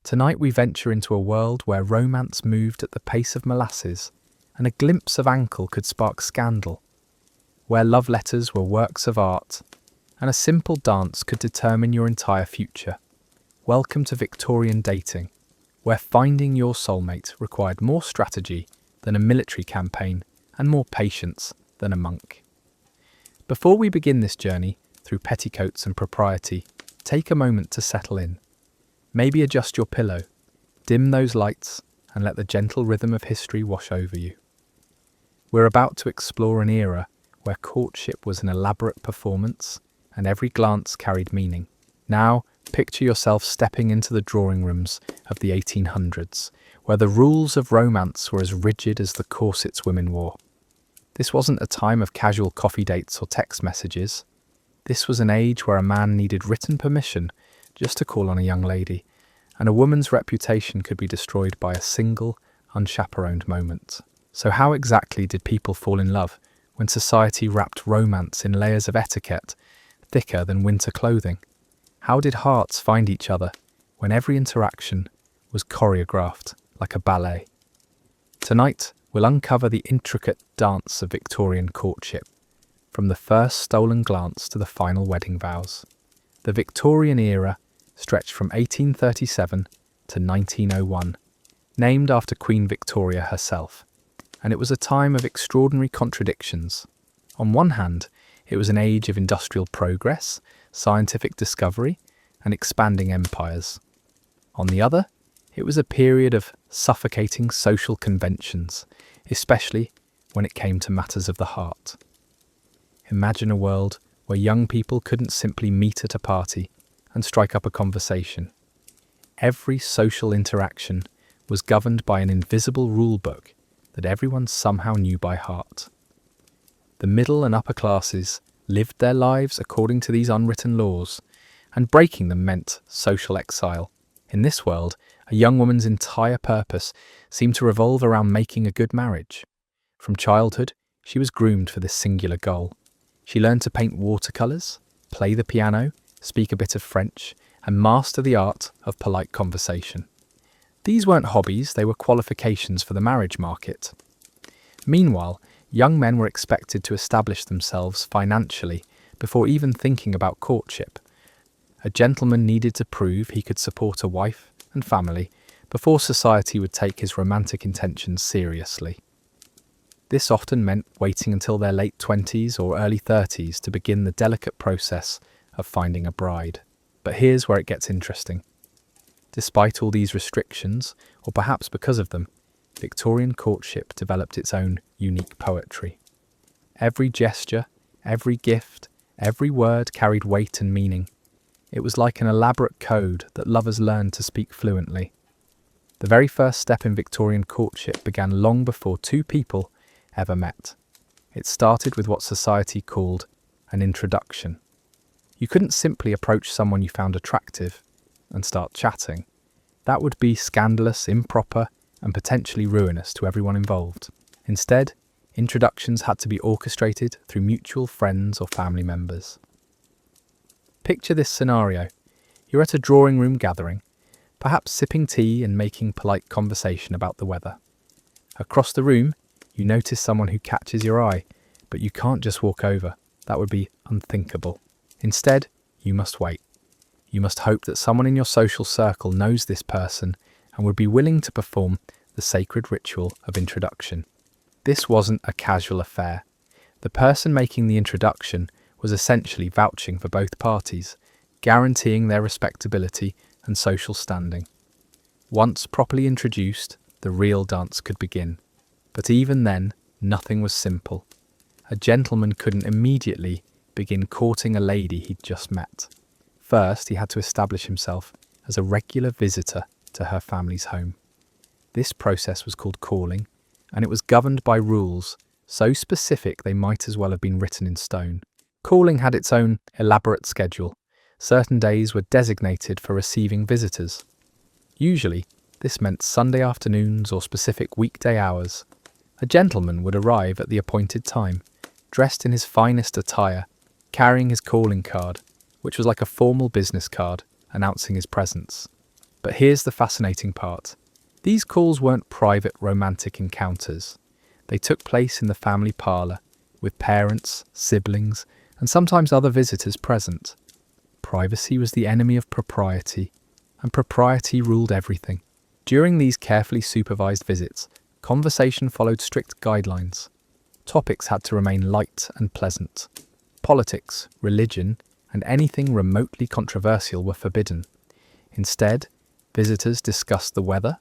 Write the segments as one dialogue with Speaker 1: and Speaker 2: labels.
Speaker 1: Tonight we venture into a world where romance moved at the pace of molasses, and a glimpse of ankle could spark scandal, where love letters were works of art, and a simple dance could determine your entire future. Welcome to Victorian dating, where finding your soulmate required more strategy than a military campaign and more patience than a monk. Before we begin this journey through petticoats and propriety, take a moment to settle in. Maybe adjust your pillow, dim those lights, and let the gentle rhythm of history wash over you. We're about to explore an era where courtship was an elaborate performance and every glance carried meaning. Now, picture yourself stepping into the drawing rooms of the 1800s, where the rules of romance were as rigid as the corsets women wore. This wasn't a time of casual coffee dates or text messages. This was an age where a man needed written permission just to call on a young lady, and a woman's reputation could be destroyed by a single, unchaperoned moment. So how exactly did people fall in love when society wrapped romance in layers of etiquette thicker than winter clothing? How did hearts find each other when every interaction was choreographed like a ballet? Tonight, we'll uncover the intricate dance of Victorian courtship, from the first stolen glance to the final wedding vows. The Victorian era stretched from 1837 to 1901, named after Queen Victoria herself, and it was a time of extraordinary contradictions. On one hand, it was an age of industrial progress, scientific discovery, and expanding empires. On the other, it was a period of suffocating social conventions, especially when it came to matters of the heart. Imagine a world where young people couldn't simply meet at a party and strike up a conversation. Every social interaction was governed by an invisible rule book that everyone somehow knew by heart. The middle and upper classes lived their lives according to these unwritten laws, and breaking them meant social exile. In this world, a young woman's entire purpose seemed to revolve around making a good marriage. From childhood, she was groomed for this singular goal. She learned to paint watercolours, play the piano, speak a bit of French, and master the art of polite conversation. These weren't hobbies, they were qualifications for the marriage market. Meanwhile, young men were expected to establish themselves financially before even thinking about courtship. A gentleman needed to prove he could support a wife and family before society would take his romantic intentions seriously. This often meant waiting until their late 20s or early 30s to begin the delicate process of finding a bride. But here's where it gets interesting. Despite all these restrictions, or perhaps because of them, Victorian courtship developed its own unique poetry. Every gesture, every gift, every word carried weight and meaning. It was like an elaborate code that lovers learned to speak fluently. The very first step in Victorian courtship began long before two people ever met. It started with what society called an introduction. You couldn't simply approach someone you found attractive and start chatting. That would be scandalous, improper, and potentially ruinous to everyone involved. Instead, introductions had to be orchestrated through mutual friends or family members. Picture this scenario. You're at a drawing room gathering, perhaps sipping tea and making polite conversation about the weather. Across the room, you notice someone who catches your eye, but you can't just walk over. That would be unthinkable. Instead, you must wait. You must hope that someone in your social circle knows this person and would be willing to perform the sacred ritual of introduction. This wasn't a casual affair. The person making the introduction was essentially vouching for both parties, guaranteeing their respectability and social standing. Once properly introduced, the real dance could begin. But even then, nothing was simple. A gentleman couldn't immediately begin courting a lady he'd just met. First, he had to establish himself as a regular visitor to her family's home. This process was called calling, and it was governed by rules so specific they might as well have been written in stone. Calling had its own elaborate schedule. Certain days were designated for receiving visitors. Usually, this meant Sunday afternoons or specific weekday hours. A gentleman would arrive at the appointed time, dressed in his finest attire, carrying his calling card, which was like a formal business card announcing his presence. But here's the fascinating part. These calls weren't private romantic encounters. They took place in the family parlour, with parents, siblings, and sometimes other visitors present. Privacy was the enemy of propriety, and propriety ruled everything. During these carefully supervised visits, conversation followed strict guidelines. Topics had to remain light and pleasant. Politics, religion, and anything remotely controversial were forbidden. Instead, visitors discussed the weather,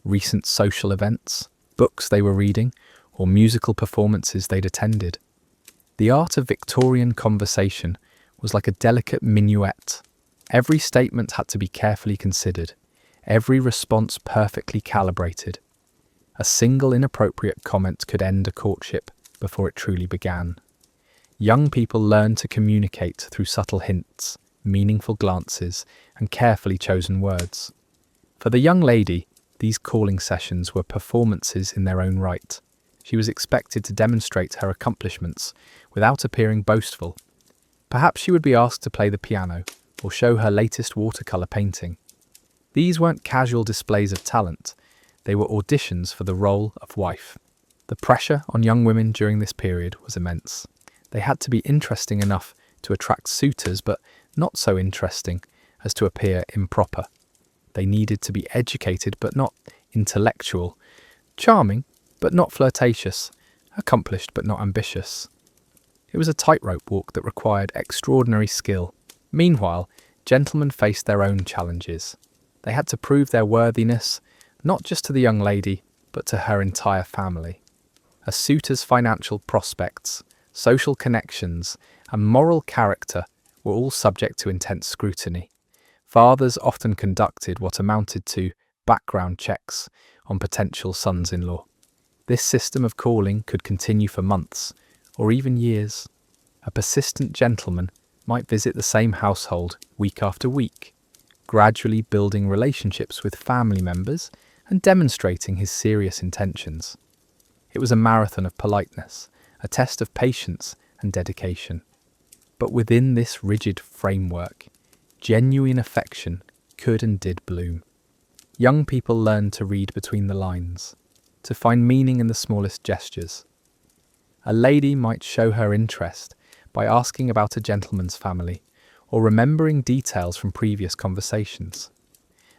Speaker 1: recent social events, books they were reading, or musical performances they'd attended. The art of Victorian conversation was like a delicate minuet. Every statement had to be carefully considered, every response perfectly calibrated. A single inappropriate comment could end a courtship before it truly began. Young people learned to communicate through subtle hints, meaningful glances, and carefully chosen words. For the young lady, these calling sessions were performances in their own right. She was expected to demonstrate her accomplishments without appearing boastful. Perhaps she would be asked to play the piano or show her latest watercolour painting. These weren't casual displays of talent, they were auditions for the role of wife. The pressure on young women during this period was immense. They had to be interesting enough to attract suitors, but not so interesting as to appear improper. They needed to be educated but not intellectual, charming but not flirtatious, accomplished but not ambitious. It was a tightrope walk that required extraordinary skill. Meanwhile, gentlemen faced their own challenges. They had to prove their worthiness, not just to the young lady, but to her entire family. A suitor's financial prospects, social connections, and moral character were all subject to intense scrutiny. Fathers often conducted what amounted to background checks on potential sons-in-law. This system of calling could continue for months, or even years. A persistent gentleman might visit the same household week after week, gradually building relationships with family members and demonstrating his serious intentions. It was a marathon of politeness, a test of patience and dedication. But within this rigid framework, genuine affection could and did bloom. Young people learned to read between the lines, to find meaning in the smallest gestures. A lady might show her interest by asking about a gentleman's family or remembering details from previous conversations.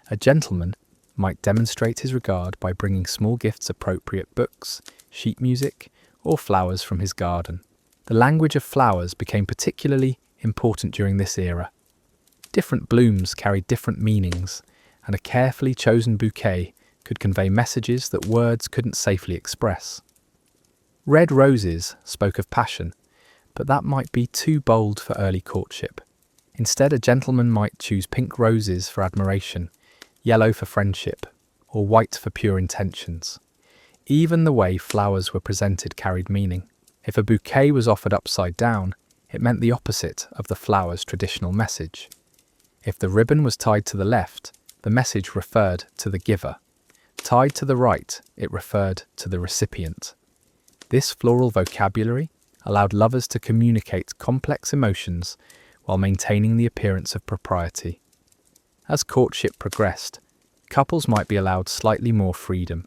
Speaker 1: A gentleman might demonstrate his regard by bringing small gifts, appropriate books, sheet music, or flowers from his garden. The language of flowers became particularly important during this era. Different blooms carried different meanings, and a carefully chosen bouquet could convey messages that words couldn't safely express. Red roses spoke of passion, but that might be too bold for early courtship. Instead, a gentleman might choose pink roses for admiration, yellow for friendship, or white for pure intentions. Even the way flowers were presented carried meaning. If a bouquet was offered upside down, it meant the opposite of the flower's traditional message. If the ribbon was tied to the left, the message referred to the giver. Tied to the right, it referred to the recipient. This floral vocabulary allowed lovers to communicate complex emotions while maintaining the appearance of propriety. As courtship progressed, couples might be allowed slightly more freedom.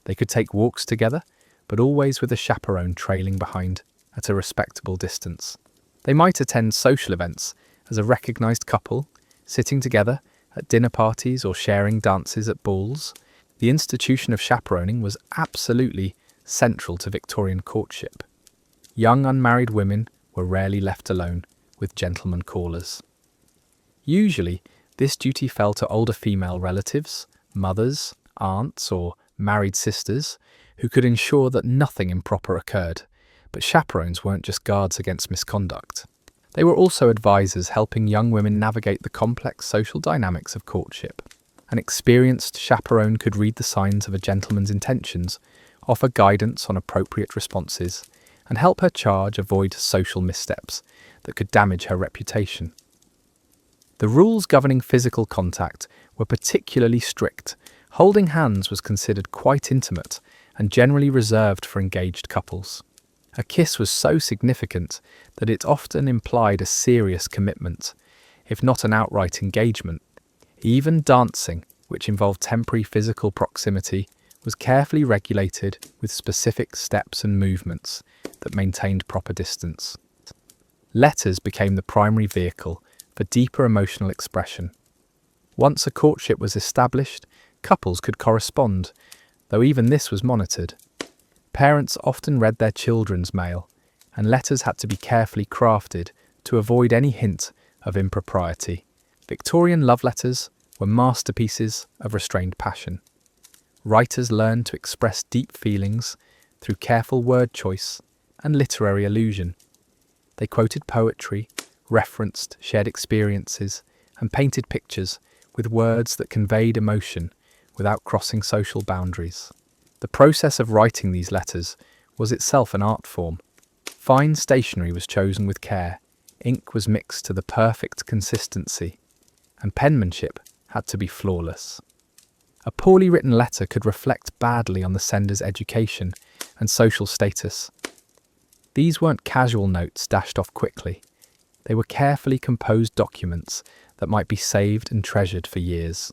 Speaker 1: They could take walks together, but always with a chaperone trailing behind at a respectable distance. They might attend social events as a recognised couple, sitting together at dinner parties or sharing dances at balls. The institution of chaperoning was absolutely central to Victorian courtship. Young unmarried women were rarely left alone with gentlemen callers. Usually, this duty fell to older female relatives, mothers, aunts, or married sisters, who could ensure that nothing improper occurred. But chaperones weren't just guards against misconduct. They were also advisors helping young women navigate the complex social dynamics of courtship. An experienced chaperone could read the signs of a gentleman's intentions, offer guidance on appropriate responses, and help her charge avoid social missteps that could damage her reputation. The rules governing physical contact were particularly strict. Holding hands was considered quite intimate and generally reserved for engaged couples. A kiss was so significant that it often implied a serious commitment, if not an outright engagement. Even dancing, which involved temporary physical proximity, was carefully regulated with specific steps and movements that maintained proper distance. Letters became the primary vehicle for deeper emotional expression. Once a courtship was established, couples could correspond, though even this was monitored. Parents often read their children's mail, and letters had to be carefully crafted to avoid any hint of impropriety. Victorian love letters were masterpieces of restrained passion. Writers learned to express deep feelings through careful word choice and literary allusion. They quoted poetry, referenced shared experiences, and painted pictures with words that conveyed emotion without crossing social boundaries. The process of writing these letters was itself an art form. Fine stationery was chosen with care, ink was mixed to the perfect consistency, and penmanship had to be flawless. A poorly written letter could reflect badly on the sender's education and social status. These weren't casual notes dashed off quickly. They were carefully composed documents that might be saved and treasured for years.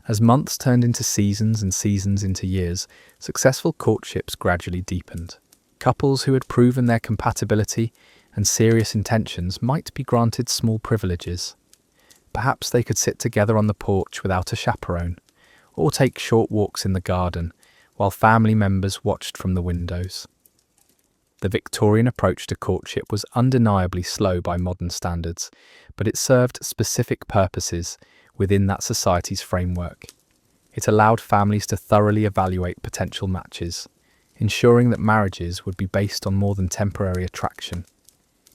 Speaker 1: As months turned into seasons and seasons into years, successful courtships gradually deepened. Couples who had proven their compatibility and serious intentions might be granted small privileges. Perhaps they could sit together on the porch without a chaperone, or take short walks in the garden while family members watched from the windows. The Victorian approach to courtship was undeniably slow by modern standards, but it served specific purposes within that society's framework. It allowed families to thoroughly evaluate potential matches, ensuring that marriages would be based on more than temporary attraction.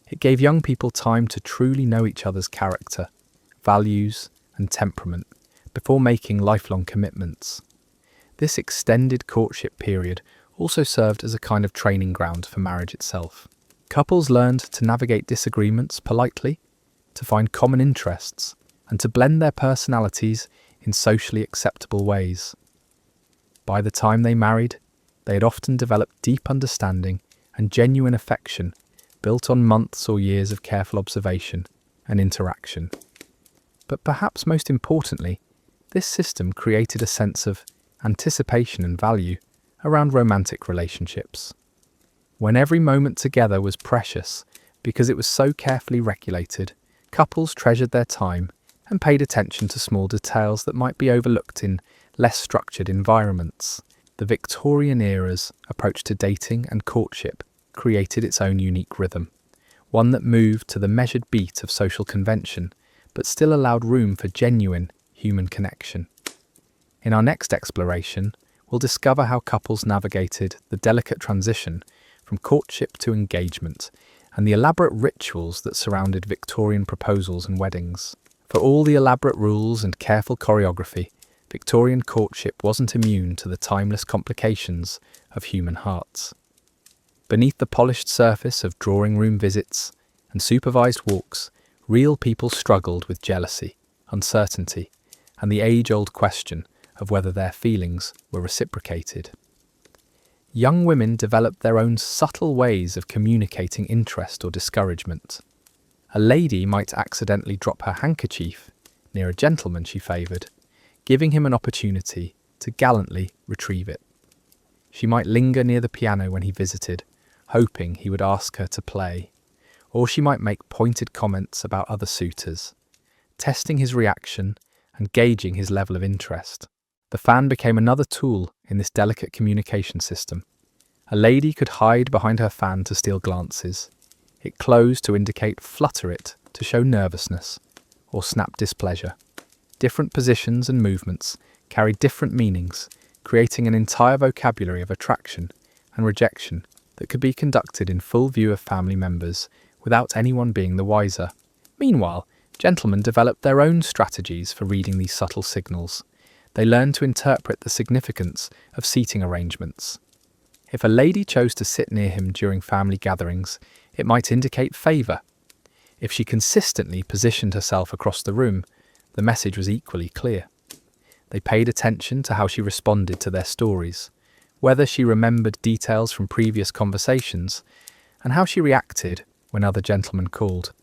Speaker 1: It gave young people time to truly know each other's character, values, and temperament before making lifelong commitments. This extended courtship period also served as a kind of training ground for marriage itself. Couples learned to navigate disagreements politely, to find common interests, and to blend their personalities in socially acceptable ways. By the time they married, they had often developed deep understanding and genuine affection built on months or years of careful observation and interaction. But perhaps most importantly, this system created a sense of anticipation and value around romantic relationships. When every moment together was precious because it was so carefully regulated, couples treasured their time and paid attention to small details that might be overlooked in less structured environments. The Victorian era's approach to dating and courtship created its own unique rhythm, one that moved to the measured beat of social convention, but still allowed room for genuine human connection. In our next exploration, we'll discover how couples navigated the delicate transition from courtship to engagement and the elaborate rituals that surrounded Victorian proposals and weddings. For all the elaborate rules and careful choreography, Victorian courtship wasn't immune to the timeless complications of human hearts. Beneath the polished surface of drawing room visits and supervised walks, real people struggled with jealousy, uncertainty, and the age-old question of whether their feelings were reciprocated. Young women developed their own subtle ways of communicating interest or discouragement. A lady might accidentally drop her handkerchief near a gentleman she favoured, giving him an opportunity to gallantly retrieve it. She might linger near the piano when he visited, hoping he would ask her to play, or she might make pointed comments about other suitors, testing his reaction and gauging his level of interest. The fan became another tool in this delicate communication system. A lady could hide behind her fan to steal glances. It closed to indicate flutter it to show nervousness or snap displeasure. Different positions and movements carried different meanings, creating an entire vocabulary of attraction and rejection that could be conducted in full view of family members without anyone being the wiser. Meanwhile, gentlemen developed their own strategies for reading these subtle signals. They learned to interpret the significance of seating arrangements. If a lady chose to sit near him during family gatherings, it might indicate favour. If she consistently positioned herself across the room, the message was equally clear. They paid attention to how she responded to their stories, whether she remembered details from previous conversations, and how she reacted when other gentlemen called.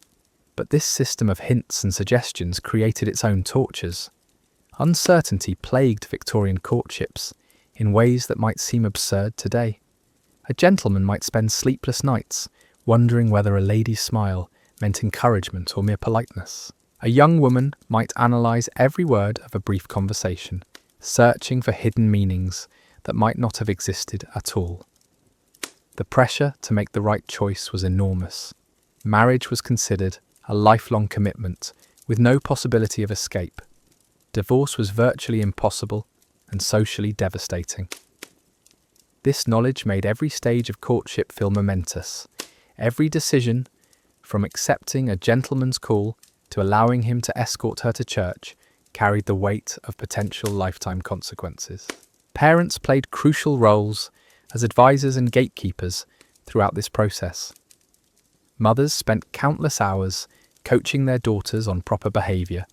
Speaker 1: But this system of hints and suggestions created its own tortures. Uncertainty plagued Victorian courtships in ways that might seem absurd today. A gentleman might spend sleepless nights wondering whether a lady's smile meant encouragement or mere politeness. A young woman might analyse every word of a brief conversation, searching for hidden meanings that might not have existed at all. The pressure to make the right choice was enormous. Marriage was considered a lifelong commitment with no possibility of escape. Divorce was virtually impossible and socially devastating. This knowledge made every stage of courtship feel momentous. Every decision, from accepting a gentleman's call to allowing him to escort her to church, carried the weight of potential lifetime consequences. Parents played crucial roles as advisors and gatekeepers throughout this process. Mothers spent countless hours coaching their daughters on proper behaviour,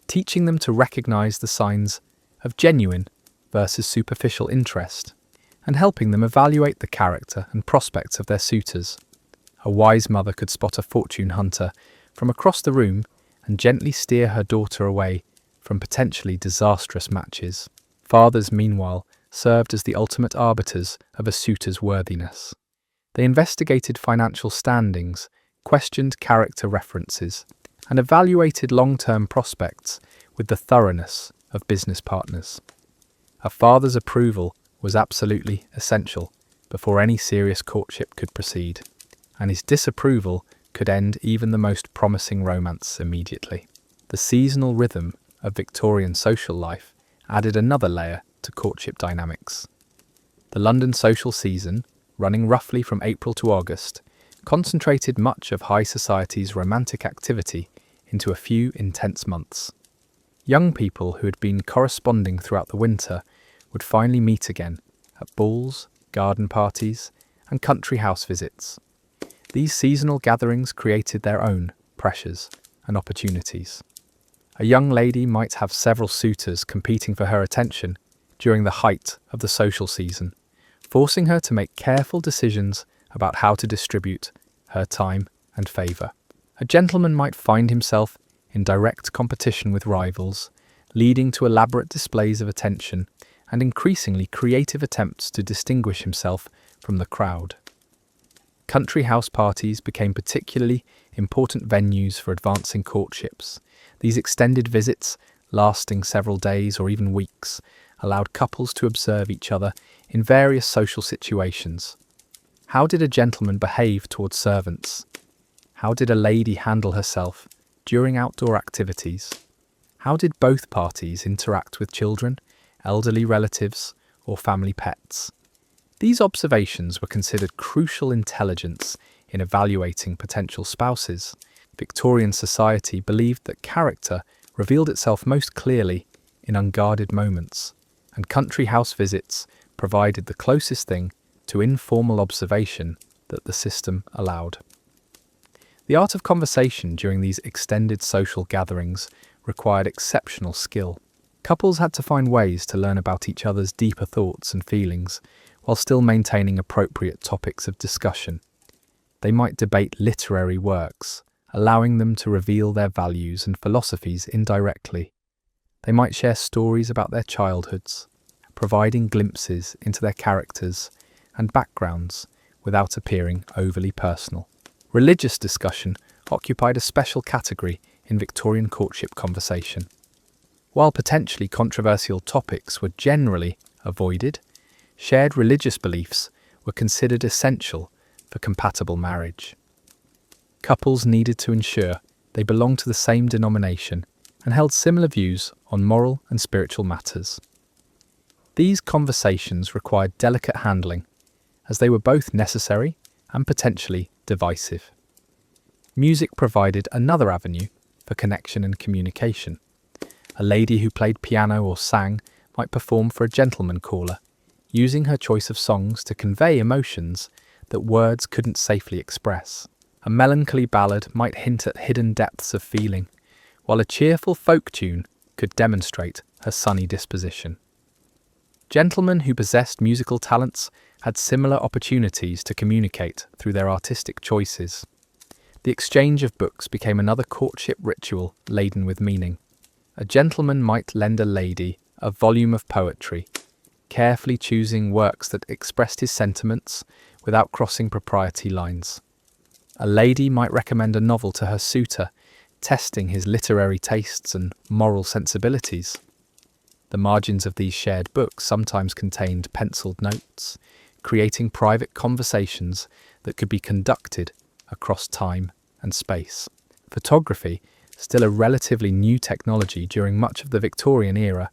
Speaker 1: teaching them to recognise the signs of genuine versus superficial interest, and helping them evaluate the character and prospects of their suitors. A wise mother could spot a fortune hunter from across the room and gently steer her daughter away from potentially disastrous matches. Fathers, meanwhile, served as the ultimate arbiters of a suitor's worthiness. They investigated financial standings, questioned character references, and evaluated long-term prospects with the thoroughness of business partners. A father's approval was absolutely essential before any serious courtship could proceed, and his disapproval could end even the most promising romance immediately. The seasonal rhythm of Victorian social life added another layer to courtship dynamics. The London social season, running roughly from April to August, concentrated much of high society's romantic activity into a few intense months. Young people who had been corresponding throughout the winter would finally meet again at balls, garden parties, and country house visits. These seasonal gatherings created their own pressures and opportunities. A young lady might have several suitors competing for her attention during the height of the social season, forcing her to make careful decisions about how to distribute her time and favour. A gentleman might find himself in direct competition with rivals, leading to elaborate displays of attention and increasingly creative attempts to distinguish himself from the crowd. Country house parties became particularly important venues for advancing courtships. These extended visits, lasting several days or even weeks, allowed couples to observe each other in various social situations. How did a gentleman behave towards servants? How did a lady handle herself during outdoor activities? How did both parties interact with children, elderly relatives, or family pets? These observations were considered crucial intelligence in evaluating potential spouses. Victorian society believed that character revealed itself most clearly in unguarded moments, and country house visits provided the closest thing to informal observation that the system allowed. The art of conversation during these extended social gatherings required exceptional skill. Couples had to find ways to learn about each other's deeper thoughts and feelings while still maintaining appropriate topics of discussion. They might debate literary works, allowing them to reveal their values and philosophies indirectly. They might share stories about their childhoods, providing glimpses into their characters and backgrounds without appearing overly personal. Religious discussion occupied a special category in Victorian courtship conversation. While potentially controversial topics were generally avoided, shared religious beliefs were considered essential for compatible marriage. Couples needed to ensure they belonged to the same denomination and held similar views on moral and spiritual matters. These conversations required delicate handling, as they were both necessary and potentially divisive. Music provided another avenue for connection and communication. A lady who played piano or sang might perform for a gentleman caller, using her choice of songs to convey emotions that words couldn't safely express. A melancholy ballad might hint at hidden depths of feeling, while a cheerful folk tune could demonstrate her sunny disposition. Gentlemen who possessed musical talents had similar opportunities to communicate through their artistic choices. The exchange of books became another courtship ritual laden with meaning. A gentleman might lend a lady a volume of poetry, carefully choosing works that expressed his sentiments without crossing propriety lines. A lady might recommend a novel to her suitor, testing his literary tastes and moral sensibilities. The margins of these shared books sometimes contained penciled notes, creating private conversations that could be conducted across time and space. Photography, still a relatively new technology during much of the Victorian era,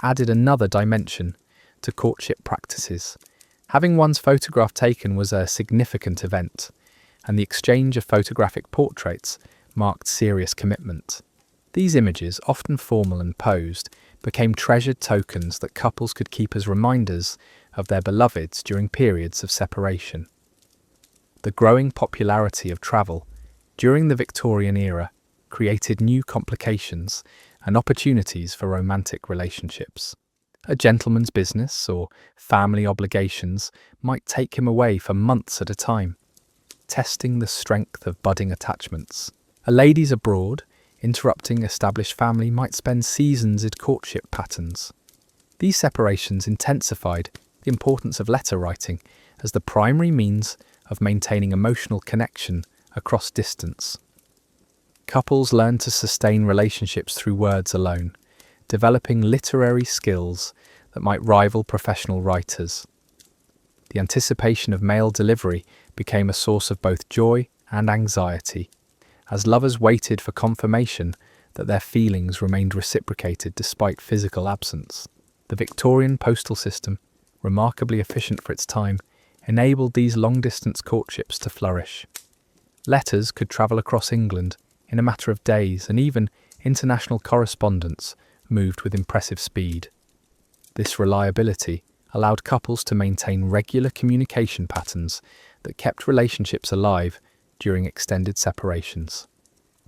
Speaker 1: added another dimension to courtship practices. Having one's photograph taken was a significant event, and the exchange of photographic portraits marked serious commitment. These images, often formal and posed, became treasured tokens that couples could keep as reminders of their beloveds during periods of separation. The growing popularity of travel during the Victorian era created new complications and opportunities for romantic relationships. A gentleman's business or family obligations might take him away for months at a time, testing the strength of budding attachments. A lady's abroad, interrupting established family, might spend seasons in courtship patterns. These separations intensified the importance of letter writing as the primary means of maintaining emotional connection across distance. Couples learned to sustain relationships through words alone, developing literary skills that might rival professional writers. The anticipation of mail delivery became a source of both joy and anxiety, as lovers waited for confirmation that their feelings remained reciprocated despite physical absence. The Victorian postal system, remarkably efficient for its time, enabled these long-distance courtships to flourish. Letters could travel across England in a matter of days, and even international correspondence moved with impressive speed. This reliability allowed couples to maintain regular communication patterns that kept relationships alive during extended separations.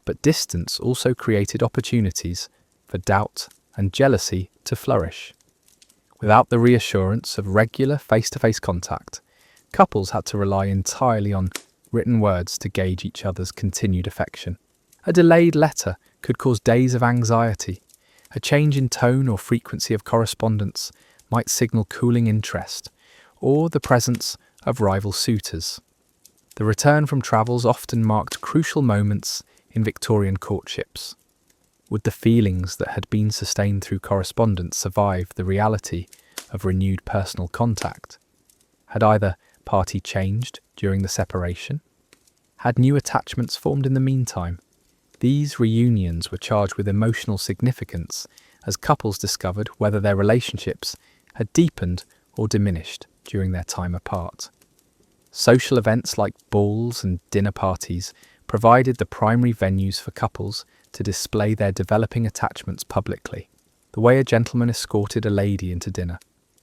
Speaker 1: But distance also created opportunities for doubt and jealousy to flourish. Without the reassurance of regular face-to-face contact, couples had to rely entirely on written words to gauge each other's continued affection. A delayed letter could cause days of anxiety. A change in tone or frequency of correspondence might signal cooling interest, or the presence of rival suitors. The return from travels often marked crucial moments in Victorian courtships. Would the feelings that had been sustained through correspondence survive the reality of renewed personal contact? Had either party changed during the separation? Had new attachments formed in the meantime? These reunions were charged with emotional significance as couples discovered whether their relationships had deepened or diminished during their time apart. Social events like balls and dinner parties provided the primary venues for couples to display their developing attachments publicly. The way a gentleman escorted a lady into dinner,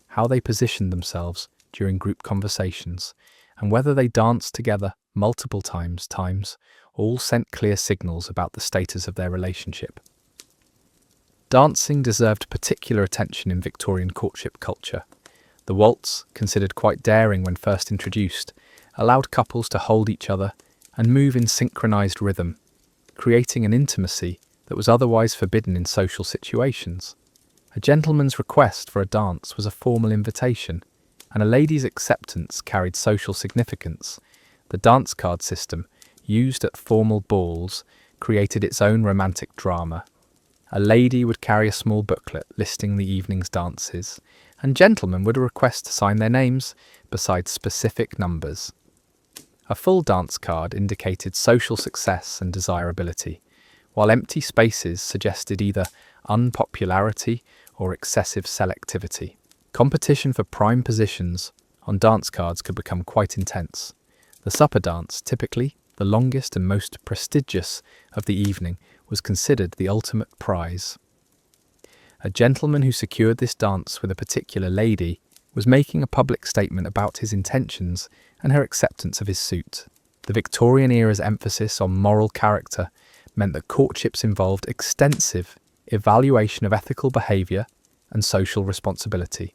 Speaker 1: how they positioned themselves during group conversations, and whether they danced together multiple times, all sent clear signals about the status of their relationship. Dancing deserved particular attention in Victorian courtship culture. The waltz, considered quite daring when first introduced, allowed couples to hold each other and move in synchronized rhythm, creating an intimacy that was otherwise forbidden in social situations. A gentleman's request for a dance was a formal invitation, and a lady's acceptance carried social significance. The dance card system, used at formal balls, created its own romantic drama. A lady would carry a small booklet listing the evening's dances, and gentlemen would request to sign their names beside specific numbers. A full dance card indicated social success and desirability, while empty spaces suggested either unpopularity or excessive selectivity. Competition for prime positions on dance cards could become quite intense. The supper dance, typically the longest and most prestigious of the evening, was considered the ultimate prize. A gentleman who secured this dance with a particular lady was making a public statement about his intentions and her acceptance of his suit. The Victorian era's emphasis on moral character meant that courtships involved extensive evaluation of ethical behaviour and social responsibility.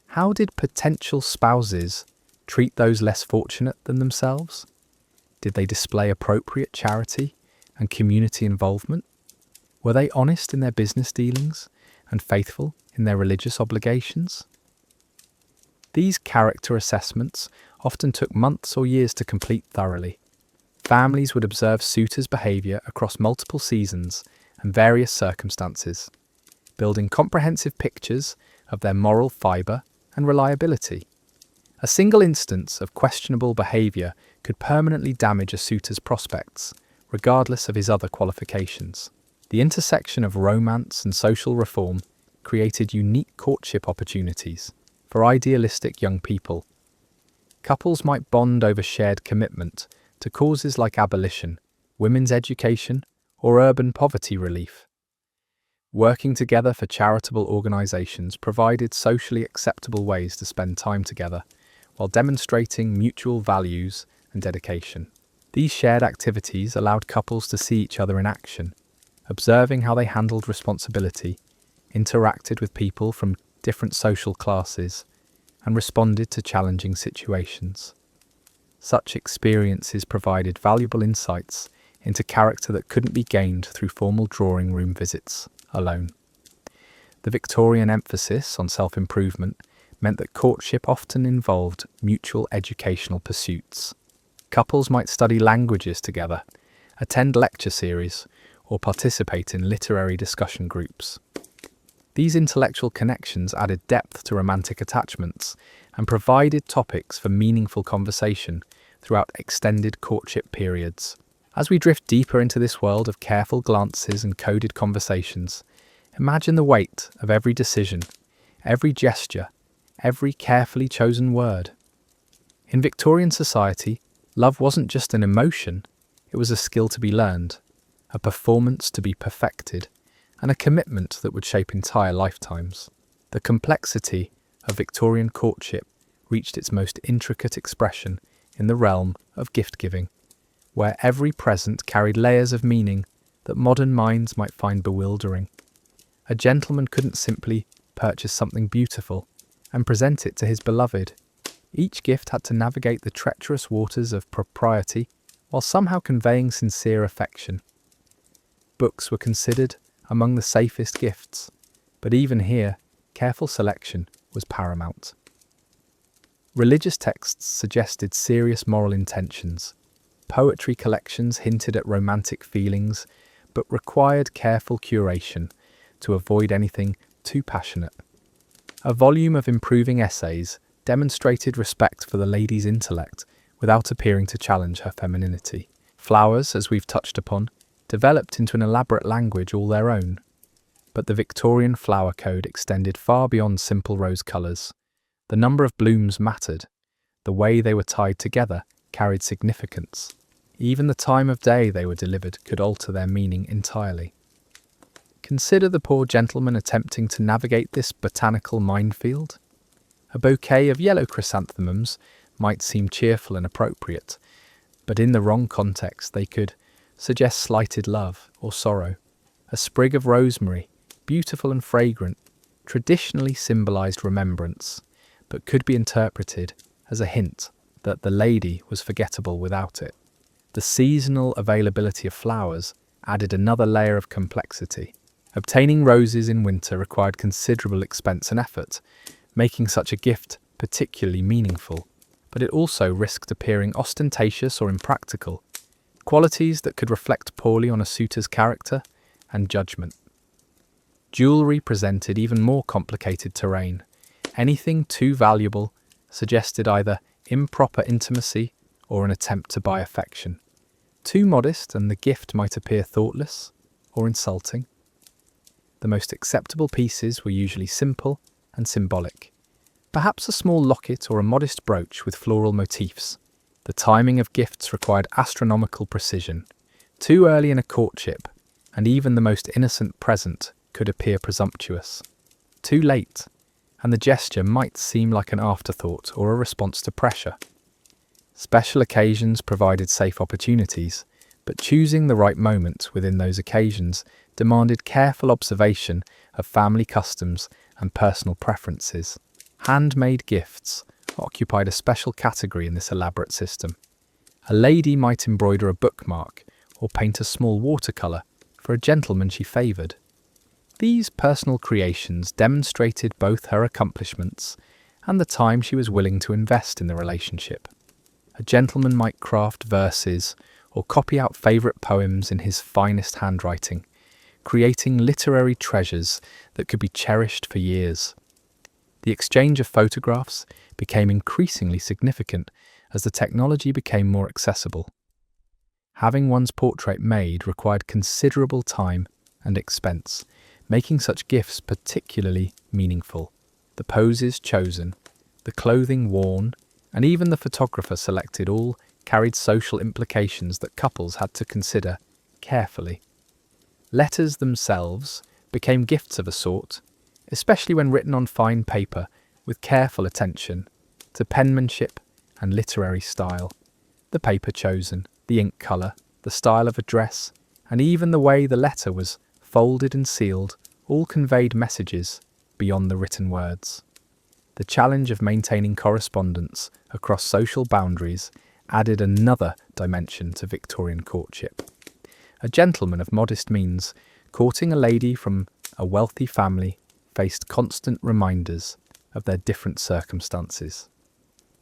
Speaker 1: How did potential spouses treat those less fortunate than themselves? Did they display appropriate charity and community involvement? Were they honest in their business dealings and faithful in their religious obligations? These character assessments often took months or years to complete thoroughly. Families would observe suitors' behaviour across multiple seasons and various circumstances, building comprehensive pictures of their moral fibre and reliability. A single instance of questionable behaviour could permanently damage a suitor's prospects, regardless of his other qualifications. The intersection of romance and social reform created unique courtship opportunities for idealistic young people. Couples might bond over shared commitment to causes like abolition, women's education, or urban poverty relief. Working together for charitable organisations provided socially acceptable ways to spend time together, while demonstrating mutual values and dedication. These shared activities allowed couples to see each other in action, observing how they handled responsibility, interacted with people from different social classes, and responded to challenging situations. Such experiences provided valuable insights into character that couldn't be gained through formal drawing room visits alone. The Victorian emphasis on self-improvement meant that courtship often involved mutual educational pursuits. Couples might study languages together, attend lecture series, or participate in literary discussion groups. These intellectual connections added depth to romantic attachments and provided topics for meaningful conversation throughout extended courtship periods. As we drift deeper into this world of careful glances and coded conversations, imagine the weight of every decision, every gesture, every carefully chosen word. In Victorian society, love wasn't just an emotion, it was a skill to be learned, a performance to be perfected, and a commitment that would shape entire lifetimes. The complexity of Victorian courtship reached its most intricate expression in the realm of gift-giving, where every present carried layers of meaning that modern minds might find bewildering. A gentleman couldn't simply purchase something beautiful and present it to his beloved. Each gift had to navigate the treacherous waters of propriety while somehow conveying sincere affection. Books were considered among the safest gifts, but even here, careful selection was paramount. Religious texts suggested serious moral intentions. Poetry collections hinted at romantic feelings, but required careful curation to avoid anything too passionate. A volume of improving essays demonstrated respect for the lady's intellect without appearing to challenge her femininity. Flowers, as we've touched upon, developed into an elaborate language all their own. But the Victorian flower code extended far beyond simple rose colours. The number of blooms mattered. The way they were tied together carried significance. Even the time of day they were delivered could alter their meaning entirely. Consider the poor gentleman attempting to navigate this botanical minefield. A bouquet of yellow chrysanthemums might seem cheerful and appropriate, but in the wrong context they could suggest slighted love or sorrow. A sprig of rosemary, beautiful and fragrant, traditionally symbolised remembrance, but could be interpreted as a hint that the lady was forgettable without it. The seasonal availability of flowers added another layer of complexity. Obtaining roses in winter required considerable expense and effort, making such a gift particularly meaningful, but it also risked appearing ostentatious or impractical, qualities that could reflect poorly on a suitor's character and judgment. Jewellery presented even more complicated terrain. Anything too valuable suggested either improper intimacy or an attempt to buy affection. Too modest and the gift might appear thoughtless or insulting. The most acceptable pieces were usually simple and symbolic. Perhaps a small locket or a modest brooch with floral motifs. The timing of gifts required astronomical precision. Too early in a courtship, and even the most innocent present could appear presumptuous. Too late, and the gesture might seem like an afterthought or a response to pressure. Special occasions provided safe opportunities, but choosing the right moment within those occasions demanded careful observation of family customs and personal preferences. Handmade gifts occupied a special category in this elaborate system. A lady might embroider a bookmark or paint a small watercolour for a gentleman she favoured. These personal creations demonstrated both her accomplishments and the time she was willing to invest in the relationship. A gentleman might craft verses or copy out favourite poems in his finest handwriting, creating literary treasures that could be cherished for years. The exchange of photographs became increasingly significant as the technology became more accessible. Having one's portrait made required considerable time and expense, making such gifts particularly meaningful. The poses chosen, the clothing worn, and even the photographer selected all carried social implications that couples had to consider carefully. Letters themselves became gifts of a sort, especially when written on fine paper with careful attention to penmanship and literary style. The paper chosen, the ink colour, the style of address, and even the way the letter was folded and sealed all conveyed messages beyond the written words. The challenge of maintaining correspondence across social boundaries added another dimension to Victorian courtship. A gentleman of modest means, courting a lady from a wealthy family, faced constant reminders of their different circumstances.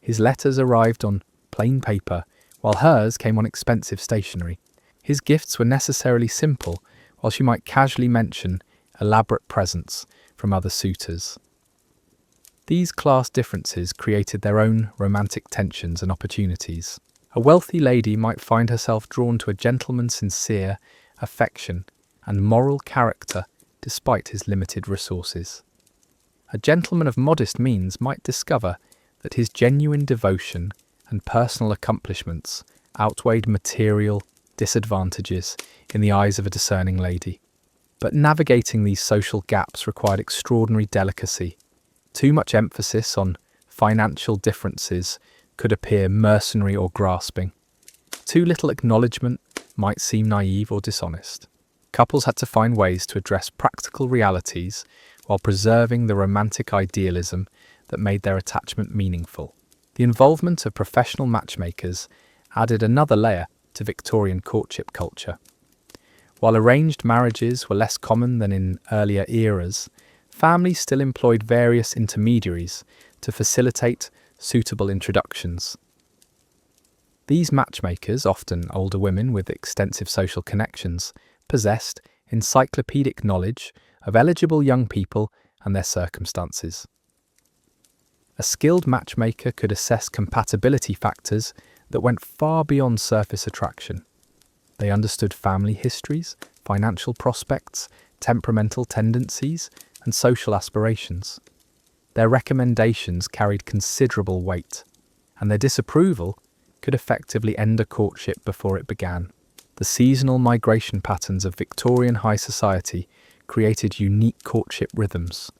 Speaker 1: His letters arrived on plain paper, while hers came on expensive stationery. His gifts were necessarily simple, while she might casually mention elaborate presents from other suitors. These class differences created their own romantic tensions and opportunities. A wealthy lady might find herself drawn to a gentleman's sincere affection and moral character despite his limited resources. A gentleman of modest means might discover that his genuine devotion and personal accomplishments outweighed material disadvantages in the eyes of a discerning lady. But navigating these social gaps required extraordinary delicacy. Too much emphasis on financial differences could appear mercenary or grasping. Too little acknowledgement might seem naive or dishonest. Couples had to find ways to address practical realities while preserving the romantic idealism that made their attachment meaningful. The involvement of professional matchmakers added another layer to Victorian courtship culture. While arranged marriages were less common than in earlier eras, families still employed various intermediaries to facilitate suitable introductions. These matchmakers, often older women with extensive social connections, possessed encyclopedic knowledge of eligible young people and their circumstances. A skilled matchmaker could assess compatibility factors that went far beyond surface attraction. They understood family histories, financial prospects, temperamental tendencies, and social aspirations. Their recommendations carried considerable weight, and their disapproval could effectively end a courtship before it began. The seasonal migration patterns of Victorian high society created unique courtship rhythms.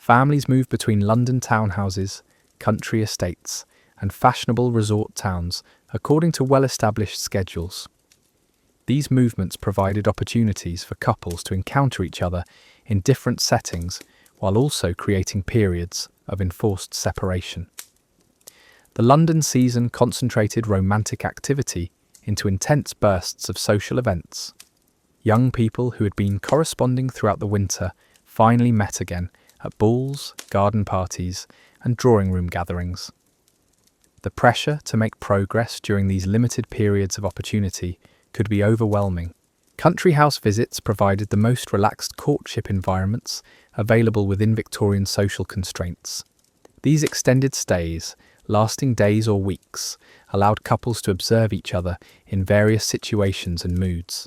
Speaker 1: Families moved between London townhouses, country estates, and fashionable resort towns according to well-established schedules. These movements provided opportunities for couples to encounter each other in different settings while also creating periods of enforced separation. The London season concentrated romantic activity into intense bursts of social events. Young people who had been corresponding throughout the winter finally met again at balls, garden parties, and drawing room gatherings. The pressure to make progress during these limited periods of opportunity could be overwhelming. Country house visits provided the most relaxed courtship environments available within Victorian social constraints. These extended stays, lasting days or weeks, allowed couples to observe each other in various situations and moods.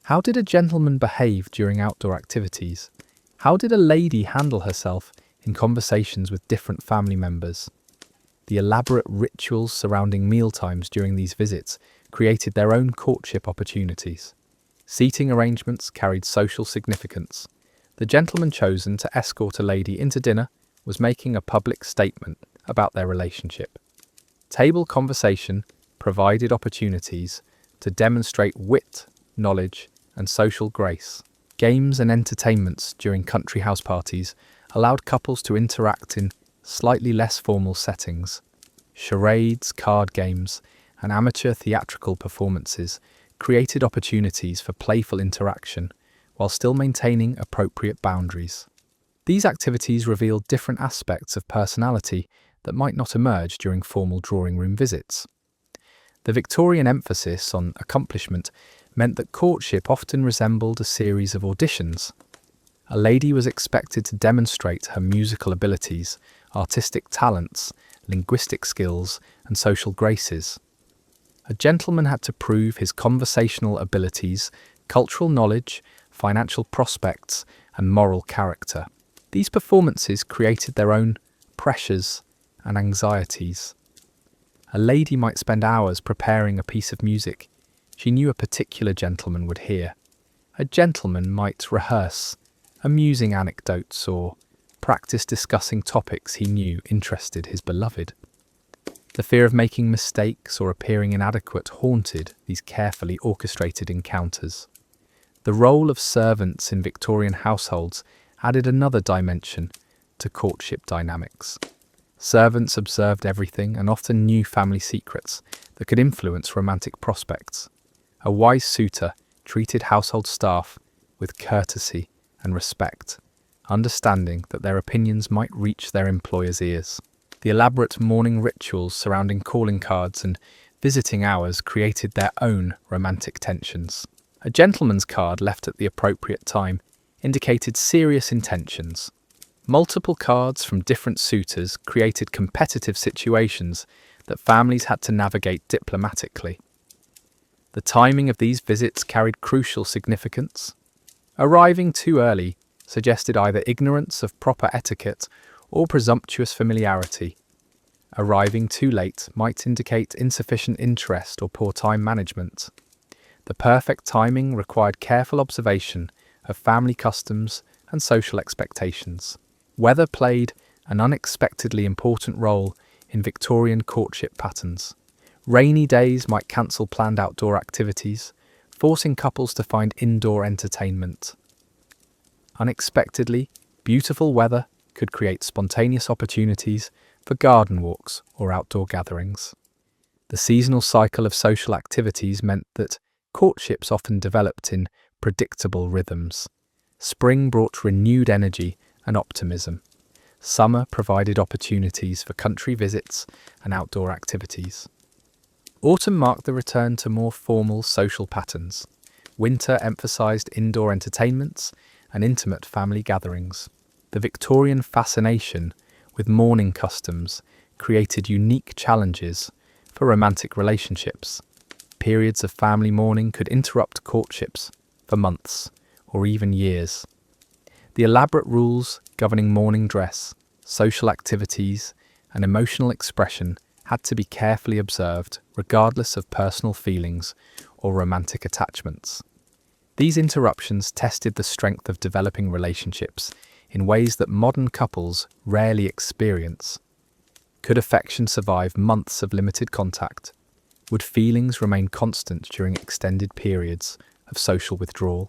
Speaker 1: How did a gentleman behave during outdoor activities? How did a lady handle herself in conversations with different family members? The elaborate rituals surrounding mealtimes during these visits created their own courtship opportunities. Seating arrangements carried social significance. The gentleman chosen to escort a lady into dinner was making a public statement about their relationship. Table conversation provided opportunities to demonstrate wit, knowledge, and social grace. Games and entertainments during country house parties allowed couples to interact in slightly less formal settings. Charades, card games, and amateur theatrical performances created opportunities for playful interaction while still maintaining appropriate boundaries. These activities revealed different aspects of personality that might not emerge during formal drawing room visits. The Victorian emphasis on accomplishment meant that courtship often resembled a series of auditions. A lady was expected to demonstrate her musical abilities, artistic talents, linguistic skills, and social graces. A gentleman had to prove his conversational abilities, cultural knowledge, financial prospects, and moral character. These performances created their own pressures and anxieties. A lady might spend hours preparing a piece of music she knew a particular gentleman would hear. A gentleman might rehearse amusing anecdotes or practice discussing topics he knew interested his beloved. The fear of making mistakes or appearing inadequate haunted these carefully orchestrated encounters. The role of servants in Victorian households added another dimension to courtship dynamics. Servants observed everything and often knew family secrets that could influence romantic prospects. A wise suitor treated household staff with courtesy and respect, understanding that their opinions might reach their employer's ears. The elaborate morning rituals surrounding calling cards and visiting hours created their own romantic tensions. A gentleman's card left at the appropriate time indicated serious intentions. Multiple cards from different suitors created competitive situations that families had to navigate diplomatically. The timing of these visits carried crucial significance. Arriving too early suggested either ignorance of proper etiquette or presumptuous familiarity. Arriving too late might indicate insufficient interest or poor time management. The perfect timing required careful observation of family customs and social expectations. Weather played an unexpectedly important role in Victorian courtship patterns. Rainy days might cancel planned outdoor activities, forcing couples to find indoor entertainment. Unexpectedly, beautiful weather could create spontaneous opportunities for garden walks or outdoor gatherings. The seasonal cycle of social activities meant that courtships often developed in predictable rhythms. Spring brought renewed energy and optimism. Summer provided opportunities for country visits and outdoor activities. Autumn marked the return to more formal social patterns. Winter emphasised indoor entertainments and intimate family gatherings. The Victorian fascination with mourning customs created unique challenges for romantic relationships. Periods of family mourning could interrupt courtships for months or even years. The elaborate rules governing mourning dress, social activities, and emotional expression had to be carefully observed regardless of personal feelings or romantic attachments. These interruptions tested the strength of developing relationships in ways that modern couples rarely experience. Could affection survive months of limited contact? Would feelings remain constant during extended periods of social withdrawal?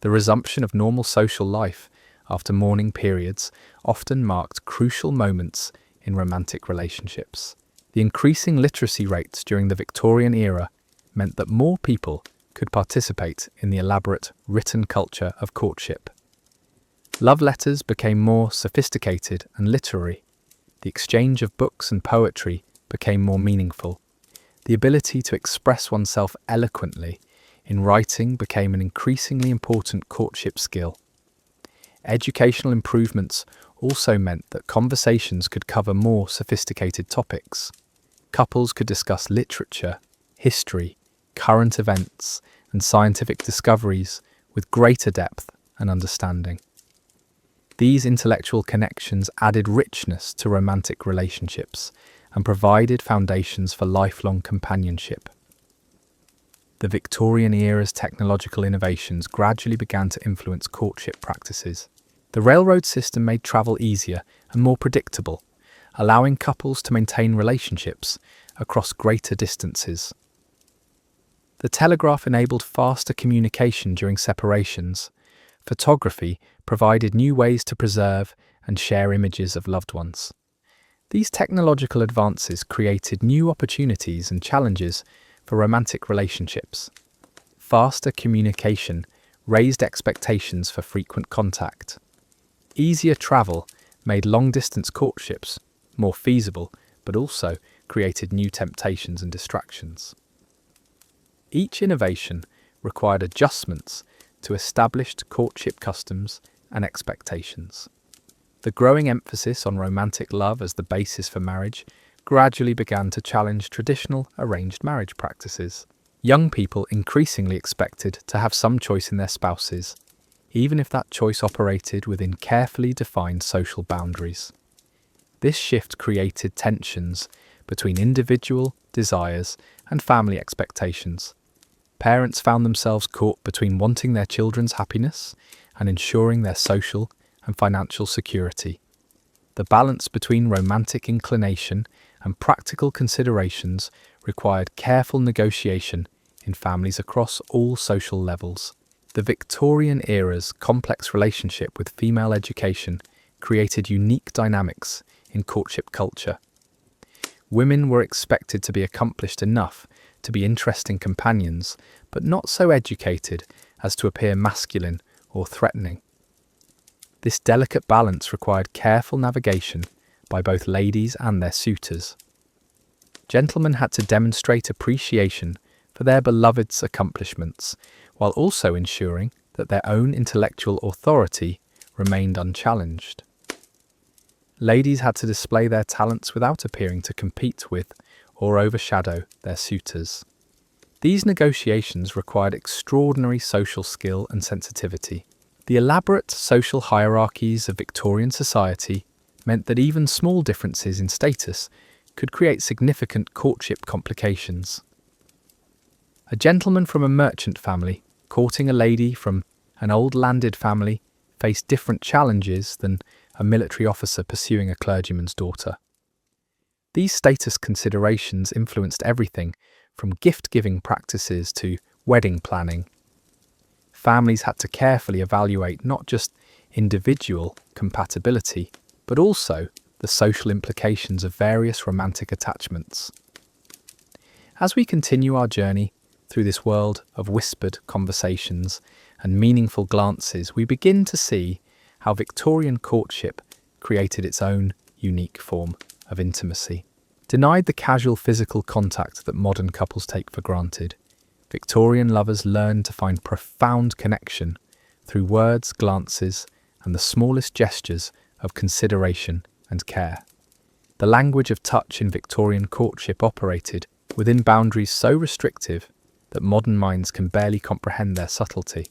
Speaker 1: The resumption of normal social life after mourning periods often marked crucial moments in romantic relationships. The increasing literacy rates during the Victorian era meant that more people could participate in the elaborate written culture of courtship. Love letters became more sophisticated and literary. The exchange of books and poetry became more meaningful. The ability to express oneself eloquently in writing became an increasingly important courtship skill. Educational improvements also meant that conversations could cover more sophisticated topics. Couples could discuss literature, history, current events, and scientific discoveries with greater depth and understanding. These intellectual connections added richness to romantic relationships and provided foundations for lifelong companionship. The Victorian era's technological innovations gradually began to influence courtship practices. The railroad system made travel easier and more predictable, allowing couples to maintain relationships across greater distances. The telegraph enabled faster communication during separations. Photography provided new ways to preserve and share images of loved ones. These technological advances created new opportunities and challenges for romantic relationships. Faster communication raised expectations for frequent contact. Easier travel made long-distance courtships more feasible, but also created new temptations and distractions. Each innovation required adjustments to established courtship customs and expectations. The growing emphasis on romantic love as the basis for marriage gradually began to challenge traditional arranged marriage practices. Young people increasingly expected to have some choice in their spouses, even if that choice operated within carefully defined social boundaries. This shift created tensions between individual desires and family expectations. Parents found themselves caught between wanting their children's happiness and ensuring their social and financial security. The balance between romantic inclination and practical considerations required careful negotiation in families across all social levels. The Victorian era's complex relationship with female education created unique dynamics in courtship culture. Women were expected to be accomplished enough to be interesting companions, but not so educated as to appear masculine or threatening. This delicate balance required careful navigation by both ladies and their suitors. Gentlemen had to demonstrate appreciation for their beloved's accomplishments, while also ensuring that their own intellectual authority remained unchallenged. Ladies had to display their talents without appearing to compete with or overshadow their suitors. These negotiations required extraordinary social skill and sensitivity. The elaborate social hierarchies of Victorian society meant that even small differences in status could create significant courtship complications. A gentleman from a merchant family courting a lady from an old landed family faced different challenges than a military officer pursuing a clergyman's daughter. These status considerations influenced everything from gift-giving practices to wedding planning. Families had to carefully evaluate not just individual compatibility, but also the social implications of various romantic attachments. As we continue our journey through this world of whispered conversations and meaningful glances, we begin to see how Victorian courtship created its own unique form of intimacy. Denied the casual physical contact that modern couples take for granted, Victorian lovers learned to find profound connection through words, glances, and the smallest gestures of consideration and care. The language of touch in Victorian courtship operated within boundaries so restrictive that modern minds can barely comprehend their subtlety.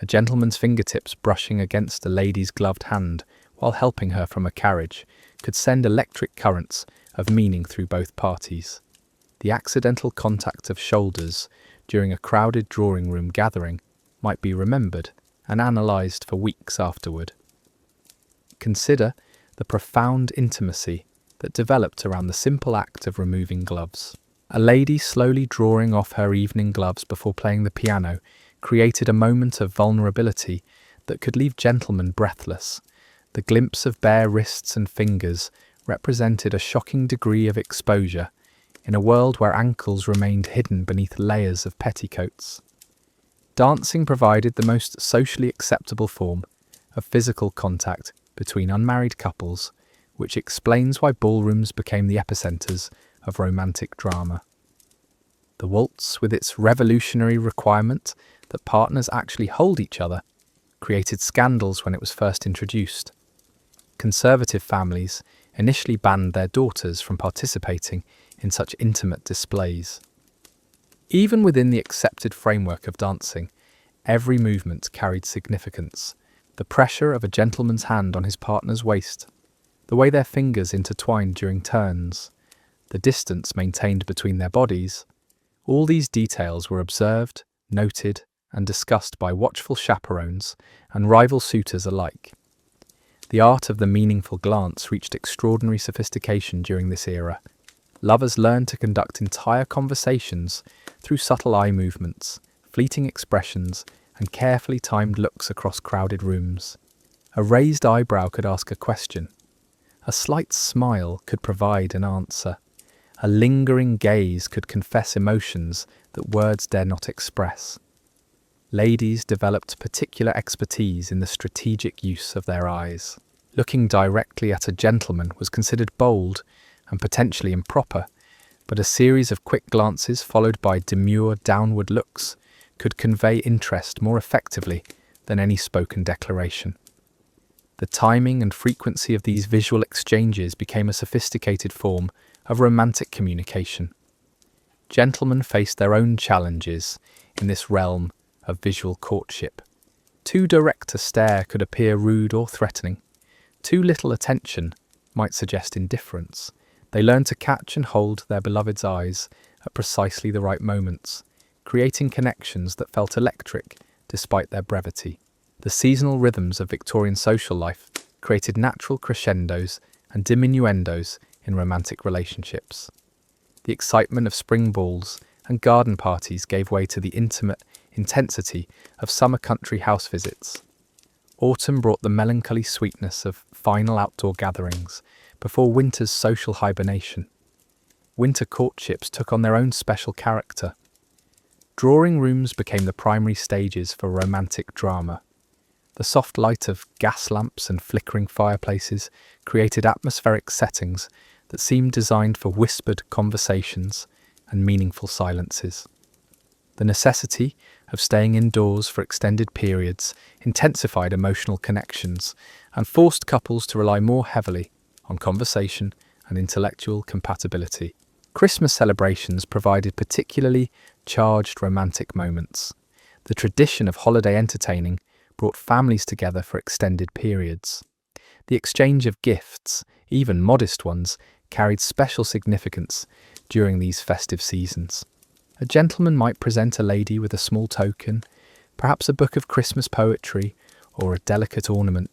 Speaker 1: A gentleman's fingertips brushing against a lady's gloved hand while helping her from a carriage could send electric currents of meaning through both parties. The accidental contact of shoulders during a crowded drawing room gathering might be remembered and analysed for weeks afterward. Consider the profound intimacy that developed around the simple act of removing gloves. A lady slowly drawing off her evening gloves before playing the piano created a moment of vulnerability that could leave gentlemen breathless. The glimpse of bare wrists and fingers represented a shocking degree of exposure in a world where ankles remained hidden beneath layers of petticoats. Dancing provided the most socially acceptable form of physical contact between unmarried couples, which explains why ballrooms became the epicenters of romantic drama. The waltz, with its revolutionary requirement that partners actually hold each other, created scandals when it was first introduced. Conservative families initially banned their daughters from participating in such intimate displays. Even within the accepted framework of dancing, every movement carried significance. The pressure of a gentleman's hand on his partner's waist, the way their fingers intertwined during turns, the distance maintained between their bodies, all these details were observed, noted, and discussed by watchful chaperones and rival suitors alike. The art of the meaningful glance reached extraordinary sophistication during this era. Lovers learned to conduct entire conversations through subtle eye movements, fleeting expressions, and carefully timed looks across crowded rooms. A raised eyebrow could ask a question. A slight smile could provide an answer. A lingering gaze could confess emotions that words dare not express. Ladies developed particular expertise in the strategic use of their eyes. Looking directly at a gentleman was considered bold and potentially improper, but a series of quick glances followed by demure downward looks could convey interest more effectively than any spoken declaration. The timing and frequency of these visual exchanges became a sophisticated form of romantic communication. Gentlemen faced their own challenges in this realm of visual courtship. Too direct a stare could appear rude or threatening. Too little attention might suggest indifference. They learned to catch and hold their beloved's eyes at precisely the right moments, creating connections that felt electric despite their brevity. The seasonal rhythms of Victorian social life created natural crescendos and diminuendos in romantic relationships. The excitement of spring balls and garden parties gave way to the intimate intensity of summer country house visits. Autumn brought the melancholy sweetness of final outdoor gatherings before winter's social hibernation. Winter courtships took on their own special character. Drawing rooms became the primary stages for romantic drama. The soft light of gas lamps and flickering fireplaces created atmospheric settings that seemed designed for whispered conversations and meaningful silences. The necessity of staying indoors for extended periods intensified emotional connections and forced couples to rely more heavily on conversation and intellectual compatibility. Christmas celebrations provided particularly charged romantic moments. The tradition of holiday entertaining brought families together for extended periods. The exchange of gifts, even modest ones, carried special significance during these festive seasons. A gentleman might present a lady with a small token, perhaps a book of Christmas poetry or a delicate ornament,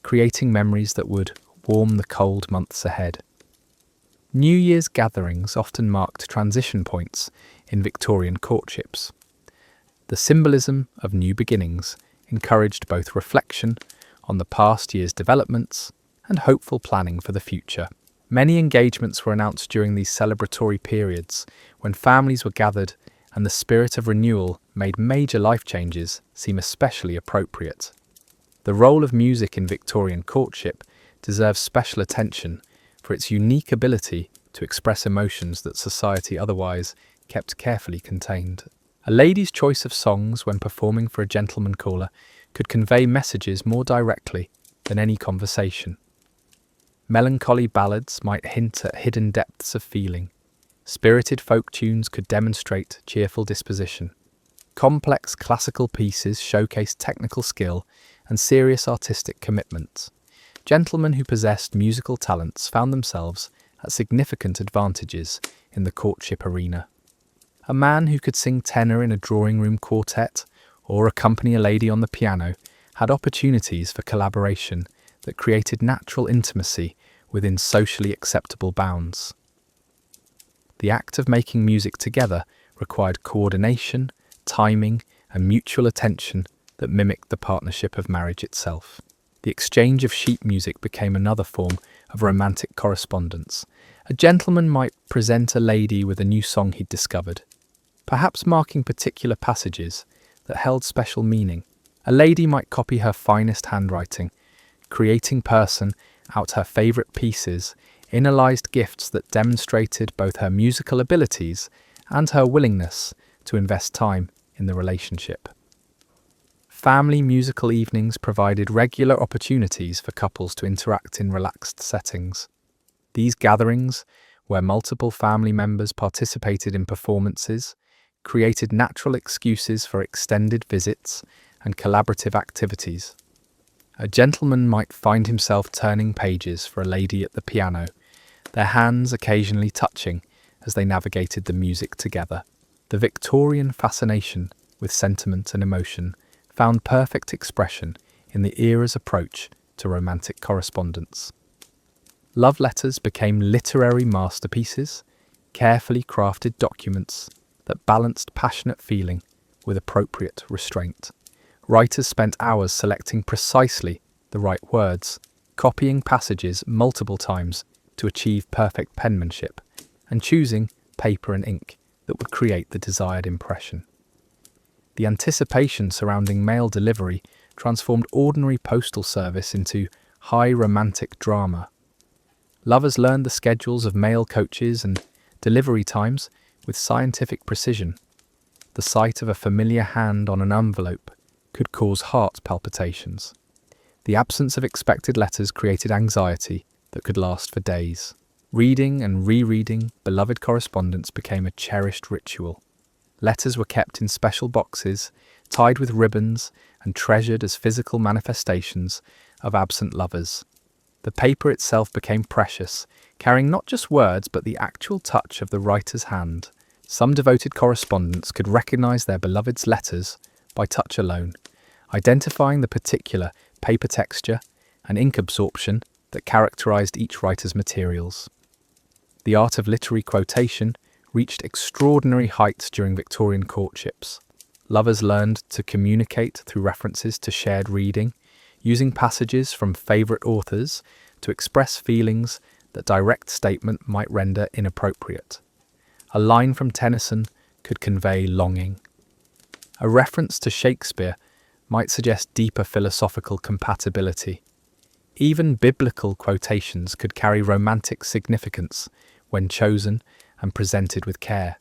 Speaker 1: creating memories that would warm the cold months ahead. New Year's gatherings often marked transition points in Victorian courtships. The symbolism of new beginnings encouraged both reflection on the past year's developments and hopeful planning for the future. Many engagements were announced during these celebratory periods when families were gathered and the spirit of renewal made major life changes seem especially appropriate. The role of music in Victorian courtship deserves special attention for its unique ability to express emotions that society otherwise kept carefully contained. A lady's choice of songs when performing for a gentleman caller could convey messages more directly than any conversation. Melancholy ballads might hint at hidden depths of feeling. Spirited folk tunes could demonstrate cheerful disposition. Complex classical pieces showcased technical skill and serious artistic commitment. Gentlemen who possessed musical talents found themselves at significant advantages in the courtship arena. A man who could sing tenor in a drawing room quartet or accompany a lady on the piano had opportunities for collaboration that created natural intimacy within socially acceptable bounds. The act of making music together required coordination, timing, and mutual attention that mimicked the partnership of marriage itself. The exchange of sheet music became another form of romantic correspondence. A gentleman might present a lady with a new song he'd discovered, perhaps marking particular passages that held special meaning. A lady might copy her finest handwriting, creating person out her favourite pieces, innerlised gifts that demonstrated both her musical abilities and her willingness to invest time in the relationship. Family musical evenings provided regular opportunities for couples to interact in relaxed settings. These gatherings, where multiple family members participated in performances, created natural excuses for extended visits and collaborative activities. A gentleman might find himself turning pages for a lady at the piano, their hands occasionally touching as they navigated the music together. The Victorian fascination with sentiment and emotion found perfect expression in the era's approach to romantic correspondence. Love letters became literary masterpieces, carefully crafted documents that balanced passionate feeling with appropriate restraint. Writers spent hours selecting precisely the right words, copying passages multiple times to achieve perfect penmanship, and choosing paper and ink that would create the desired impression. The anticipation surrounding mail delivery transformed ordinary postal service into high romantic drama. Lovers learned the schedules of mail coaches and delivery times with scientific precision. The sight of a familiar hand on an envelope could cause heart palpitations. The absence of expected letters created anxiety that could last for days. Reading and rereading beloved correspondence became a cherished ritual. Letters were kept in special boxes, tied with ribbons, and treasured as physical manifestations of absent lovers. The paper itself became precious, carrying not just words but the actual touch of the writer's hand. Some devoted correspondents could recognize their beloved's letters by touch alone, identifying the particular paper texture and ink absorption that characterized each writer's materials. The art of literary quotation reached extraordinary heights during Victorian courtships. Lovers learned to communicate through references to shared reading, using passages from favourite authors to express feelings that direct statement might render inappropriate. A line from Tennyson could convey longing. A reference to Shakespeare might suggest deeper philosophical compatibility. Even biblical quotations could carry romantic significance when chosen and presented with care.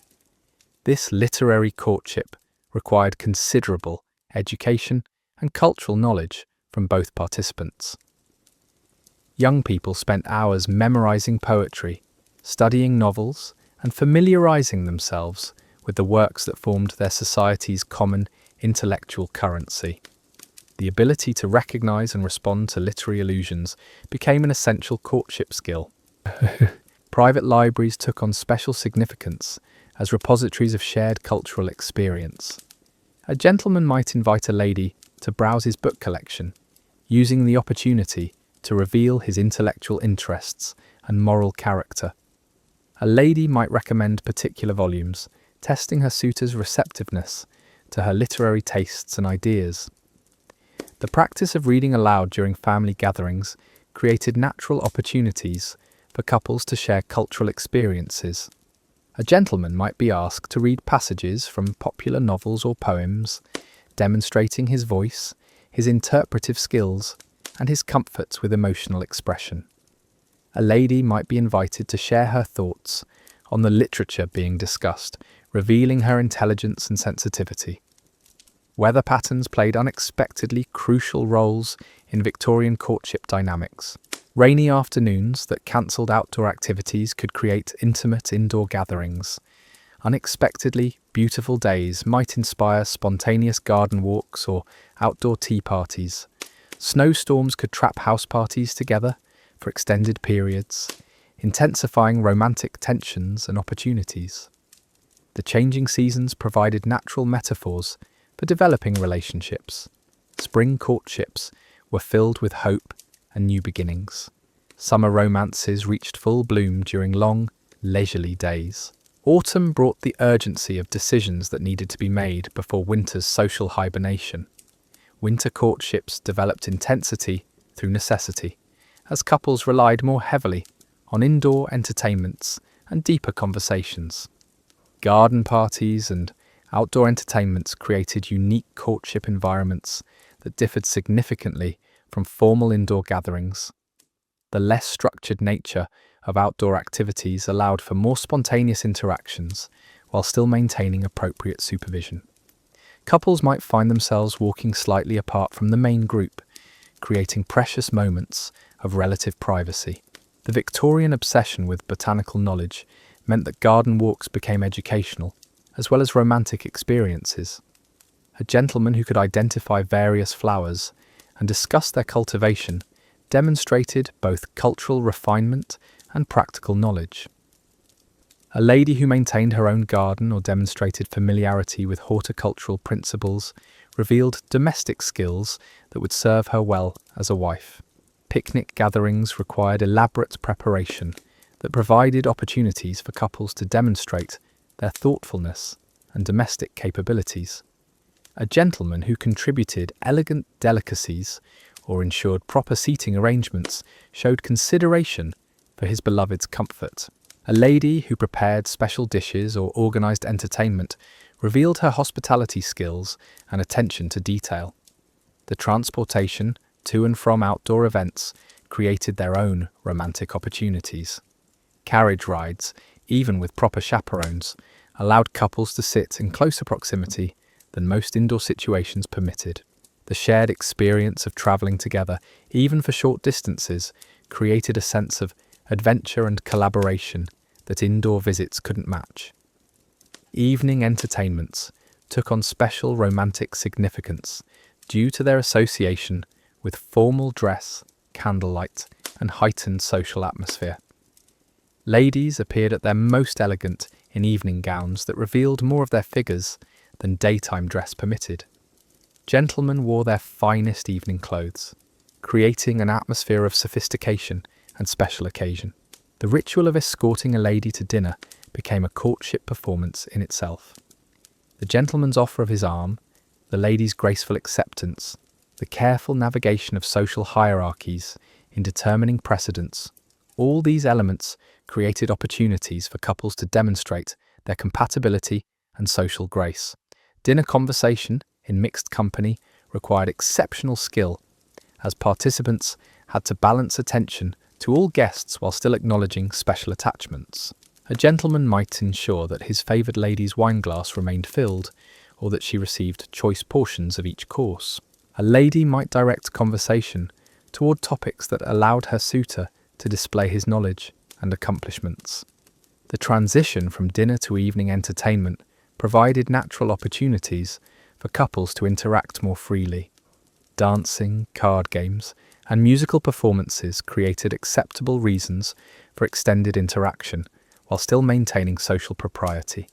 Speaker 1: This literary courtship required considerable education and cultural knowledge from both participants. Young people spent hours memorizing poetry, studying novels, and familiarizing themselves with the works that formed their society's common intellectual currency. The ability to recognize and respond to literary allusions became an essential courtship skill. Private libraries took on special significance as repositories of shared cultural experience. A gentleman might invite a lady to browse his book collection, using the opportunity to reveal his intellectual interests and moral character. A lady might recommend particular volumes, testing her suitor's receptiveness to her literary tastes and ideas. The practice of reading aloud during family gatherings created natural opportunities for couples to share cultural experiences. A gentleman might be asked to read passages from popular novels or poems, demonstrating his voice, his interpretive skills, and his comforts with emotional expression. A lady might be invited to share her thoughts on the literature being discussed, revealing her intelligence and sensitivity. Weather patterns played unexpectedly crucial roles in Victorian courtship dynamics. Rainy afternoons that cancelled outdoor activities could create intimate indoor gatherings. Unexpectedly beautiful days might inspire spontaneous garden walks or outdoor tea parties. Snowstorms could trap house parties together for extended periods, intensifying romantic tensions and opportunities. The changing seasons provided natural metaphors for developing relationships. Spring courtships were filled with hope and new beginnings. Summer romances reached full bloom during long, leisurely days. Autumn brought the urgency of decisions that needed to be made before winter's social hibernation. Winter courtships developed intensity through necessity, as couples relied more heavily on indoor entertainments and deeper conversations. Garden parties and outdoor entertainments created unique courtship environments that differed significantly from formal indoor gatherings. The less structured nature of outdoor activities allowed for more spontaneous interactions while still maintaining appropriate supervision. Couples might find themselves walking slightly apart from the main group, creating precious moments of relative privacy. The Victorian obsession with botanical knowledge meant that garden walks became educational, as well as romantic experiences. A gentleman who could identify various flowers and discuss their cultivation demonstrated both cultural refinement and practical knowledge. A lady who maintained her own garden or demonstrated familiarity with horticultural principles revealed domestic skills that would serve her well as a wife. Picnic gatherings required elaborate preparation that provided opportunities for couples to demonstrate their thoughtfulness and domestic capabilities. A gentleman who contributed elegant delicacies or ensured proper seating arrangements showed consideration for his beloved's comfort. A lady who prepared special dishes or organised entertainment revealed her hospitality skills and attention to detail. The transportation to and from outdoor events created their own romantic opportunities. Carriage rides, even with proper chaperones, allowed couples to sit in closer proximity than most indoor situations permitted. The shared experience of travelling together, even for short distances, created a sense of adventure and collaboration that indoor visits couldn't match. Evening entertainments took on special romantic significance due to their association with formal dress, candlelight, and heightened social atmosphere. Ladies appeared at their most elegant in evening gowns that revealed more of their figures than daytime dress permitted. Gentlemen wore their finest evening clothes, creating an atmosphere of sophistication and special occasion. The ritual of escorting a lady to dinner became a courtship performance in itself. The gentleman's offer of his arm, the lady's graceful acceptance, the careful navigation of social hierarchies in determining precedence, all these elements created opportunities for couples to demonstrate their compatibility and social grace. Dinner conversation in mixed company required exceptional skill, as participants had to balance attention to all guests while still acknowledging special attachments. A gentleman might ensure that his favoured lady's wineglass remained filled, or that she received choice portions of each course. A lady might direct conversation toward topics that allowed her suitor to display his knowledge and accomplishments. The transition from dinner to evening entertainment provided natural opportunities for couples to interact more freely. Dancing, card games, and musical performances created acceptable reasons for extended interaction while still maintaining social propriety.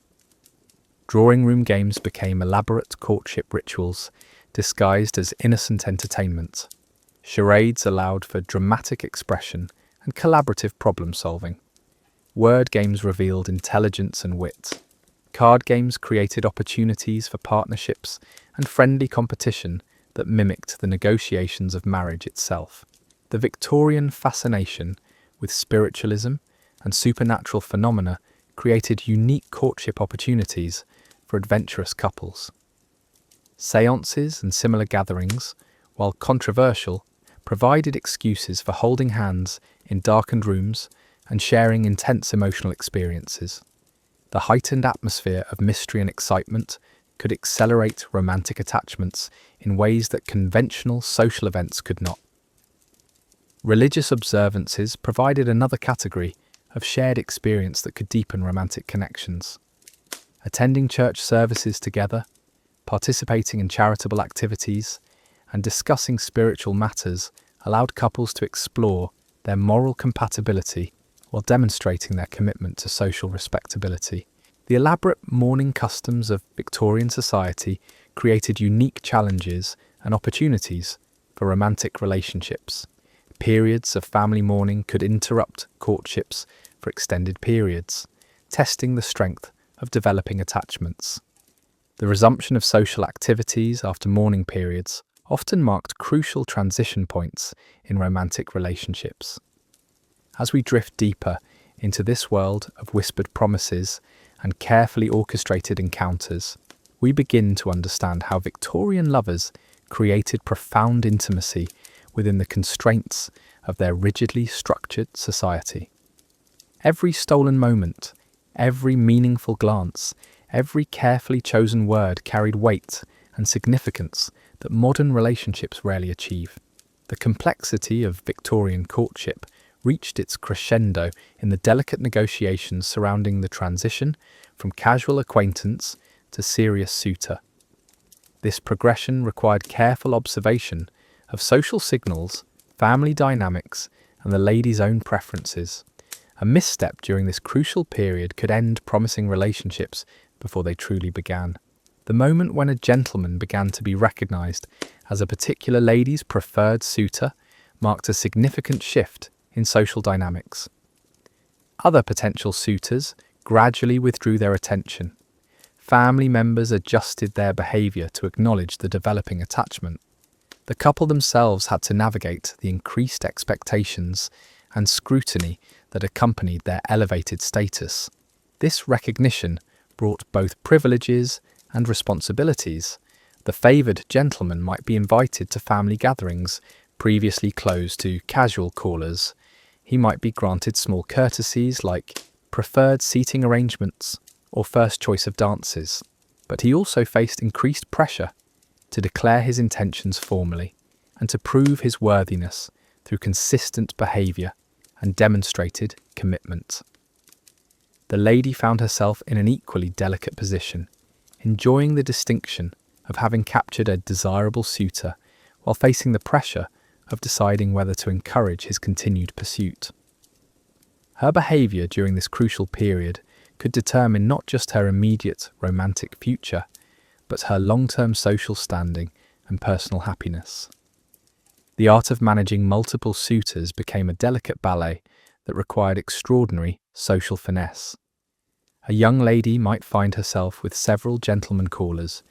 Speaker 1: Drawing room games became elaborate courtship rituals disguised as innocent entertainment. Charades allowed for dramatic expression and collaborative problem-solving. Word games revealed intelligence and wit. Card games created opportunities for partnerships and friendly competition that mimicked the negotiations of marriage itself. The Victorian fascination with spiritualism and supernatural phenomena created unique courtship opportunities for adventurous couples. Seances and similar gatherings, while controversial, provided excuses for holding hands in darkened rooms and sharing intense emotional experiences. The heightened atmosphere of mystery and excitement could accelerate romantic attachments in ways that conventional social events could not. Religious observances provided another category of shared experience that could deepen romantic connections. Attending church services together, participating in charitable activities, and discussing spiritual matters allowed couples to explore their moral compatibility while demonstrating their commitment to social respectability. The elaborate mourning customs of Victorian society created unique challenges and opportunities for romantic relationships. Periods of family mourning could interrupt courtships for extended periods, testing the strength of developing attachments. The resumption of social activities after mourning periods often marked crucial transition points in romantic relationships. As we drift deeper into this world of whispered promises and carefully orchestrated encounters, we begin to understand how Victorian lovers created profound intimacy within the constraints of their rigidly structured society. Every stolen moment, every meaningful glance, every carefully chosen word carried weight and significance that modern relationships rarely achieve. The complexity of Victorian courtship reached its crescendo in the delicate negotiations surrounding the transition from casual acquaintance to serious suitor. This progression required careful observation of social signals, family dynamics, and the lady's own preferences. A misstep during this crucial period could end promising relationships before they truly began. The moment when a gentleman began to be recognised as a particular lady's preferred suitor marked a significant shift in social dynamics. Other potential suitors gradually withdrew their attention. Family members adjusted their behaviour to acknowledge the developing attachment. The couple themselves had to navigate the increased expectations and scrutiny that accompanied their elevated status. This recognition brought both privileges and responsibilities, the favoured gentleman might be invited to family gatherings previously closed to casual callers. He might be granted small courtesies like preferred seating arrangements or first choice of dances, but he also faced increased pressure to declare his intentions formally and to prove his worthiness through consistent behaviour and demonstrated commitment. The lady found herself in an equally delicate position, enjoying the distinction of having captured a desirable suitor while facing the pressure of deciding whether to encourage his continued pursuit. Her behaviour during this crucial period could determine not just her immediate romantic future, but her long-term social standing and personal happiness. The art of managing multiple suitors became a delicate ballet that required extraordinary social finesse. A young lady might find herself with several gentlemen callers,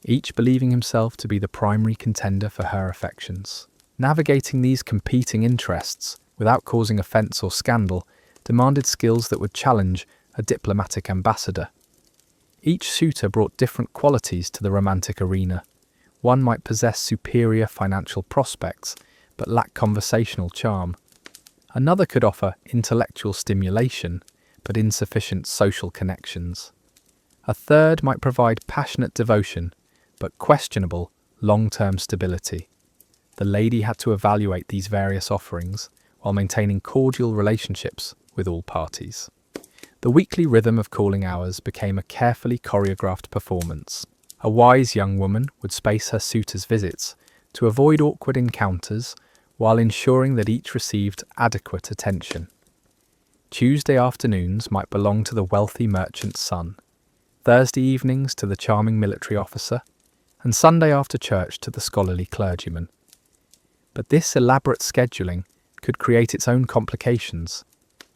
Speaker 1: each believing himself to be the primary contender for her affections. Navigating these competing interests without causing offence or scandal demanded skills that would challenge a diplomatic ambassador. Each suitor brought different qualities to the romantic arena. One might possess superior financial prospects but lack conversational charm. Another could offer intellectual stimulation but insufficient social connections. A third might provide passionate devotion but questionable long-term stability. The lady had to evaluate these various offerings while maintaining cordial relationships with all parties. The weekly rhythm of calling hours became a carefully choreographed performance. A wise young woman would space her suitors' visits to avoid awkward encounters while ensuring that each received adequate attention. Tuesday afternoons might belong to the wealthy merchant's son, Thursday evenings to the charming military officer, and Sunday after church to the scholarly clergyman. But this elaborate scheduling could create its own complications.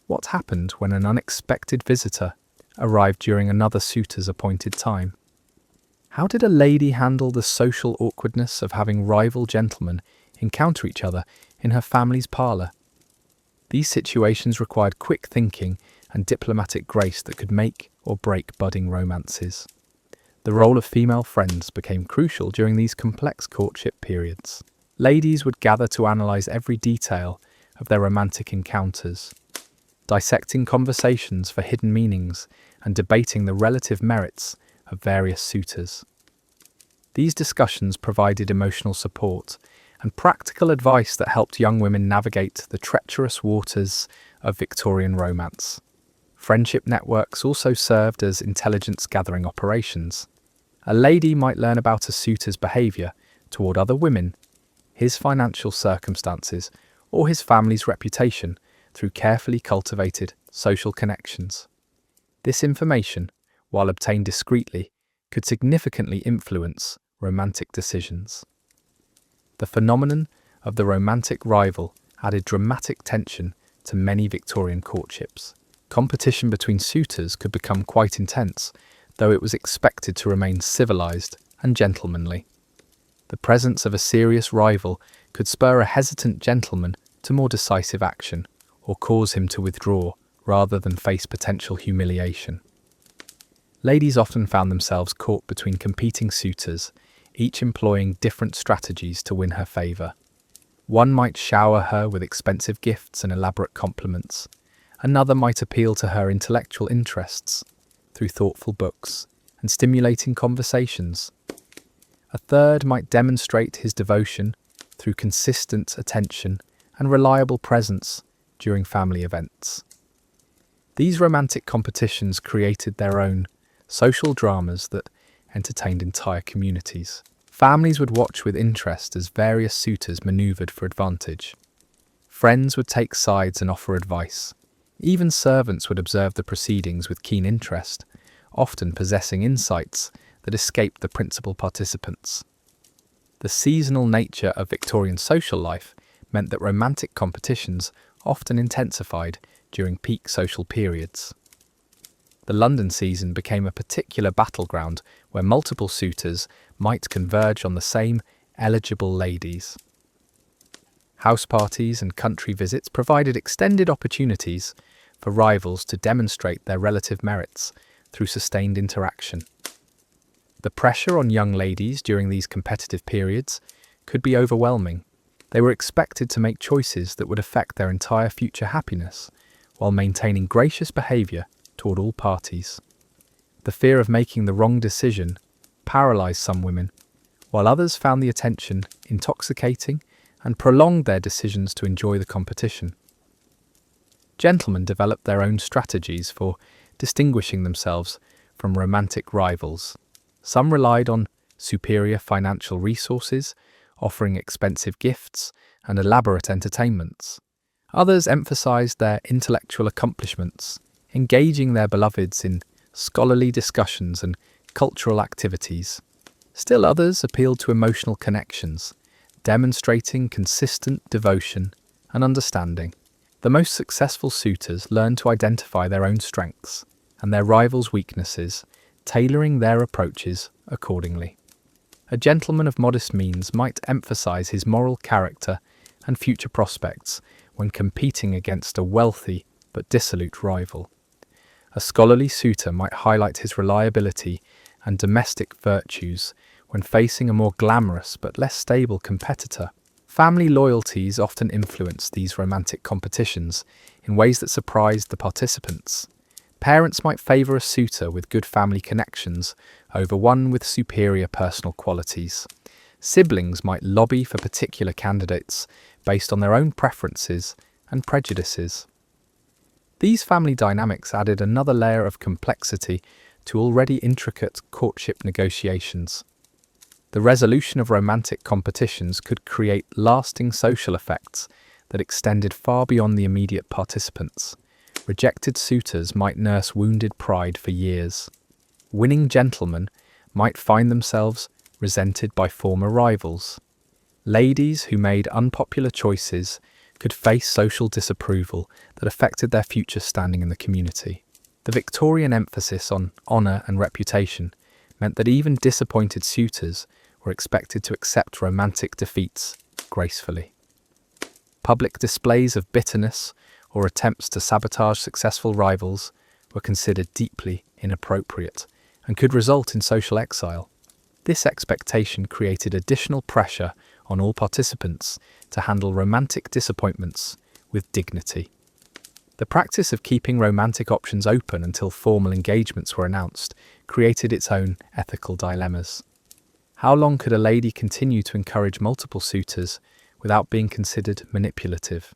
Speaker 1: What happened when an unexpected visitor arrived during another suitor's appointed time? How did a lady handle the social awkwardness of having rival gentlemen encounter each other in her family's parlour? These situations required quick thinking and diplomatic grace that could make or break budding romances. The role of female friends became crucial during these complex courtship periods. Ladies would gather to analyse every detail of their romantic encounters, dissecting conversations for hidden meanings and debating the relative merits of various suitors. These discussions provided emotional support and practical advice that helped young women navigate the treacherous waters of Victorian romance. Friendship networks also served as intelligence-gathering operations. A lady might learn about a suitor's behaviour toward other women, his financial circumstances, or his family's reputation through carefully cultivated social connections. This information, while obtained discreetly, could significantly influence romantic decisions. The phenomenon of the romantic rival added dramatic tension to many Victorian courtships. Competition between suitors could become quite intense, though it was expected to remain civilised and gentlemanly. The presence of a serious rival could spur a hesitant gentleman to more decisive action, or cause him to withdraw rather than face potential humiliation. Ladies often found themselves caught between competing suitors, each employing different strategies to win her favour. One might shower her with expensive gifts and elaborate compliments. Another might appeal to her intellectual interests through thoughtful books and stimulating conversations. A third might demonstrate his devotion through consistent attention and reliable presence during family events. These romantic competitions created their own social dramas that entertained entire communities. Families would watch with interest as various suitors manoeuvred for advantage. Friends would take sides and offer advice. Even servants would observe the proceedings with keen interest, often possessing insights that escaped the principal participants. The seasonal nature of Victorian social life meant that romantic competitions often intensified during peak social periods. The London season became a particular battleground where multiple suitors might converge on the same eligible ladies. House parties and country visits provided extended opportunities for rivals to demonstrate their relative merits through sustained interaction. The pressure on young ladies during these competitive periods could be overwhelming. They were expected to make choices that would affect their entire future happiness, while maintaining gracious behaviour toward all parties. The fear of making the wrong decision paralysed some women, while others found the attention intoxicating and prolonged their decisions to enjoy the competition. Gentlemen developed their own strategies for distinguishing themselves from romantic rivals. Some relied on superior financial resources, offering expensive gifts and elaborate entertainments. Others emphasized their intellectual accomplishments, engaging their beloveds in scholarly discussions and cultural activities. Still others appealed to emotional connections, demonstrating consistent devotion and understanding. The most successful suitors learned to identify their own strengths and their rivals' weaknesses, tailoring their approaches accordingly. A gentleman of modest means might emphasize his moral character and future prospects when competing against a wealthy but dissolute rival. A scholarly suitor might highlight his reliability and domestic virtues when facing a more glamorous but less stable competitor. Family loyalties often influenced these romantic competitions in ways that surprised the participants. Parents might favour a suitor with good family connections over one with superior personal qualities. Siblings might lobby for particular candidates based on their own preferences and prejudices. These family dynamics added another layer of complexity to already intricate courtship negotiations. The resolution of romantic competitions could create lasting social effects that extended far beyond the immediate participants. Rejected suitors might nurse wounded pride for years. Winning gentlemen might find themselves resented by former rivals. Ladies who made unpopular choices could face social disapproval that affected their future standing in the community. The Victorian emphasis on honour and reputation meant that even disappointed suitors were expected to accept romantic defeats gracefully. Public displays of bitterness or attempts to sabotage successful rivals were considered deeply inappropriate and could result in social exile. This expectation created additional pressure on all participants to handle romantic disappointments with dignity. The practice of keeping romantic options open until formal engagements were announced created its own ethical dilemmas. How long could a lady continue to encourage multiple suitors without being considered manipulative?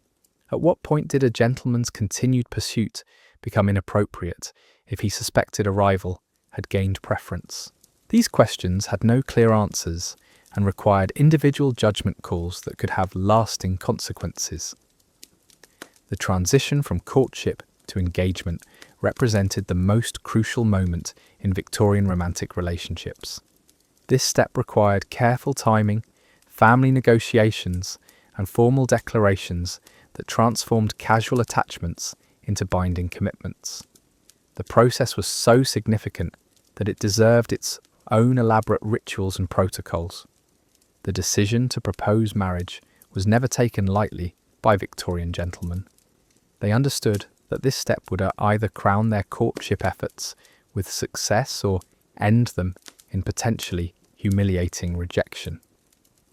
Speaker 1: At what point did a gentleman's continued pursuit become inappropriate if he suspected a rival had gained preference? These questions had no clear answers and required individual judgment calls that could have lasting consequences. The transition from courtship to engagement represented the most crucial moment in Victorian romantic relationships. This step required careful timing, family negotiations, and formal declarations that transformed casual attachments into binding commitments. The process was so significant that it deserved its own elaborate rituals and protocols. The decision to propose marriage was never taken lightly by Victorian gentlemen. They understood that this step would either crown their courtship efforts with success or end them in potentially humiliating rejection.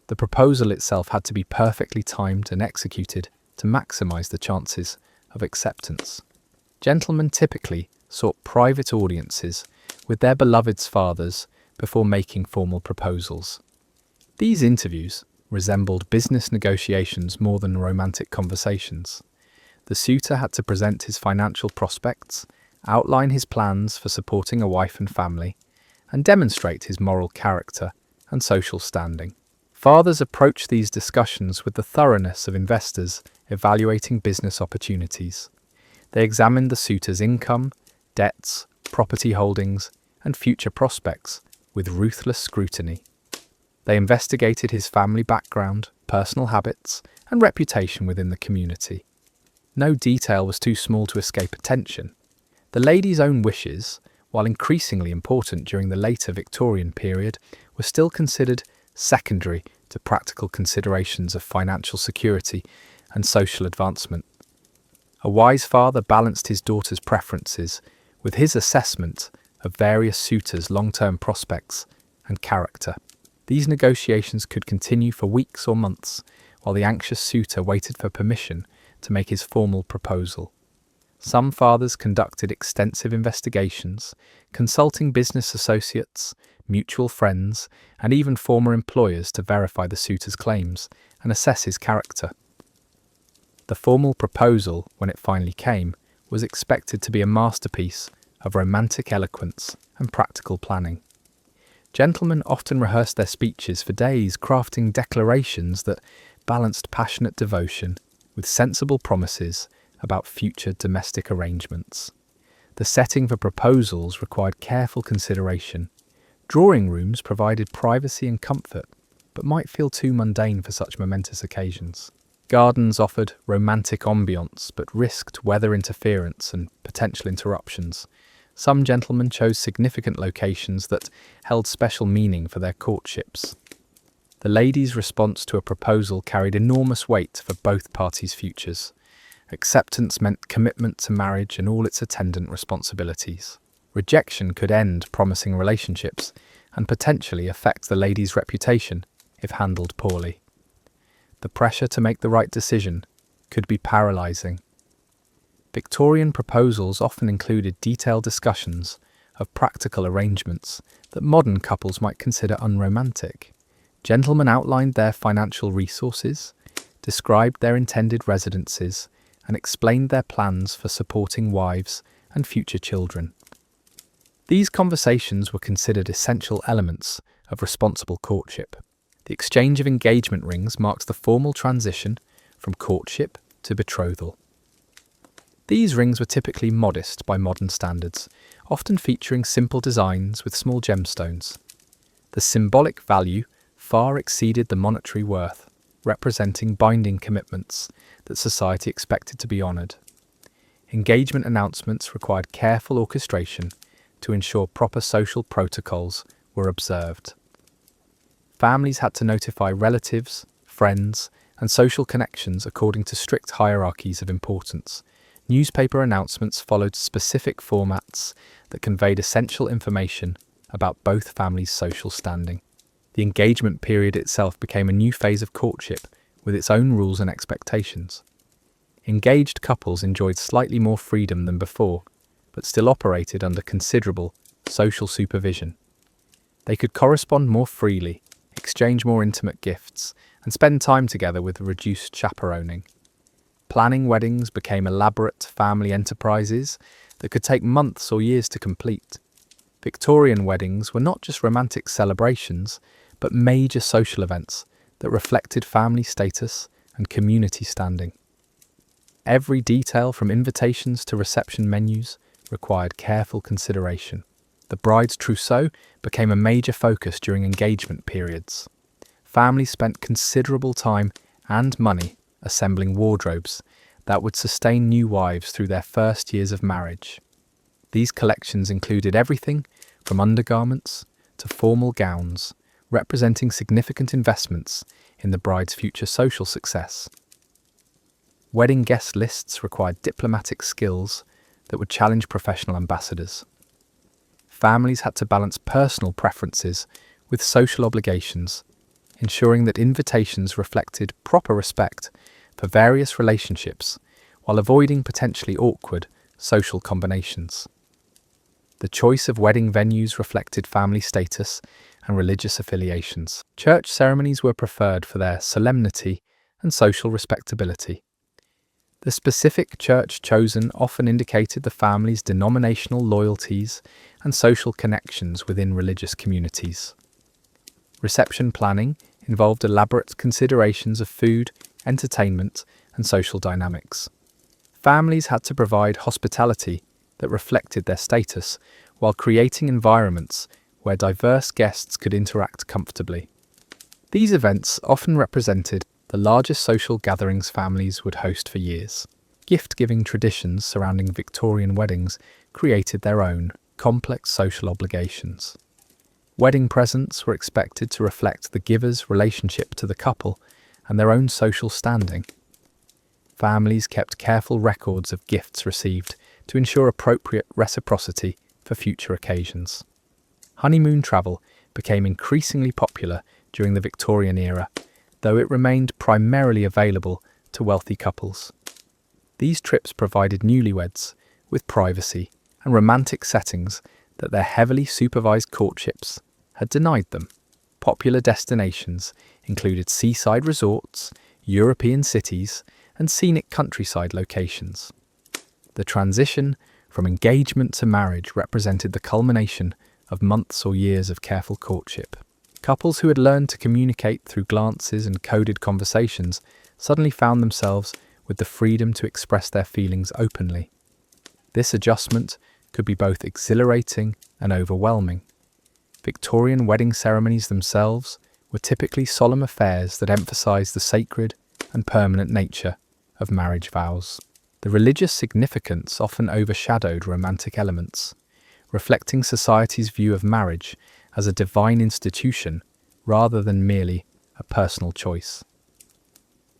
Speaker 1: The proposal itself had to be perfectly timed and executed to maximize the chances of acceptance. Gentlemen typically sought private audiences with their beloved's fathers before making formal proposals. These interviews resembled business negotiations more than romantic conversations. The suitor had to present his financial prospects, outline his plans for supporting a wife and family, and demonstrate his moral character and social standing. Fathers approached these discussions with the thoroughness of investors evaluating business opportunities. They examined the suitor's income, debts, property holdings, and future prospects with ruthless scrutiny. They investigated his family background, personal habits, and reputation within the community. No detail was too small to escape attention. The lady's own wishes, while increasingly important during the later Victorian period, were still considered secondary to practical considerations of financial security and social advancement. A wise father balanced his daughter's preferences with his assessment of various suitors' long-term prospects and character. These negotiations could continue for weeks or months, while the anxious suitor waited for permission to make his formal proposal. Some fathers conducted extensive investigations, consulting business associates, mutual friends, and even former employers to verify the suitor's claims and assess his character. The formal proposal, when it finally came, was expected to be a masterpiece of romantic eloquence and practical planning. Gentlemen often rehearsed their speeches for days, crafting declarations that balanced passionate devotion with sensible promises about future domestic arrangements. The setting for proposals required careful consideration. Drawing rooms provided privacy and comfort, but might feel too mundane for such momentous occasions. Gardens offered romantic ambience, but risked weather interference and potential interruptions. Some gentlemen chose significant locations that held special meaning for their courtships. The lady's response to a proposal carried enormous weight for both parties' futures. Acceptance meant commitment to marriage and all its attendant responsibilities. Rejection could end promising relationships and potentially affect the lady's reputation if handled poorly. The pressure to make the right decision could be paralyzing. Victorian proposals often included detailed discussions of practical arrangements that modern couples might consider unromantic. Gentlemen outlined their financial resources, described their intended residences, and explained their plans for supporting wives and future children. These conversations were considered essential elements of responsible courtship. The exchange of engagement rings marks the formal transition from courtship to betrothal. These rings were typically modest by modern standards, often featuring simple designs with small gemstones. The symbolic value far exceeded the monetary worth, representing binding commitments that society expected to be honoured. Engagement announcements required careful orchestration to ensure proper social protocols were observed. Families had to notify relatives, friends, and social connections according to strict hierarchies of importance. Newspaper announcements followed specific formats that conveyed essential information about both families' social standing. The engagement period itself became a new phase of courtship with its own rules and expectations. Engaged couples enjoyed slightly more freedom than before, but still operated under considerable social supervision. They could correspond more freely, exchange more intimate gifts, and spend time together with reduced chaperoning. Planning weddings became elaborate family enterprises that could take months or years to complete. Victorian weddings were not just romantic celebrations, but major social events that reflected family status and community standing. Every detail from invitations to reception menus required careful consideration. The bride's trousseau became a major focus during engagement periods. Families spent considerable time and money assembling wardrobes that would sustain new wives through their first years of marriage. These collections included everything from undergarments to formal gowns, representing significant investments in the bride's future social success. Wedding guest lists required diplomatic skills that would challenge professional ambassadors. Families had to balance personal preferences with social obligations, ensuring that invitations reflected proper respect for various relationships while avoiding potentially awkward social combinations. The choice of wedding venues reflected family status and religious affiliations. Church ceremonies were preferred for their solemnity and social respectability. The specific church chosen often indicated the family's denominational loyalties and social connections within religious communities. Reception planning involved elaborate considerations of food, entertainment, and social dynamics. Families had to provide hospitality that reflected their status while creating environments where diverse guests could interact comfortably. These events often represented the largest social gatherings families would host for years. Gift-giving traditions surrounding Victorian weddings created their own complex social obligations. Wedding presents were expected to reflect the giver's relationship to the couple and their own social standing. Families kept careful records of gifts received to ensure appropriate reciprocity for future occasions. Honeymoon travel became increasingly popular during the Victorian era, though it remained primarily available to wealthy couples. These trips provided newlyweds with privacy and romantic settings that their heavily supervised courtships had denied them. Popular destinations included seaside resorts, European cities, and scenic countryside locations. The transition from engagement to marriage represented the culmination of months or years of careful courtship. Couples who had learned to communicate through glances and coded conversations suddenly found themselves with the freedom to express their feelings openly. This adjustment could be both exhilarating and overwhelming. Victorian wedding ceremonies themselves were typically solemn affairs that emphasized the sacred and permanent nature of marriage vows. The religious significance often overshadowed romantic elements, reflecting society's view of marriage as a divine institution rather than merely a personal choice.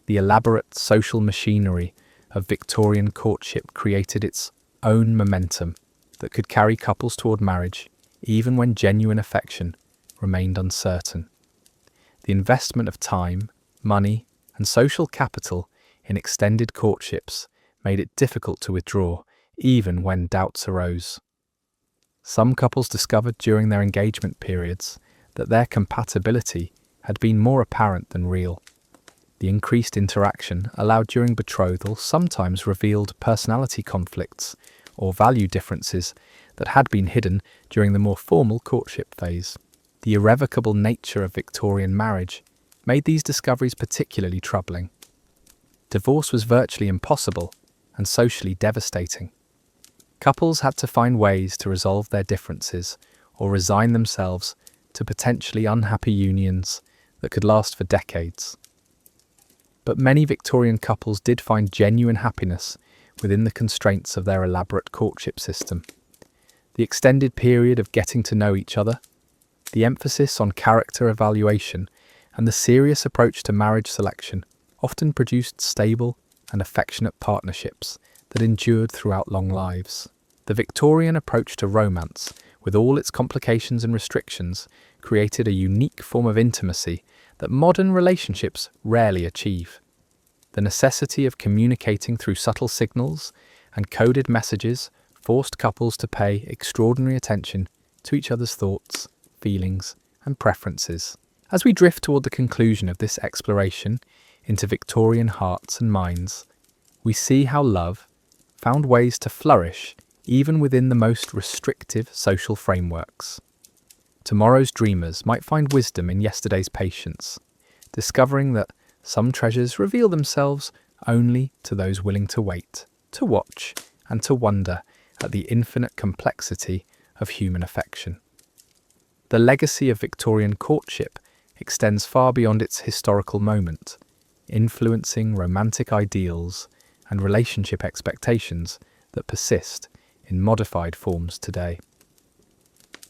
Speaker 1: The elaborate social machinery of Victorian courtship created its own momentum that could carry couples toward marriage even when genuine affection remained uncertain. The investment of time, money, and social capital in extended courtships made it difficult to withdraw, even when doubts arose. Some couples discovered during their engagement periods that their compatibility had been more apparent than real. The increased interaction allowed during betrothal sometimes revealed personality conflicts or value differences that had been hidden during the more formal courtship phase. The irrevocable nature of Victorian marriage made these discoveries particularly troubling. Divorce was virtually impossible and socially devastating. Couples had to find ways to resolve their differences or resign themselves to potentially unhappy unions that could last for decades. But many Victorian couples did find genuine happiness within the constraints of their elaborate courtship system. The extended period of getting to know each other, the emphasis on character evaluation, and the serious approach to marriage selection often produced stable and affectionate partnerships that endured throughout long lives. The Victorian approach to romance, with all its complications and restrictions, created a unique form of intimacy that modern relationships rarely achieve. The necessity of communicating through subtle signals and coded messages forced couples to pay extraordinary attention to each other's thoughts, feelings, and preferences. As we drift toward the conclusion of this exploration into Victorian hearts and minds, we see how love found ways to flourish even within the most restrictive social frameworks. Tomorrow's dreamers might find wisdom in yesterday's patience, discovering that some treasures reveal themselves only to those willing to wait, to watch, and to wonder at the infinite complexity of human affection. The legacy of Victorian courtship extends far beyond its historical moment, influencing romantic ideals and relationship expectations that persist in modified forms today.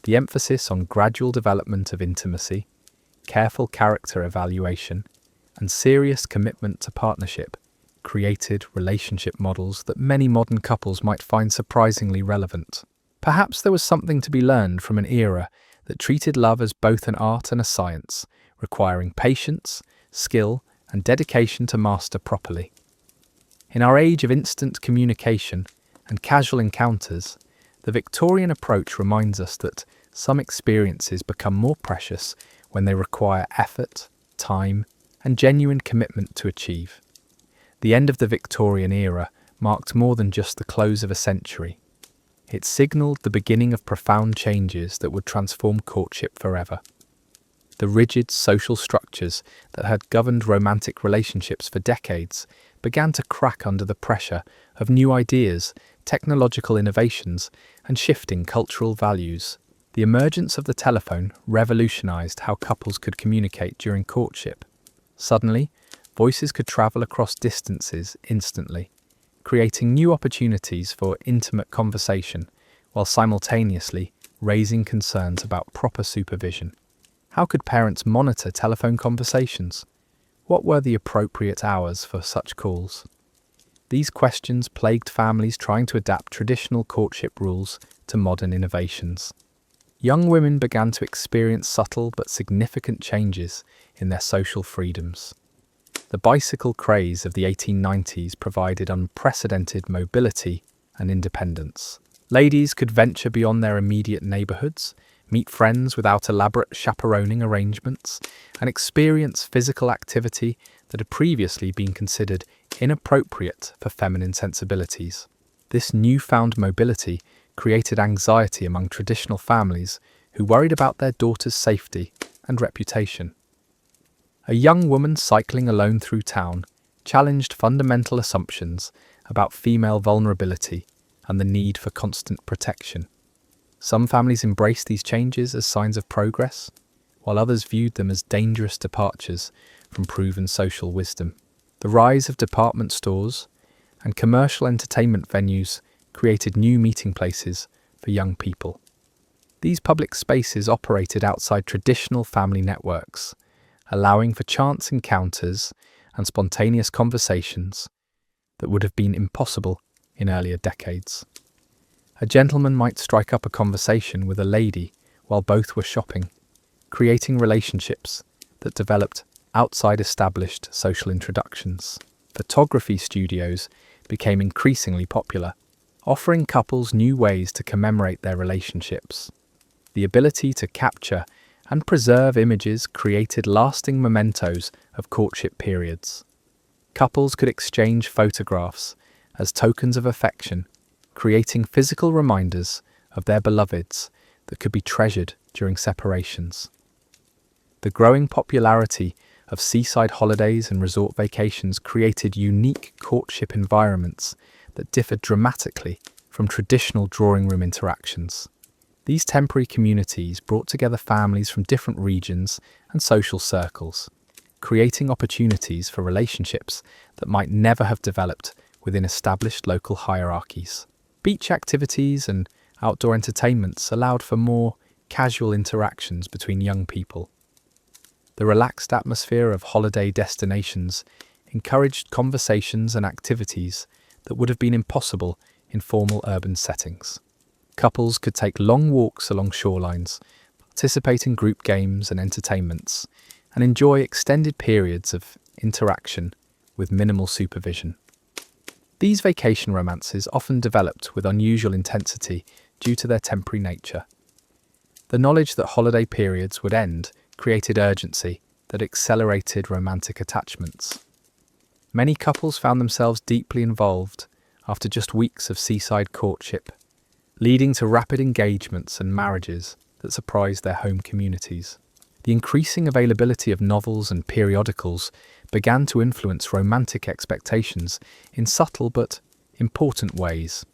Speaker 1: The emphasis on gradual development of intimacy, careful character evaluation, and serious commitment to partnership created relationship models that many modern couples might find surprisingly relevant. Perhaps there was something to be learned from an era that treated love as both an art and a science, requiring patience, skill, and dedication to master properly. In our age of instant communication and casual encounters, the Victorian approach reminds us that some experiences become more precious when they require effort, time, and genuine commitment to achieve. The end of the Victorian era marked more than just the close of a century. It signalled the beginning of profound changes that would transform courtship forever. The rigid social structures that had governed romantic relationships for decades began to crack under the pressure of new ideas, technological innovations, and shifting cultural values. The emergence of the telephone revolutionized how couples could communicate during courtship. Suddenly, voices could travel across distances instantly, creating new opportunities for intimate conversation, while simultaneously raising concerns about proper supervision. How could parents monitor telephone conversations? What were the appropriate hours for such calls? These questions plagued families trying to adapt traditional courtship rules to modern innovations. young women began to experience subtle but significant changes in their social freedoms. The bicycle craze of the 1890s provided unprecedented mobility and independence. Ladies could venture beyond their immediate neighbourhoods, meet friends without elaborate chaperoning arrangements, and experience physical activity that had previously been considered inappropriate for feminine sensibilities. This newfound mobility created anxiety among traditional families who worried about their daughters' safety and reputation. A young woman cycling alone through town challenged fundamental assumptions about female vulnerability and the need for constant protection. Some families embraced these changes as signs of progress, while others viewed them as dangerous departures from proven social wisdom. The rise of department stores and commercial entertainment venues created new meeting places for young people. These public spaces operated outside traditional family networks, allowing for chance encounters and spontaneous conversations that would have been impossible in earlier decades. A gentleman might strike up a conversation with a lady while both were shopping, creating relationships that developed outside established social introductions. Photography studios became increasingly popular, offering couples new ways to commemorate their relationships. The ability to capture and preserve images created lasting mementos of courtship periods. Couples could exchange photographs as tokens of affection, creating physical reminders of their beloveds that could be treasured during separations. The growing popularity of seaside holidays and resort vacations created unique courtship environments that differed dramatically from traditional drawing room interactions. These temporary communities brought together families from different regions and social circles, creating opportunities for relationships that might never have developed within established local hierarchies. Beach activities and outdoor entertainments allowed for more casual interactions between young people. The relaxed atmosphere of holiday destinations encouraged conversations and activities that would have been impossible in formal urban settings. Couples could take long walks along shorelines, participate in group games and entertainments, and enjoy extended periods of interaction with minimal supervision. These vacation romances often developed with unusual intensity due to their temporary nature. The knowledge that holiday periods would end created urgency that accelerated romantic attachments. Many couples found themselves deeply involved after just weeks of seaside courtship, leading to rapid engagements and marriages that surprised their home communities. The increasing availability of novels and periodicals began to influence romantic expectations in subtle but important ways.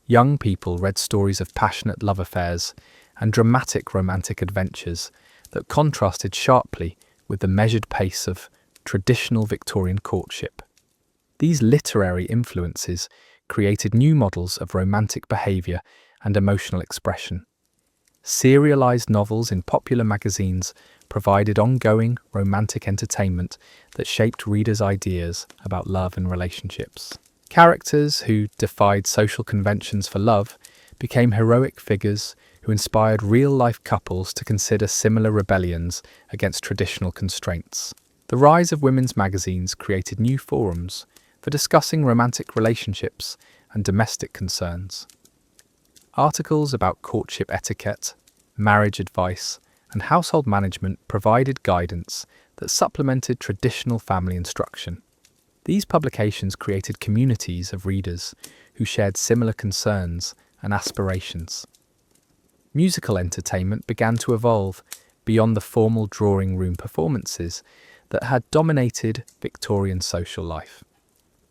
Speaker 1: Young people read stories of passionate love affairs and dramatic romantic adventures that contrasted sharply with the measured pace of traditional Victorian courtship. These literary influences created new models of romantic behaviour and emotional expression. Serialized novels in popular magazines provided ongoing romantic entertainment that shaped readers' ideas about love and relationships. Characters who defied social conventions for love became heroic figures who inspired real-life couples to consider similar rebellions against traditional constraints. The rise of women's magazines created new forums for discussing romantic relationships and domestic concerns. Articles about courtship etiquette, marriage advice, and household management provided guidance that supplemented traditional family instruction. These publications created communities of readers who shared similar concerns and aspirations. Musical entertainment began to evolve beyond the formal drawing room performances that had dominated Victorian social life.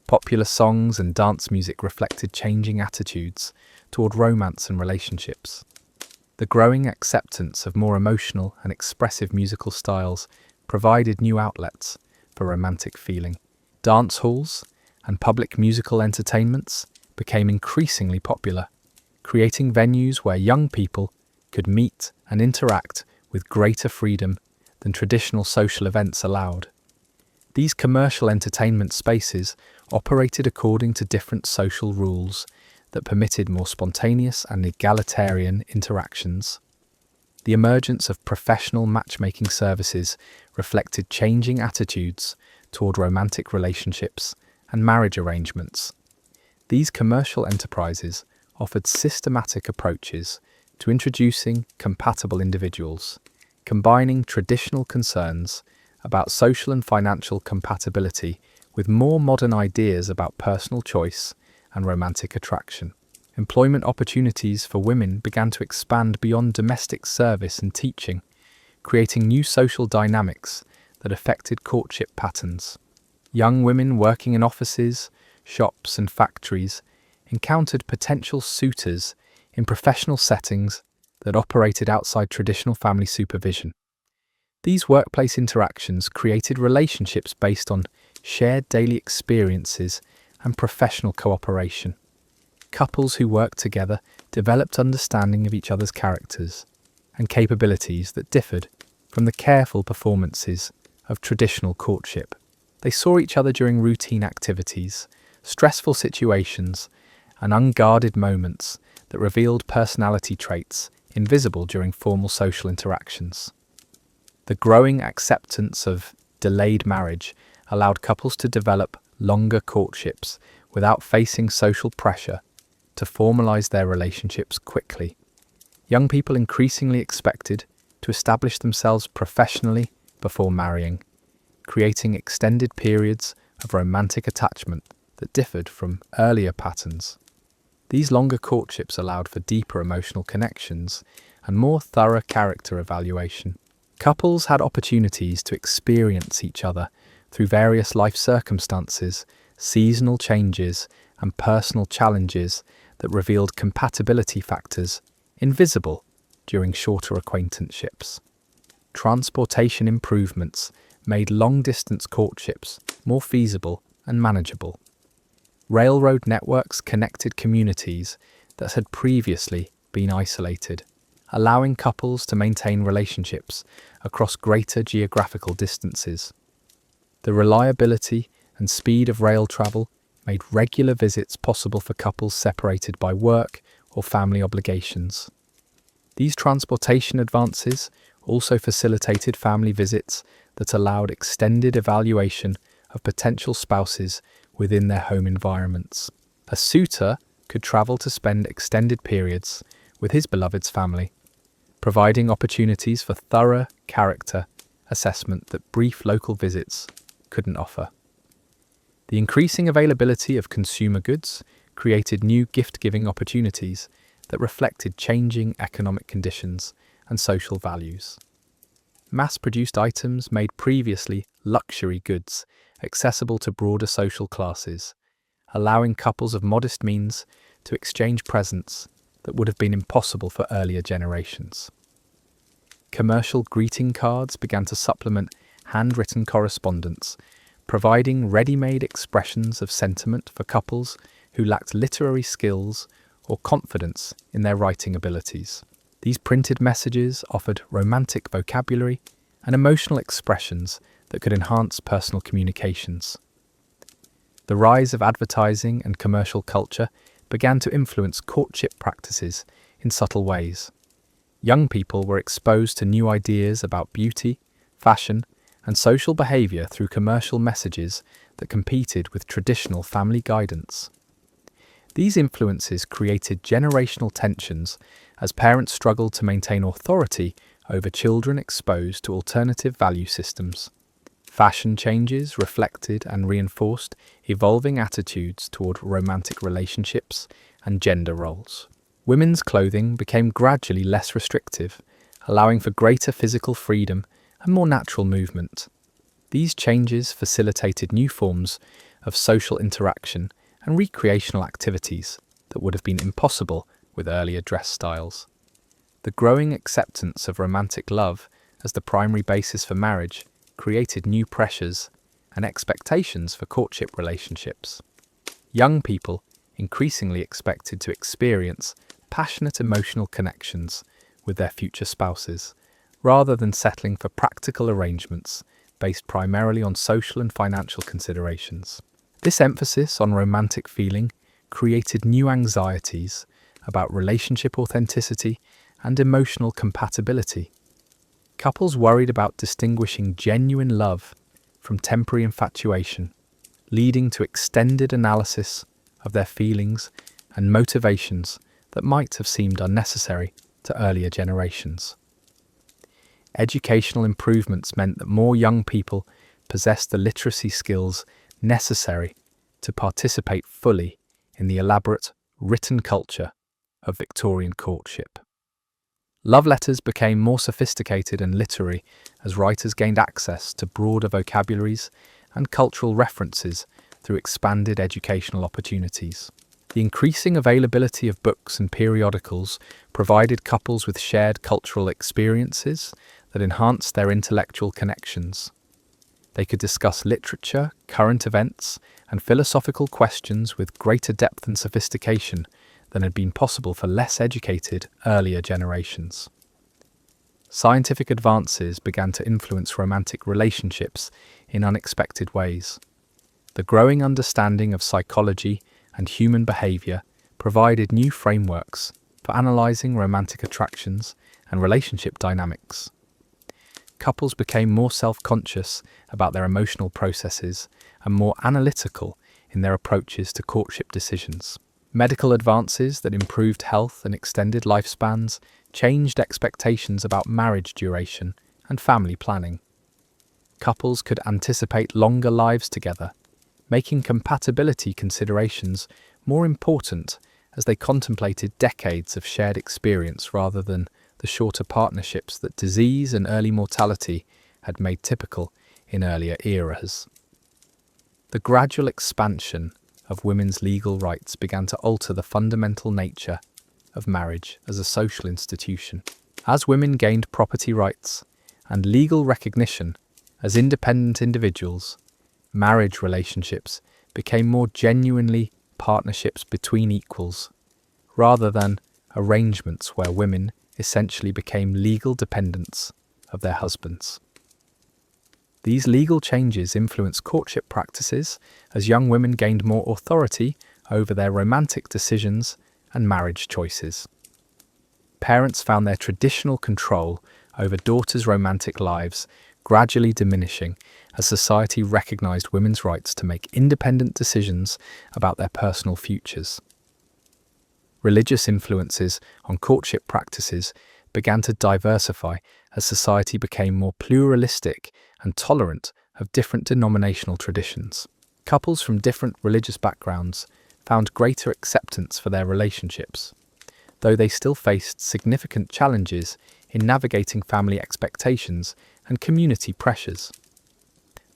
Speaker 1: Popular songs and dance music reflected changing attitudes toward romance and relationships. The growing acceptance of more emotional and expressive musical styles provided new outlets for romantic feeling. Dance halls and public musical entertainments became increasingly popular, creating venues where young people could meet and interact with greater freedom than traditional social events allowed. These commercial entertainment spaces operated according to different social rules that permitted more spontaneous and egalitarian interactions. The emergence of professional matchmaking services reflected changing attitudes toward romantic relationships and marriage arrangements. These commercial enterprises offered systematic approaches to introducing compatible individuals, combining traditional concerns about social and financial compatibility with more modern ideas about personal choice and romantic attraction. Employment opportunities for women began to expand beyond domestic service and teaching, creating new social dynamics that affected courtship patterns. Young women working in offices, shops, and factories encountered potential suitors in professional settings that operated outside traditional family supervision. These workplace interactions created relationships based on shared daily experiences and professional cooperation. Couples who worked together developed understanding of each other's characters and capabilities that differed from the careful performances of traditional courtship. They saw each other during routine activities, stressful situations, and unguarded moments that revealed personality traits invisible during formal social interactions. The growing acceptance of delayed marriage allowed couples to develop longer courtships without facing social pressure to formalize their relationships quickly. Young people increasingly expected to establish themselves professionally before marrying, creating extended periods of romantic attachment that differed from earlier patterns. These longer courtships allowed for deeper emotional connections and more thorough character evaluation. Couples had opportunities to experience each other through various life circumstances, seasonal changes, and personal challenges that revealed compatibility factors invisible during shorter acquaintanceships. Transportation improvements made long-distance courtships more feasible and manageable. Railroad networks connected communities that had previously been isolated, allowing couples to maintain relationships across greater geographical distances. The reliability and speed of rail travel made regular visits possible for couples separated by work or family obligations. These transportation advances also facilitated family visits that allowed extended evaluation of potential spouses within their home environments. A suitor could travel to spend extended periods with his beloved's family, providing opportunities for thorough character assessment that brief local visits couldn't offer. The increasing availability of consumer goods created new gift-giving opportunities that reflected changing economic conditions and social values. Mass-produced items made previously luxury goods accessible to broader social classes, allowing couples of modest means to exchange presents that would have been impossible for earlier generations. Commercial greeting cards began to supplement handwritten correspondence, providing ready-made expressions of sentiment for couples who lacked literary skills or confidence in their writing abilities. These printed messages offered romantic vocabulary and emotional expressions that could enhance personal communications. The rise of advertising and commercial culture began to influence courtship practices in subtle ways. Young people were exposed to new ideas about beauty, fashion, and social behavior through commercial messages that competed with traditional family guidance. These influences created generational tensions as parents struggled to maintain authority over children exposed to alternative value systems. Fashion changes reflected and reinforced evolving attitudes toward romantic relationships and gender roles. Women's clothing became gradually less restrictive, allowing for greater physical freedom and more natural movement. These changes facilitated new forms of social interaction and recreational activities that would have been impossible with earlier dress styles. The growing acceptance of romantic love as the primary basis for marriage created new pressures and expectations for courtship relationships. Young people increasingly expected to experience passionate emotional connections with their future spouses, rather than settling for practical arrangements based primarily on social and financial considerations. This emphasis on romantic feeling created new anxieties about relationship authenticity and emotional compatibility. Couples worried about distinguishing genuine love from temporary infatuation, leading to extended analysis of their feelings and motivations that might have seemed unnecessary to earlier generations. Educational improvements meant that more young people possessed the literacy skills necessary to participate fully in the elaborate, written culture of Victorian courtship. Love letters became more sophisticated and literary as writers gained access to broader vocabularies and cultural references through expanded educational opportunities. The increasing availability of books and periodicals provided couples with shared cultural experiences that enhanced their intellectual connections. They could discuss literature, current events, and philosophical questions with greater depth and sophistication than had been possible for less educated earlier generations. Scientific advances began to influence romantic relationships in unexpected ways. The growing understanding of psychology and human behavior provided new frameworks for analyzing romantic attractions and relationship dynamics. Couples became more self-conscious about their emotional processes and more analytical in their approaches to courtship decisions. Medical advances that improved health and extended lifespans changed expectations about marriage duration and family planning. Couples could anticipate longer lives together, making compatibility considerations more important as they contemplated decades of shared experience rather than the shorter partnerships that disease and early mortality had made typical in earlier eras. The gradual expansion of women's legal rights began to alter the fundamental nature of marriage as a social institution. As women gained property rights and legal recognition as independent individuals, marriage relationships became more genuinely partnerships between equals, rather than arrangements where women essentially became legal dependents of their husbands. These legal changes influenced courtship practices as young women gained more authority over their romantic decisions and marriage choices. Parents found their traditional control over daughters' romantic lives gradually diminishing as society recognized women's rights to make independent decisions about their personal futures. Religious influences on courtship practices began to diversify as society became more pluralistic and tolerant of different denominational traditions. Couples from different religious backgrounds found greater acceptance for their relationships, though they still faced significant challenges in navigating family expectations and community pressures.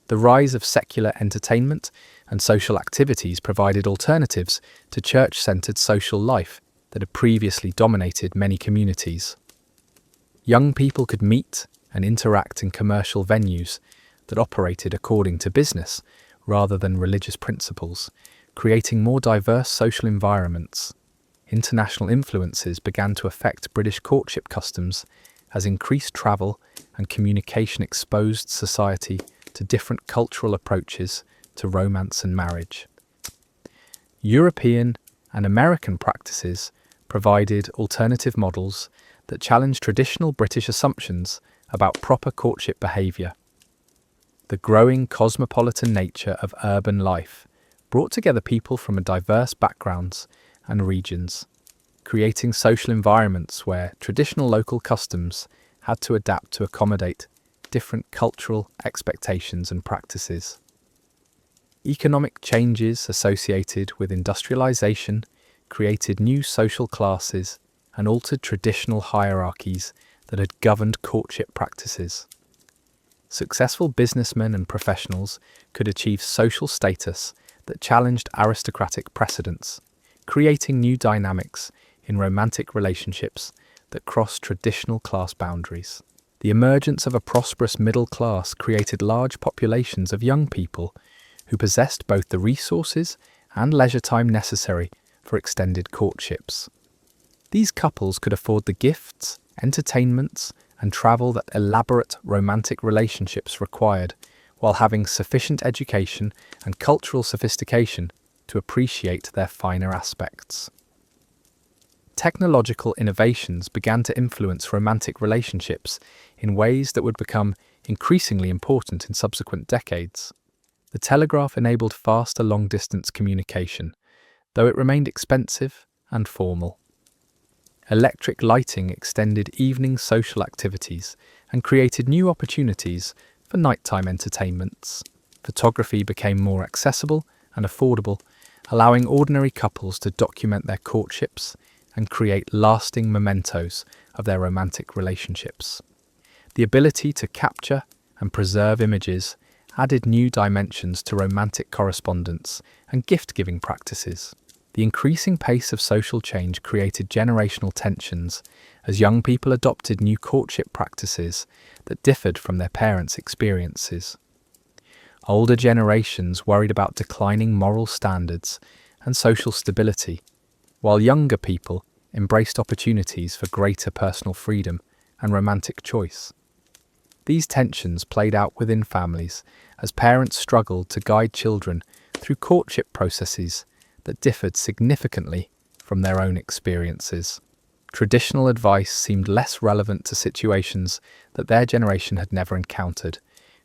Speaker 1: The rise of secular entertainment and social activities provided alternatives to church-centered social life that had previously dominated many communities. Young people could meet and interact in commercial venues that operated according to business rather than religious principles, creating more diverse social environments. International influences began to affect British courtship customs as increased travel and communication exposed society to different cultural approaches to romance and marriage. European and American practices provided alternative models that challenged traditional British assumptions about proper courtship behaviour. The growing cosmopolitan nature of urban life brought together people from diverse backgrounds and regions, creating social environments where traditional local customs had to adapt to accommodate different cultural expectations and practices. Economic changes associated with industrialization created new social classes and altered traditional hierarchies that had governed courtship practices. Successful businessmen and professionals could achieve social status that challenged aristocratic precedents, creating new dynamics in romantic relationships that crossed traditional class boundaries. The emergence of a prosperous middle class created large populations of young people who possessed both the resources and leisure time necessary for extended courtships. These couples could afford the gifts, entertainments, and travel that elaborate romantic relationships required, while having sufficient education and cultural sophistication to appreciate their finer aspects. Technological innovations began to influence romantic relationships in ways that would become increasingly important in subsequent decades. The telegraph enabled faster long-distance communication, though it remained expensive and formal. Electric lighting extended evening social activities and created new opportunities for nighttime entertainments. Photography became more accessible and affordable, allowing ordinary couples to document their courtships and create lasting mementos of their romantic relationships. The ability to capture and preserve images added new dimensions to romantic correspondence and gift-giving practices. The increasing pace of social change created generational tensions as young people adopted new courtship practices that differed from their parents' experiences. Older generations worried about declining moral standards and social stability, while younger people embraced opportunities for greater personal freedom and romantic choice. These tensions played out within families as parents struggled to guide children through courtship processes that differed significantly from their own experiences. Traditional advice seemed less relevant to situations that their generation had never encountered,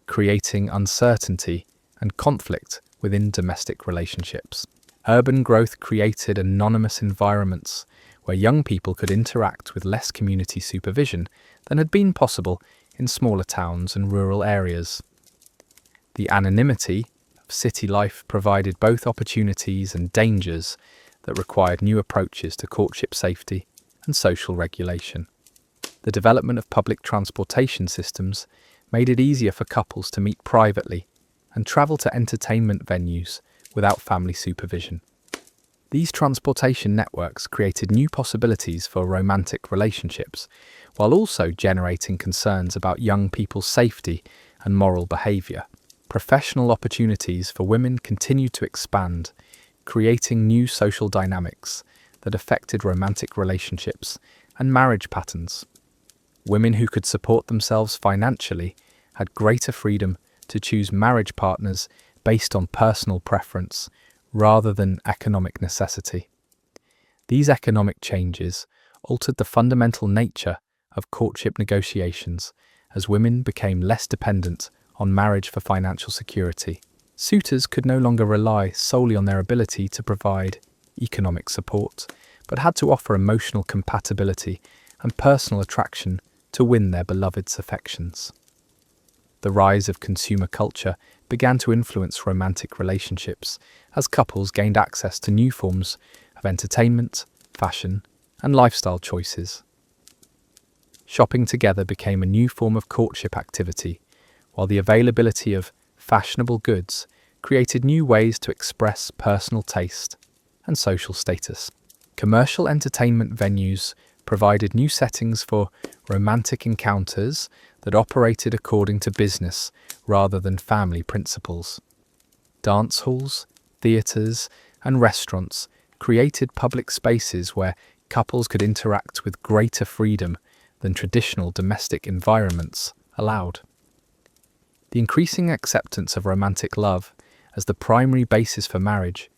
Speaker 1: creating uncertainty and conflict within domestic relationships. Urban growth created anonymous environments where young people could interact with less community supervision than had been possible in smaller towns and rural areas. The anonymity of city life provided both opportunities and dangers that required new approaches to courtship safety and social regulation. The development of public transportation systems made it easier for couples to meet privately and travel to entertainment venues without family supervision. These transportation networks created new possibilities for romantic relationships, while also generating concerns about young people's safety and moral behaviour. Professional opportunities for women continued to expand, creating new social dynamics that affected romantic relationships and marriage patterns. Women who could support themselves financially had greater freedom to choose marriage partners based on personal preference rather than economic necessity. These economic changes altered the fundamental nature of courtship negotiations as women became less dependent on marriage for financial security. Suitors could no longer rely solely on their ability to provide economic support, but had to offer emotional compatibility and personal attraction to win their beloved's affections. The rise of consumer culture began to influence romantic relationships as couples gained access to new forms of entertainment, fashion, and lifestyle choices. Shopping together became a new form of courtship activity, while the availability of fashionable goods created new ways to express personal taste and social status. Commercial entertainment venues provided new settings for romantic encounters that operated according to business rather than family principles. Dance halls, theatres, and restaurants created public spaces where couples could interact with greater freedom than traditional domestic environments allowed. The increasing acceptance of romantic love as the primary basis for marriage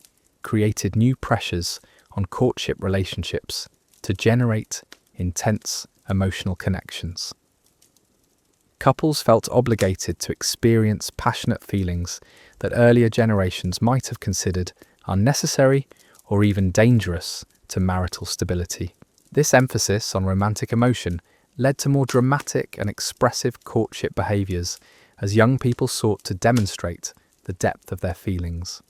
Speaker 1: created new pressures on courtship relationships to generate intense emotional connections. Couples felt obligated to experience passionate feelings that earlier generations might have considered unnecessary or even dangerous to marital stability. This emphasis on romantic emotion led to more dramatic and expressive courtship behaviours as young people sought to demonstrate the depth of their feelings.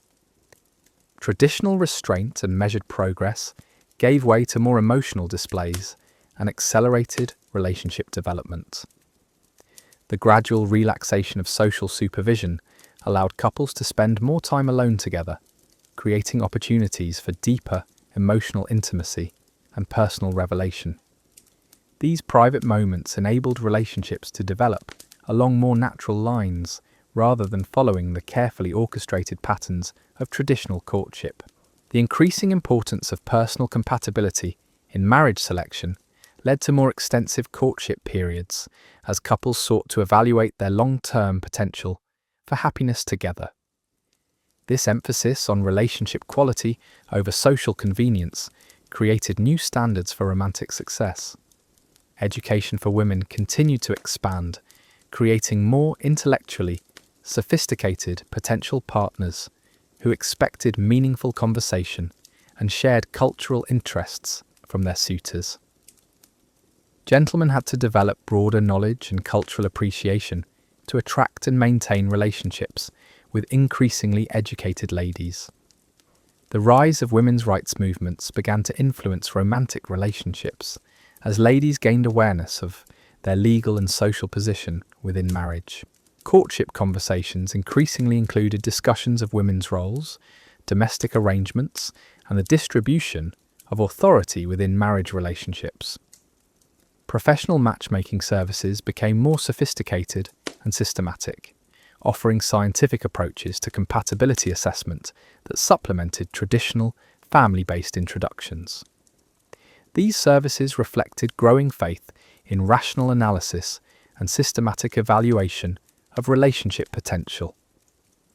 Speaker 1: Traditional restraint and measured progress gave way to more emotional displays and accelerated relationship development. The gradual relaxation of social supervision allowed couples to spend more time alone together, creating opportunities for deeper emotional intimacy and personal revelation. These private moments enabled relationships to develop along more natural lines rather than following the carefully orchestrated patterns of traditional courtship. The increasing importance of personal compatibility in marriage selection led to more extensive courtship periods as couples sought to evaluate their long-term potential for happiness together. This emphasis on relationship quality over social convenience created new standards for romantic success. Education for women continued to expand, creating more intellectually sophisticated potential partners who expected meaningful conversation and shared cultural interests from their suitors. Gentlemen had to develop broader knowledge and cultural appreciation to attract and maintain relationships with increasingly educated ladies. The rise of women's rights movements began to influence romantic relationships as ladies gained awareness of their legal and social position within marriage. Courtship conversations increasingly included discussions of women's roles, domestic arrangements, and the distribution of authority within marriage relationships. Professional matchmaking services became more sophisticated and systematic, offering scientific approaches to compatibility assessment that supplemented traditional family-based introductions. These services reflected growing faith in rational analysis and systematic evaluation of relationship potential.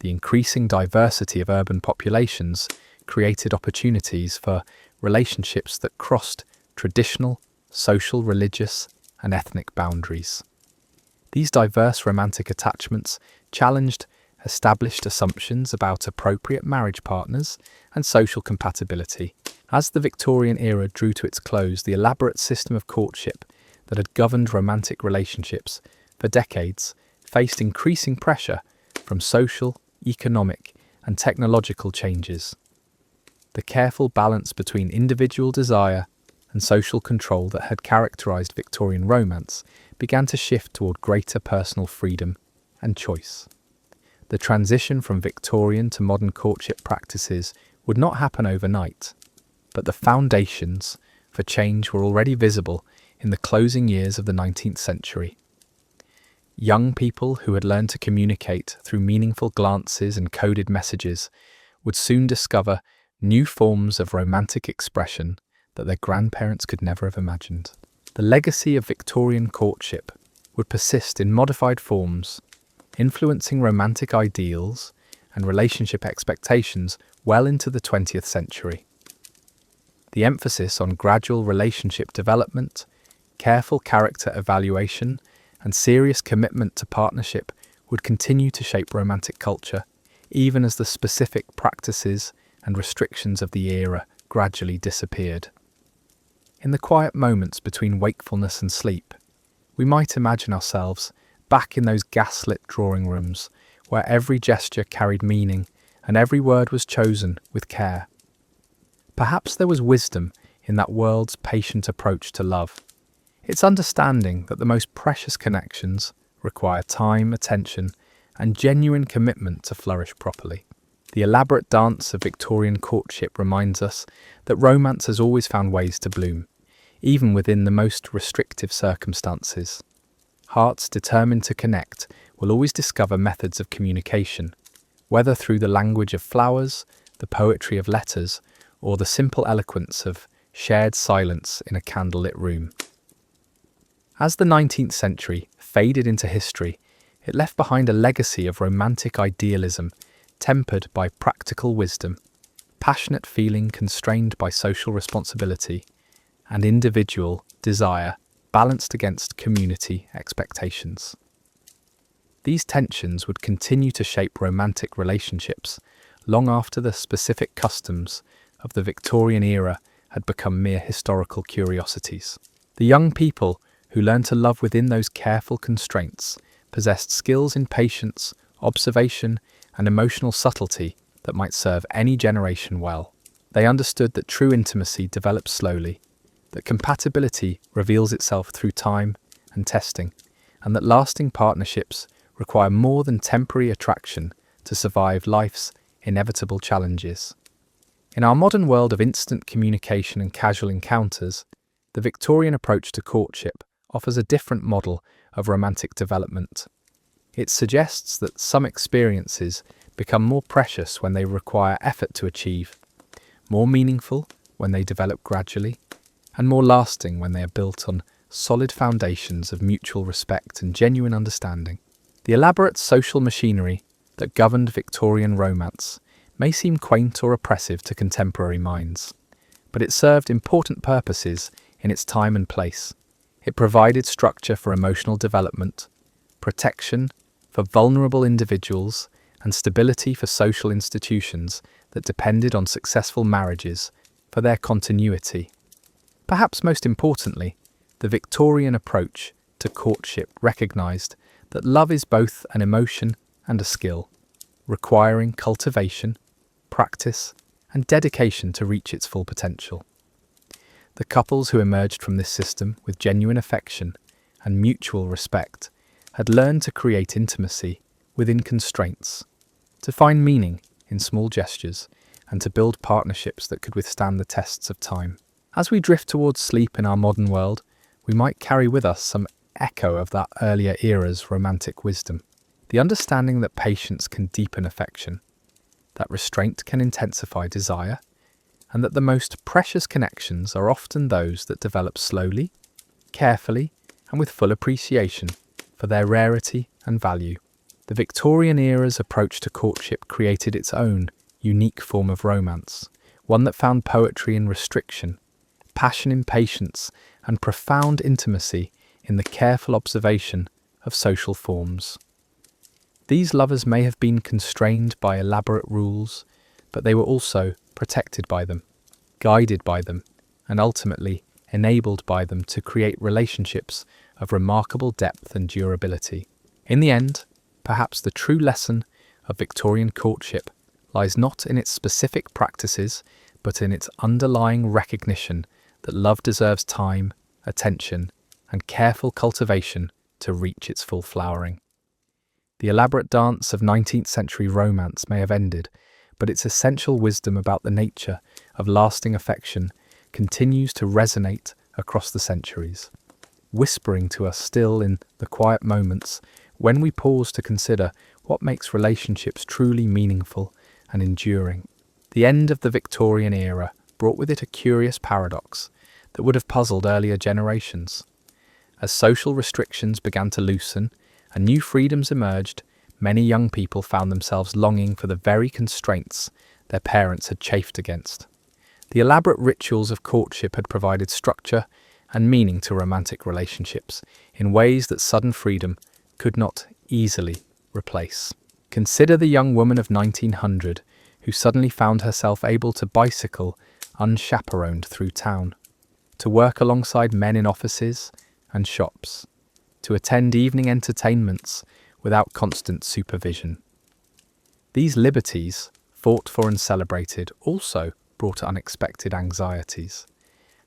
Speaker 1: The increasing diversity of urban populations created opportunities for relationships that crossed traditional, social, religious, and ethnic boundaries. These diverse romantic attachments challenged established assumptions about appropriate marriage partners and social compatibility. As the Victorian era drew to its close, the elaborate system of courtship that had governed romantic relationships for decades faced increasing pressure from social, economic, and technological changes. The careful balance between individual desire and social control that had characterized Victorian romance began to shift toward greater personal freedom and choice. The transition from Victorian to modern courtship practices would not happen overnight, but the foundations for change were already visible in the closing years of the 19th century. Young people who had learned to communicate through meaningful glances and coded messages would soon discover new forms of romantic expression that their grandparents could never have imagined. The legacy of Victorian courtship would persist in modified forms, influencing romantic ideals and relationship expectations well into the 20th century. The emphasis on gradual relationship development, careful character evaluation, and serious commitment to partnership would continue to shape romantic culture, even as the specific practices and restrictions of the era gradually disappeared. In the quiet moments between wakefulness and sleep, we might imagine ourselves back in those gaslit drawing rooms where every gesture carried meaning and every word was chosen with care. Perhaps there was wisdom in that world's patient approach to love. Its understanding that the most precious connections require time, attention, and genuine commitment to flourish properly. The elaborate dance of Victorian courtship reminds us that romance has always found ways to bloom, even within the most restrictive circumstances. Hearts determined to connect will always discover methods of communication, whether through the language of flowers, the poetry of letters, or the simple eloquence of shared silence in a candlelit room. As the 19th century faded into history, it left behind a legacy of romantic idealism tempered by practical wisdom, passionate feeling constrained by social responsibility, and individual desire balanced against community expectations. These tensions would continue to shape romantic relationships long after the specific customs of the Victorian era had become mere historical curiosities. The young people who learned to love within those careful constraints possessed skills in patience, observation, and emotional subtlety that might serve any generation well. They understood that true intimacy develops slowly, that compatibility reveals itself through time and testing, and that lasting partnerships require more than temporary attraction to survive life's inevitable challenges. In our modern world of instant communication and casual encounters, the Victorian approach to courtship offers a different model of romantic development. It suggests that some experiences become more precious when they require effort to achieve, more meaningful when they develop gradually, and more lasting when they are built on solid foundations of mutual respect and genuine understanding. The elaborate social machinery that governed Victorian romance may seem quaint or oppressive to contemporary minds, but it served important purposes in its time and place. It provided structure for emotional development, protection for vulnerable individuals, and stability for social institutions that depended on successful marriages for their continuity. Perhaps most importantly, the Victorian approach to courtship recognized that love is both an emotion and a skill, requiring cultivation, practice, and dedication to reach its full potential. The couples who emerged from this system with genuine affection and mutual respect had learned to create intimacy within constraints, to find meaning in small gestures, and to build partnerships that could withstand the tests of time. As we drift towards sleep in our modern world, we might carry with us some echo of that earlier era's romantic wisdom. The understanding that patience can deepen affection, that restraint can intensify desire, and that the most precious connections are often those that develop slowly, carefully, and with full appreciation for their rarity and value. The Victorian era's approach to courtship created its own unique form of romance, one that found poetry in restriction, passion in patience, and profound intimacy in the careful observation of social forms. These lovers may have been constrained by elaborate rules, but they were also protected by them, guided by them, and ultimately enabled by them to create relationships of remarkable depth and durability. In the end, perhaps the true lesson of Victorian courtship lies not in its specific practices, but in its underlying recognition that love deserves time, attention, and careful cultivation to reach its full flowering. The elaborate dance of 19th century romance may have ended, but its essential wisdom about the nature of lasting affection continues to resonate across the centuries, whispering to us still in the quiet moments when we pause to consider what makes relationships truly meaningful and enduring. The end of the Victorian era brought with it a curious paradox that would have puzzled earlier generations. As social restrictions began to loosen and new freedoms emerged, many young people found themselves longing for the very constraints their parents had chafed against. The elaborate rituals of courtship had provided structure and meaning to romantic relationships in ways that sudden freedom could not easily replace. Consider the young woman of 1900 who suddenly found herself able to bicycle unchaperoned through town, to work alongside men in offices and shops, to attend evening entertainments without constant supervision. These liberties, fought for and celebrated, also brought unexpected anxieties.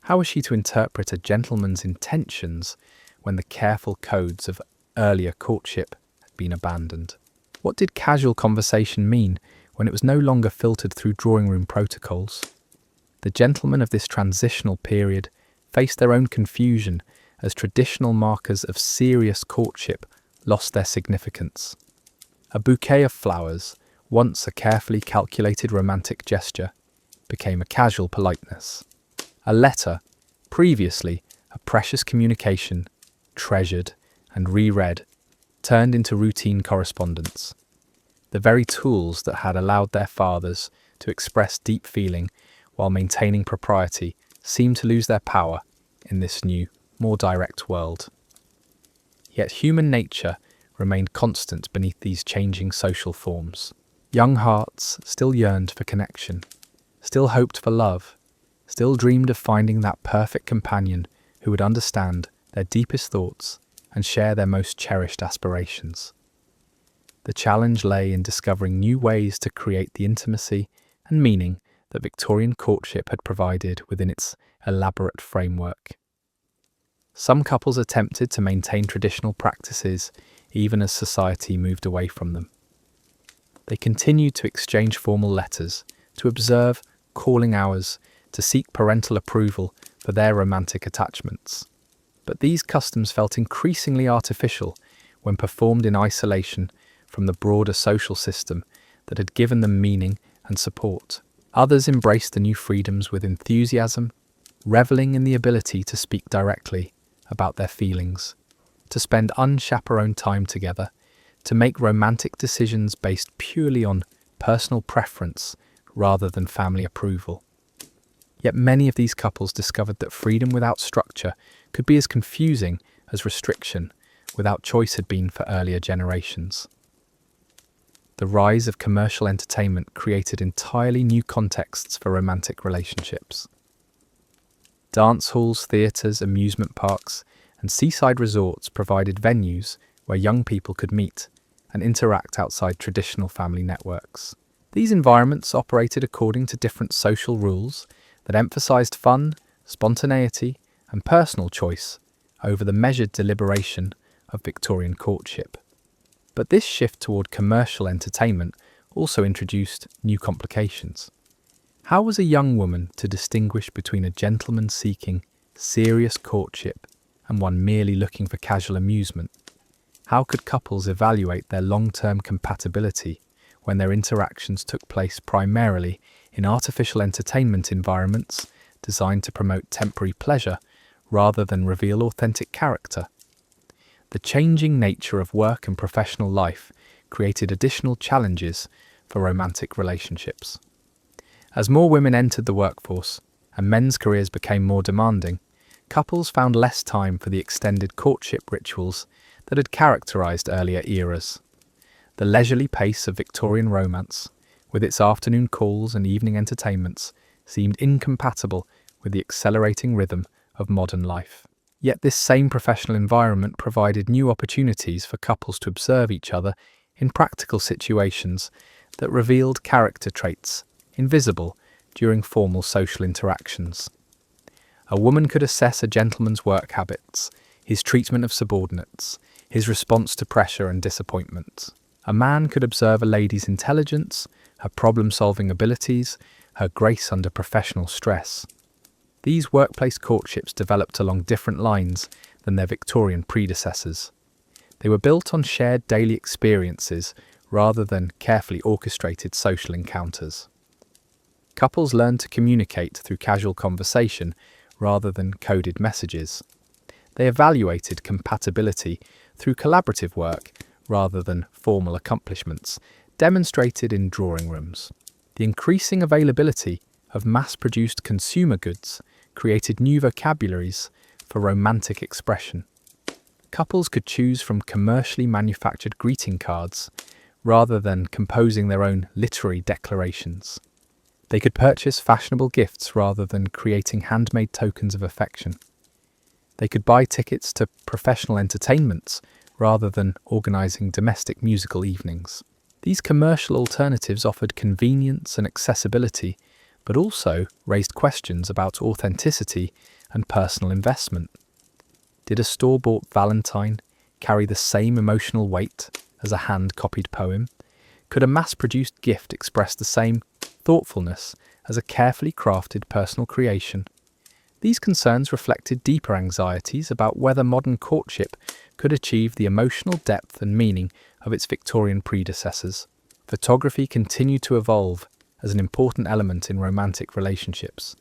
Speaker 1: How was she to interpret a gentleman's intentions when the careful codes of earlier courtship had been abandoned? What did casual conversation mean when it was no longer filtered through drawing room protocols? The gentlemen of this transitional period faced their own confusion as traditional markers of serious courtship lost their significance. A bouquet of flowers, once a carefully calculated romantic gesture, became a casual politeness. A letter, previously a precious communication, treasured and reread, turned into routine correspondence. The very tools that had allowed their fathers to express deep feeling while maintaining propriety seemed to lose their power in this new, more direct world. Yet human nature remained constant beneath these changing social forms. Young hearts still yearned for connection, still hoped for love, still dreamed of finding that perfect companion who would understand their deepest thoughts and share their most cherished aspirations. The challenge lay in discovering new ways to create the intimacy and meaning that Victorian courtship had provided within its elaborate framework. Some couples attempted to maintain traditional practices even as society moved away from them. They continued to exchange formal letters, to observe calling hours, to seek parental approval for their romantic attachments. But these customs felt increasingly artificial when performed in isolation from the broader social system that had given them meaning and support. Others embraced the new freedoms with enthusiasm, reveling in the ability to speak directly about their feelings, to spend unchaperoned time together, to make romantic decisions based purely on personal preference rather than family approval. Yet many of these couples discovered that freedom without structure could be as confusing as restriction without choice had been for earlier generations. The rise of commercial entertainment created entirely new contexts for romantic relationships. Dance halls, theatres, amusement parks, and seaside resorts provided venues where young people could meet and interact outside traditional family networks. These environments operated according to different social rules that emphasized fun, spontaneity, and personal choice over the measured deliberation of Victorian courtship. But this shift toward commercial entertainment also introduced new complications. How was a young woman to distinguish between a gentleman seeking serious courtship and one merely looking for casual amusement? How could couples evaluate their long-term compatibility when their interactions took place primarily in artificial entertainment environments designed to promote temporary pleasure rather than reveal authentic character? The changing nature of work and professional life created additional challenges for romantic relationships. As more women entered the workforce and men's careers became more demanding, couples found less time for the extended courtship rituals that had characterized earlier eras. The leisurely pace of Victorian romance, with its afternoon calls and evening entertainments, seemed incompatible with the accelerating rhythm of modern life. Yet this same professional environment provided new opportunities for couples to observe each other in practical situations that revealed character traits invisible during formal social interactions. A woman could assess a gentleman's work habits, his treatment of subordinates, his response to pressure and disappointment. A man could observe a lady's intelligence, her problem-solving abilities, her grace under professional stress. These workplace courtships developed along different lines than their Victorian predecessors. They were built on shared daily experiences rather than carefully orchestrated social encounters. Couples learned to communicate through casual conversation rather than coded messages. They evaluated compatibility through collaborative work rather than formal accomplishments, demonstrated in drawing rooms. The increasing availability of mass-produced consumer goods created new vocabularies for romantic expression. Couples could choose from commercially manufactured greeting cards rather than composing their own literary declarations. They could purchase fashionable gifts rather than creating handmade tokens of affection. They could buy tickets to professional entertainments rather than organising domestic musical evenings. These commercial alternatives offered convenience and accessibility, but also raised questions about authenticity and personal investment. Did a store-bought Valentine carry the same emotional weight as a hand-copied poem? Could a mass-produced gift express the same thoughtfulness as a carefully crafted personal creation? These concerns reflected deeper anxieties about whether modern courtship could achieve the emotional depth and meaning of its Victorian predecessors. Photography continued to evolve as an important element in romantic relationships,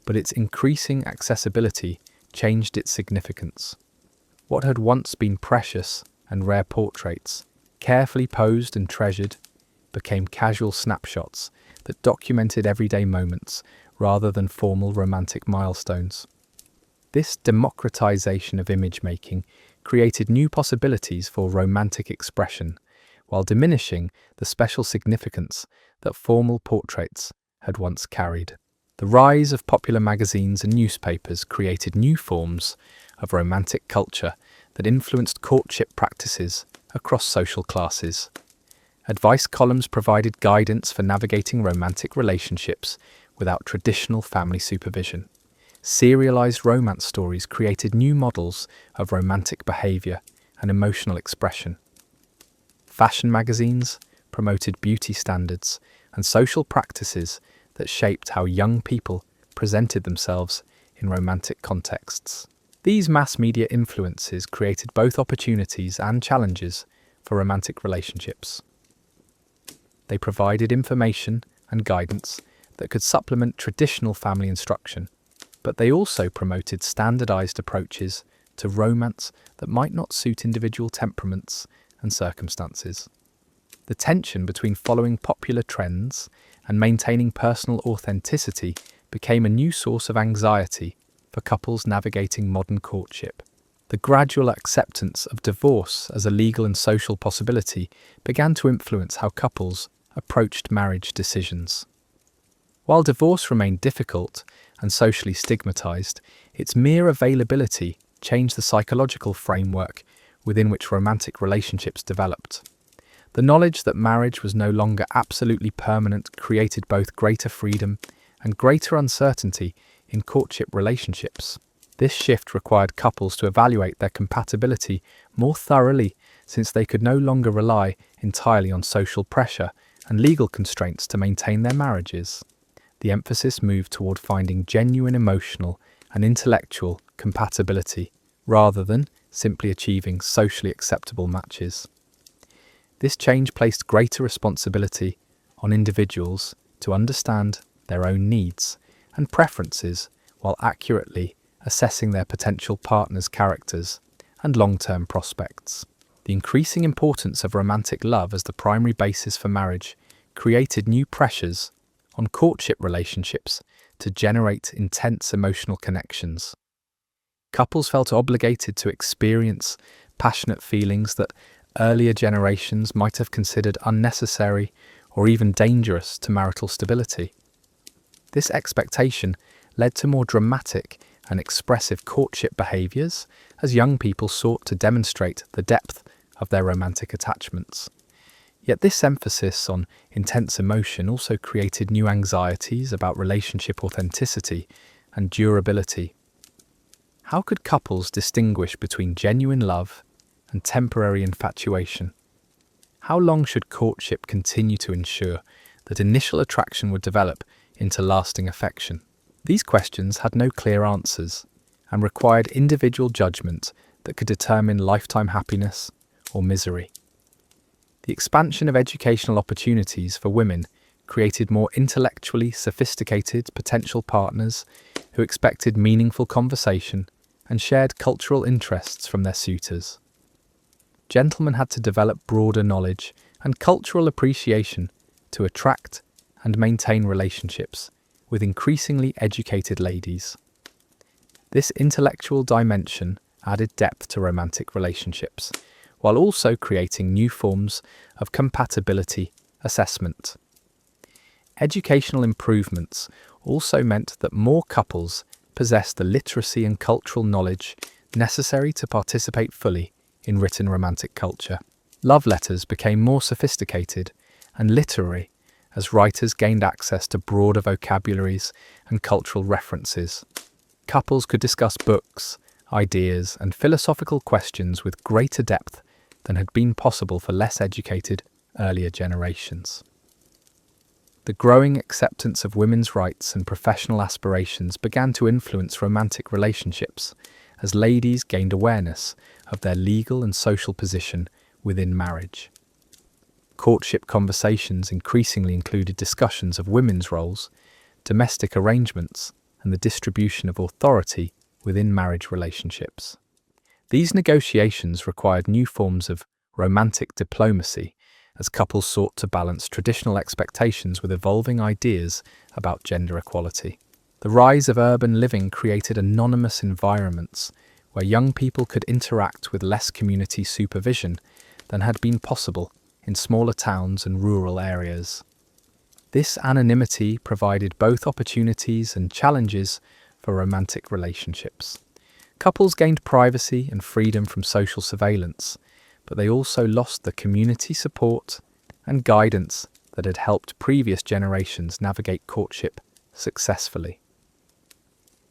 Speaker 1: but its increasing accessibility changed its significance. What had once been precious and rare portraits, carefully posed and treasured, became casual snapshots that documented everyday moments rather than formal romantic milestones. This democratization of image-making created new possibilities for romantic expression, while diminishing the special significance that formal portraits had once carried. The rise of popular magazines and newspapers created new forms of romantic culture that influenced courtship practices across social classes. Advice columns provided guidance for navigating romantic relationships without traditional family supervision. Serialized romance stories created new models of romantic behavior and emotional expression. Fashion magazines promoted beauty standards and social practices that shaped how young people presented themselves in romantic contexts. These mass media influences created both opportunities and challenges for romantic relationships. They provided information and guidance that could supplement traditional family instruction, but they also promoted standardized approaches to romance that might not suit individual temperaments and circumstances. The tension between following popular trends and maintaining personal authenticity became a new source of anxiety for couples navigating modern courtship. The gradual acceptance of divorce as a legal and social possibility began to influence how couples approached marriage decisions. While divorce remained difficult and socially stigmatized, its mere availability changed the psychological framework within which romantic relationships developed. The knowledge that marriage was no longer absolutely permanent created both greater freedom and greater uncertainty in courtship relationships. This shift required couples to evaluate their compatibility more thoroughly, since they could no longer rely entirely on social pressure and legal constraints to maintain their marriages. The emphasis moved toward finding genuine emotional and intellectual compatibility, rather than simply achieving socially acceptable matches. This change placed greater responsibility on individuals to understand their own needs and preferences while accurately assessing their potential partner's characters and long-term prospects. The increasing importance of romantic love as the primary basis for marriage created new pressures on courtship relationships to generate intense emotional connections. Couples felt obligated to experience passionate feelings that earlier generations might have considered unnecessary or even dangerous to marital stability. This expectation led to more dramatic and expressive courtship behaviours as young people sought to demonstrate the depth of their romantic attachments. Yet this emphasis on intense emotion also created new anxieties about relationship authenticity and durability. How could couples distinguish between genuine love and temporary infatuation? How long should courtship continue to ensure that initial attraction would develop into lasting affection? These questions had no clear answers and required individual judgment that could determine lifetime happiness or misery. The expansion of educational opportunities for women created more intellectually sophisticated potential partners who expected meaningful conversation and shared cultural interests from their suitors. Gentlemen had to develop broader knowledge and cultural appreciation to attract and maintain relationships with increasingly educated ladies. This intellectual dimension added depth to romantic relationships, while also creating new forms of compatibility assessment. Educational improvements also meant that more couples possessed the literacy and cultural knowledge necessary to participate fully in written romantic culture. Love letters became more sophisticated and literary as writers gained access to broader vocabularies and cultural references. Couples could discuss books, ideas, and philosophical questions with greater depth than had been possible for less educated earlier generations. The growing acceptance of women's rights and professional aspirations began to influence romantic relationships as ladies gained awareness of their legal and social position within marriage. Courtship conversations increasingly included discussions of women's roles, domestic arrangements, and the distribution of authority within marriage relationships. These negotiations required new forms of romantic diplomacy as couples sought to balance traditional expectations with evolving ideas about gender equality. The rise of urban living created anonymous environments where young people could interact with less community supervision than had been possible in smaller towns and rural areas. This anonymity provided both opportunities and challenges for romantic relationships. Couples gained privacy and freedom from social surveillance, but they also lost the community support and guidance that had helped previous generations navigate courtship successfully.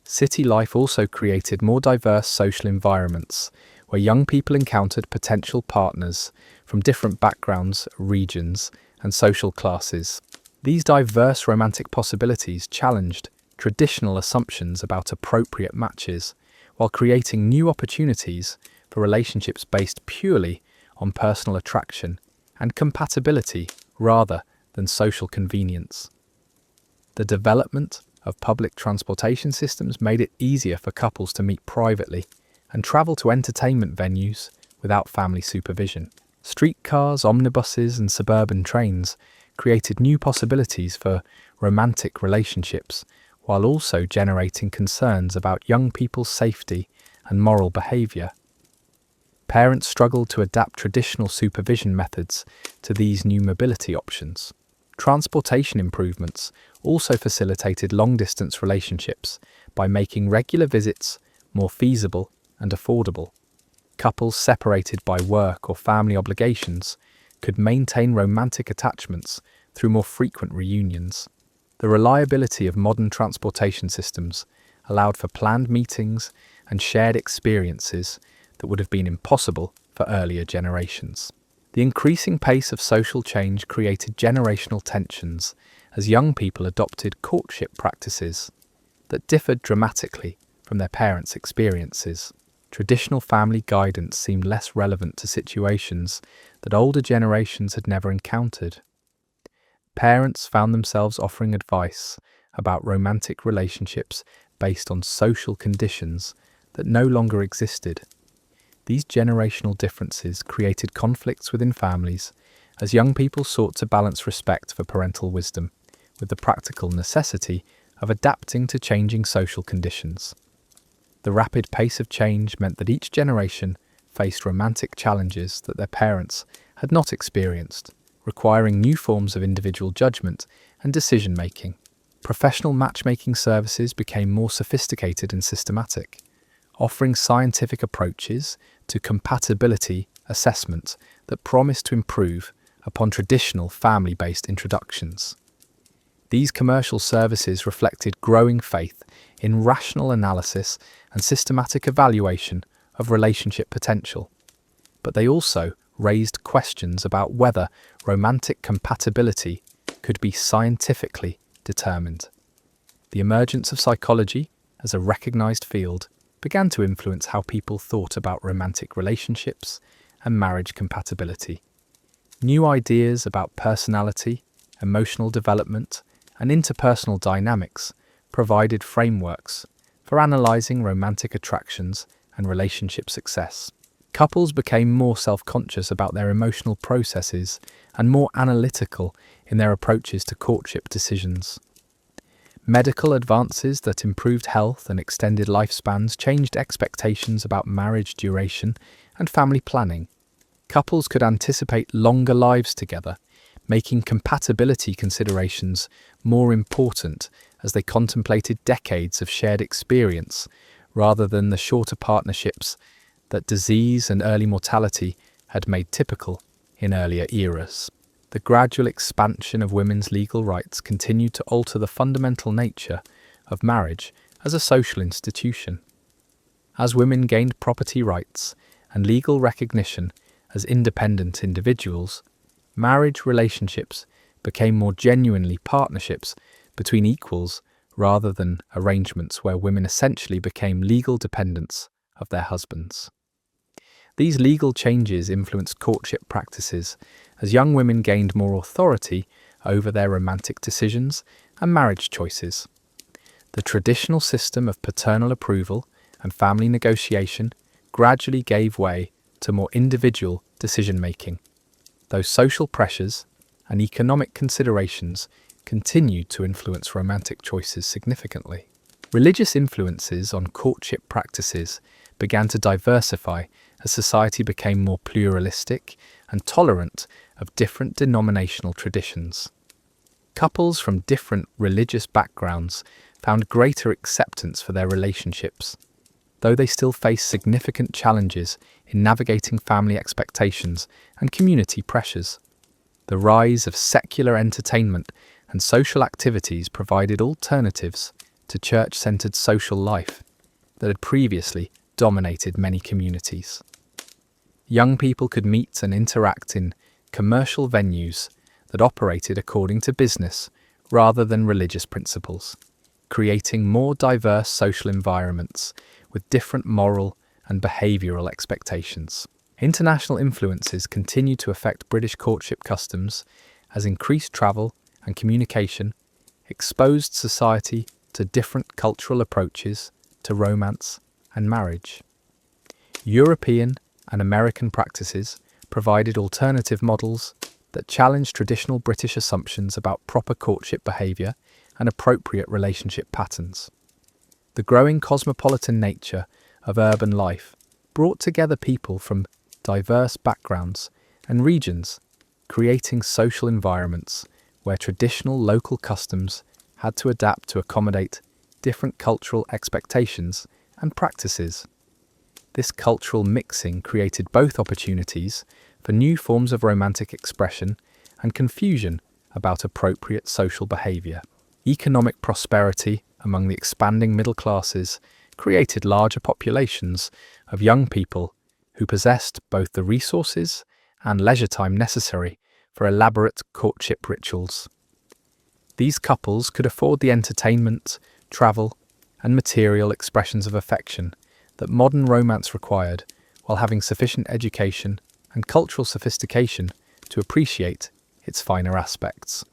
Speaker 1: City life also created more diverse social environments where young people encountered potential partners from different backgrounds, regions, and social classes. These diverse romantic possibilities challenged traditional assumptions about appropriate matches while creating new opportunities for relationships based purely on personal attraction and compatibility rather than social convenience. The development of public transportation systems made it easier for couples to meet privately and travel to entertainment venues without family supervision. Streetcars, omnibuses, and suburban trains created new possibilities for romantic relationships, while also generating concerns about young people's safety and moral behaviour. Parents struggled to adapt traditional supervision methods to these new mobility options. Transportation improvements also facilitated long-distance relationships by making regular visits more feasible and affordable. Couples separated by work or family obligations could maintain romantic attachments through more frequent reunions. The reliability of modern transportation systems allowed for planned meetings and shared experiences that would have been impossible for earlier generations. The increasing pace of social change created generational tensions as young people adopted courtship practices that differed dramatically from their parents' experiences. Traditional family guidance seemed less relevant to situations that older generations had never encountered. Parents found themselves offering advice about romantic relationships based on social conditions that no longer existed. These generational differences created conflicts within families as young people sought to balance respect for parental wisdom with the practical necessity of adapting to changing social conditions. The rapid pace of change meant that each generation faced romantic challenges that their parents had not experienced, requiring new forms of individual judgment and decision-making. Professional matchmaking services became more sophisticated and systematic, offering scientific approaches to compatibility assessment that promised to improve upon traditional family-based introductions. These commercial services reflected growing faith in rational analysis and systematic evaluation of relationship potential, but they also raised questions about whether romantic compatibility could be scientifically determined. The emergence of psychology as a recognized field began to influence how people thought about romantic relationships and marriage compatibility. New ideas about personality, emotional development, and interpersonal dynamics provided frameworks for analyzing romantic attractions and relationship success. Couples became more self-conscious about their emotional processes and more analytical in their approaches to courtship decisions. Medical advances that improved health and extended lifespans changed expectations about marriage duration and family planning. Couples could anticipate longer lives together, making compatibility considerations more important as they contemplated decades of shared experience rather than the shorter partnerships that disease and early mortality had made typical in earlier eras. The gradual expansion of women's legal rights continued to alter the fundamental nature of marriage as a social institution. As women gained property rights and legal recognition as independent individuals, marriage relationships became more genuinely partnerships between equals rather than arrangements where women essentially became legal dependents of their husbands. These legal changes influenced courtship practices as young women gained more authority over their romantic decisions and marriage choices. The traditional system of paternal approval and family negotiation gradually gave way to more individual decision-making, though social pressures and economic considerations continued to influence romantic choices significantly. Religious influences on courtship practices began to diversify as society became more pluralistic and tolerant of different denominational traditions. Couples from different religious backgrounds found greater acceptance for their relationships, though they still faced significant challenges in navigating family expectations and community pressures. The rise of secular entertainment and social activities provided alternatives to church-centered social life that had previously dominated many communities. Young people could meet and interact in commercial venues that operated according to business rather than religious principles, creating more diverse social environments with different moral and behavioural expectations. International influences continued to affect British courtship customs as increased travel and communication exposed society to different cultural approaches to romance and marriage. European and American practices provided alternative models that challenged traditional British assumptions about proper courtship behaviour and appropriate relationship patterns. The growing cosmopolitan nature of urban life brought together people from diverse backgrounds and regions, creating social environments where traditional local customs had to adapt to accommodate different cultural expectations and practices. This cultural mixing created both opportunities for new forms of romantic expression and confusion about appropriate social behaviour. Economic prosperity among the expanding middle classes created larger populations of young people who possessed both the resources and leisure time necessary for elaborate courtship rituals. These couples could afford the entertainment, travel, and material expressions of affection that modern romance required, while having sufficient education and cultural sophistication to appreciate its finer aspects.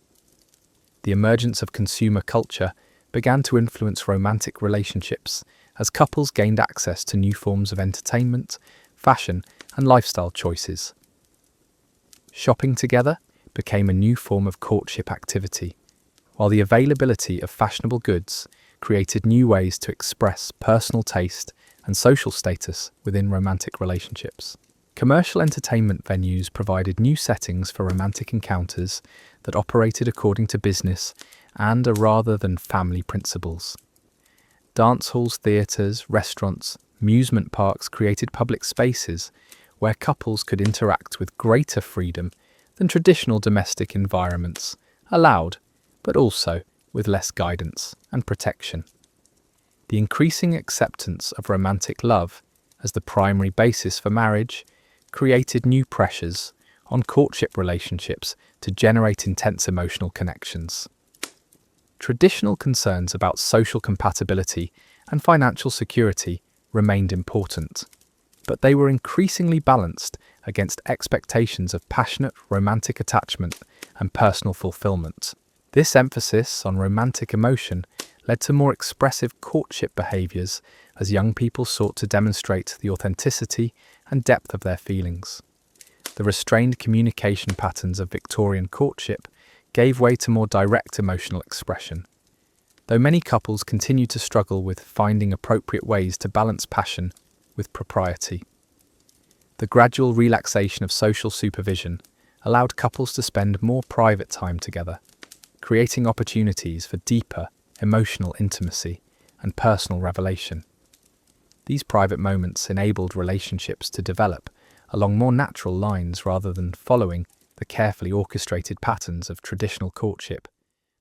Speaker 1: The emergence of consumer culture began to influence romantic relationships as couples gained access to new forms of entertainment, fashion, and lifestyle choices. Shopping together became a new form of courtship activity, while the availability of fashionable goods created new ways to express personal taste and social status within romantic relationships. Commercial entertainment venues provided new settings for romantic encounters that operated according to business and a rather than family principles. Dance halls, theatres, restaurants, amusement parks created public spaces where couples could interact with greater freedom than traditional domestic environments allowed, but also with less guidance and protection. The increasing acceptance of romantic love as the primary basis for marriage created new pressures on courtship relationships to generate intense emotional connections. Traditional concerns about social compatibility and financial security remained important, but they were increasingly balanced against expectations of passionate romantic attachment and personal fulfillment. This emphasis on romantic emotion led to more expressive courtship behaviours as young people sought to demonstrate the authenticity and depth of their feelings. The restrained communication patterns of Victorian courtship gave way to more direct emotional expression, though many couples continued to struggle with finding appropriate ways to balance passion with propriety. The gradual relaxation of social supervision allowed couples to spend more private time together, creating opportunities for deeper emotional intimacy and personal revelation. These private moments enabled relationships to develop along more natural lines rather than following the carefully orchestrated patterns of traditional courtship,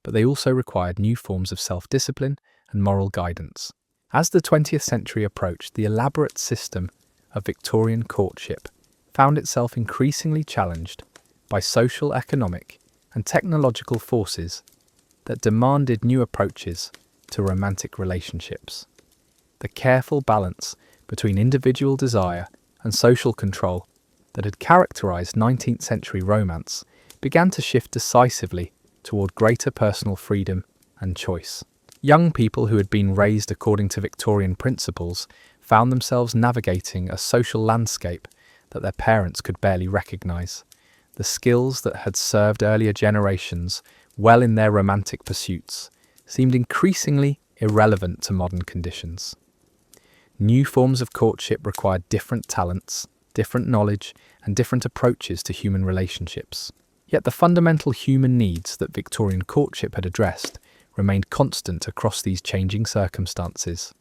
Speaker 1: but they also required new forms of self-discipline and moral guidance. As the 20th century approached, the elaborate system of Victorian courtship found itself increasingly challenged by social, economic, and technological forces that demanded new approaches to romantic relationships. The careful balance between individual desire and social control that had characterized 19th century romance began to shift decisively toward greater personal freedom and choice. Young people who had been raised according to Victorian principles found themselves navigating a social landscape that their parents could barely recognize. The skills that had served earlier generations well in their romantic pursuits seemed increasingly irrelevant to modern conditions. New forms of courtship required different talents, different knowledge, and different approaches to human relationships. Yet the fundamental human needs that Victorian courtship had addressed remained constant across these changing circumstances.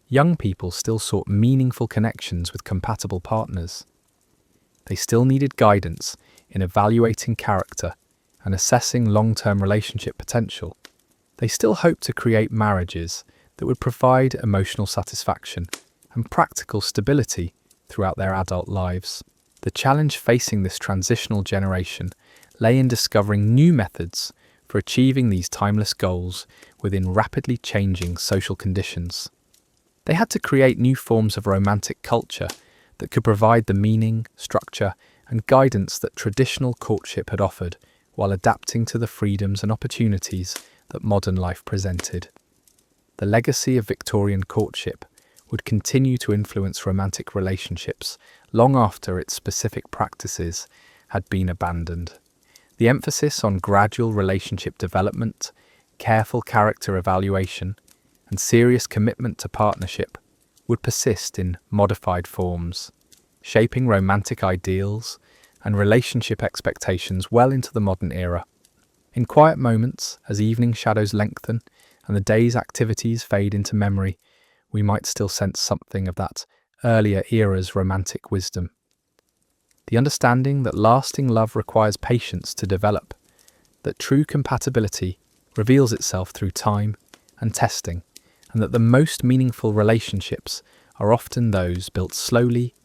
Speaker 1: Young people still sought meaningful connections with compatible partners. They still needed guidance in evaluating character and assessing long-term relationship potential. They still hoped to create marriages that would provide emotional satisfaction and practical stability throughout their adult lives. The challenge facing this transitional generation lay in discovering new methods for achieving these timeless goals within rapidly changing social conditions. They had to create new forms of romantic culture that could provide the meaning, structure, and guidance that traditional courtship had offered, while adapting to the freedoms and opportunities that modern life presented. The legacy of Victorian courtship would continue to influence romantic relationships long after its specific practices had been abandoned. The emphasis on gradual relationship development, careful character evaluation, and serious commitment to partnership would persist in modified forms, shaping romantic ideals and relationship expectations well into the modern era. In quiet moments, as evening shadows lengthen and the day's activities fade into memory, we might still sense something of that earlier era's romantic wisdom. The understanding that lasting love requires patience to develop, that true compatibility reveals itself through time and testing, and that the most meaningful relationships are often those built slowly,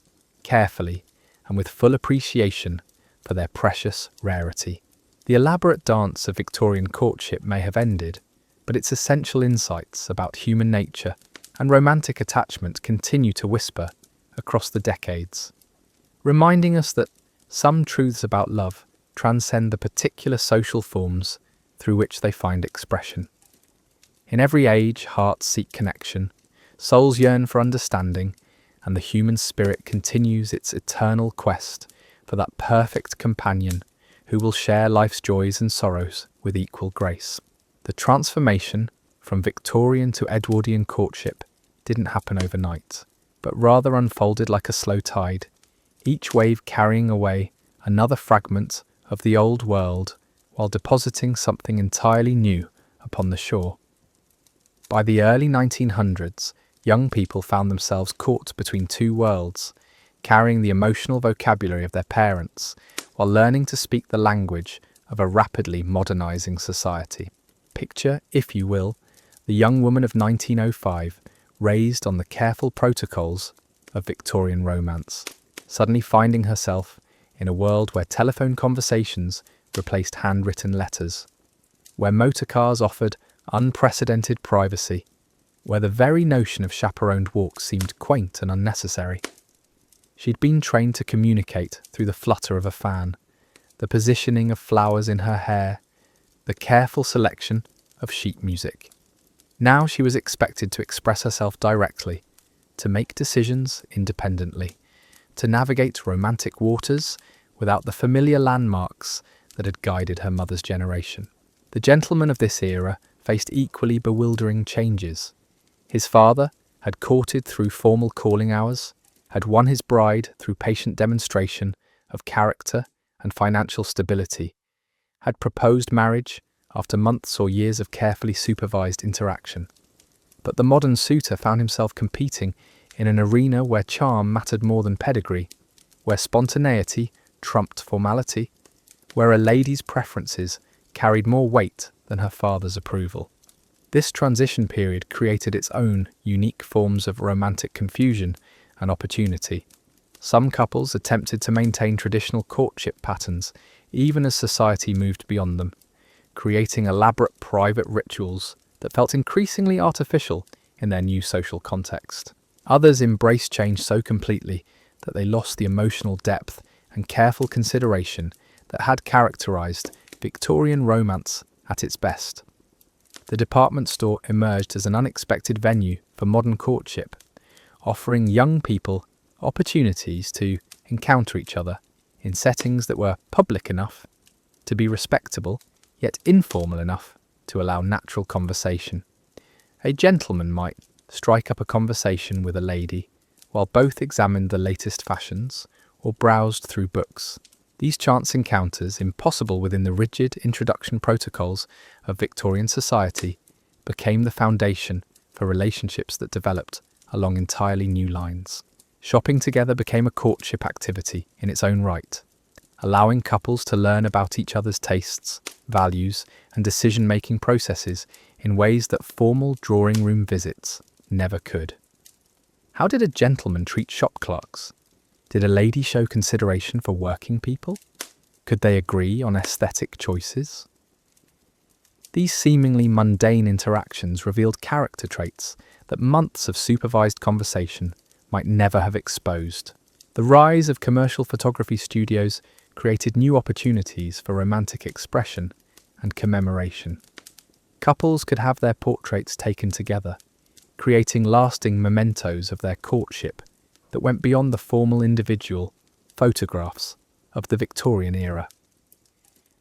Speaker 1: carefully, and with full appreciation for their precious rarity. The elaborate dance of Victorian courtship may have ended, but its essential insights about human nature and romantic attachment continue to whisper across the decades, reminding us that some truths about love transcend the particular social forms through which they find expression. In every age, hearts seek connection, souls yearn for understanding, and the human spirit continues its eternal quest for that perfect companion who will share life's joys and sorrows with equal grace. The transformation from Victorian to Edwardian courtship didn't happen overnight, but rather unfolded like a slow tide, each wave carrying away another fragment of the old world while depositing something entirely new upon the shore. By the early 1900s, young people found themselves caught between two worlds, carrying the emotional vocabulary of their parents while learning to speak the language of a rapidly modernizing society. Picture, if you will, the young woman of 1905 raised on the careful protocols of Victorian romance, suddenly finding herself in a world where telephone conversations replaced handwritten letters, where motor cars offered unprecedented privacy, where the very notion of chaperoned walks seemed quaint and unnecessary. She'd been trained to communicate through the flutter of a fan, the positioning of flowers in her hair, the careful selection of sheet music. Now she was expected to express herself directly, to make decisions independently, to navigate romantic waters without the familiar landmarks that had guided her mother's generation. The gentleman of this era faced equally bewildering changes. His father had courted through formal calling hours, had won his bride through patient demonstration of character and financial stability, had proposed marriage after months or years of carefully supervised interaction. But the modern suitor found himself competing in an arena where charm mattered more than pedigree, where spontaneity trumped formality, where a lady's preferences carried more weight than her father's approval. This transition period created its own unique forms of romantic confusion and opportunity. Some couples attempted to maintain traditional courtship patterns even as society moved beyond them, creating elaborate private rituals that felt increasingly artificial in their new social context. Others embraced change so completely that they lost the emotional depth and careful consideration that had characterized Victorian romance at its best. The department store emerged as an unexpected venue for modern courtship, offering young people opportunities to encounter each other in settings that were public enough to be respectable, yet informal enough to allow natural conversation. A gentleman might strike up a conversation with a lady while both examined the latest fashions or browsed through books. These chance encounters, impossible within the rigid introduction protocols of Victorian society, became the foundation for relationships that developed along entirely new lines. Shopping together became a courtship activity in its own right, allowing couples to learn about each other's tastes, values, and decision-making processes in ways that formal drawing room visits never could. How did a gentleman treat shop clerks? Did a lady show consideration for working people? Could they agree on aesthetic choices? These seemingly mundane interactions revealed character traits that months of supervised conversation might never have exposed. The rise of commercial photography studios created new opportunities for romantic expression and commemoration. Couples could have their portraits taken together, creating lasting mementos of their courtship that went beyond the formal individual photographs of the Victorian era.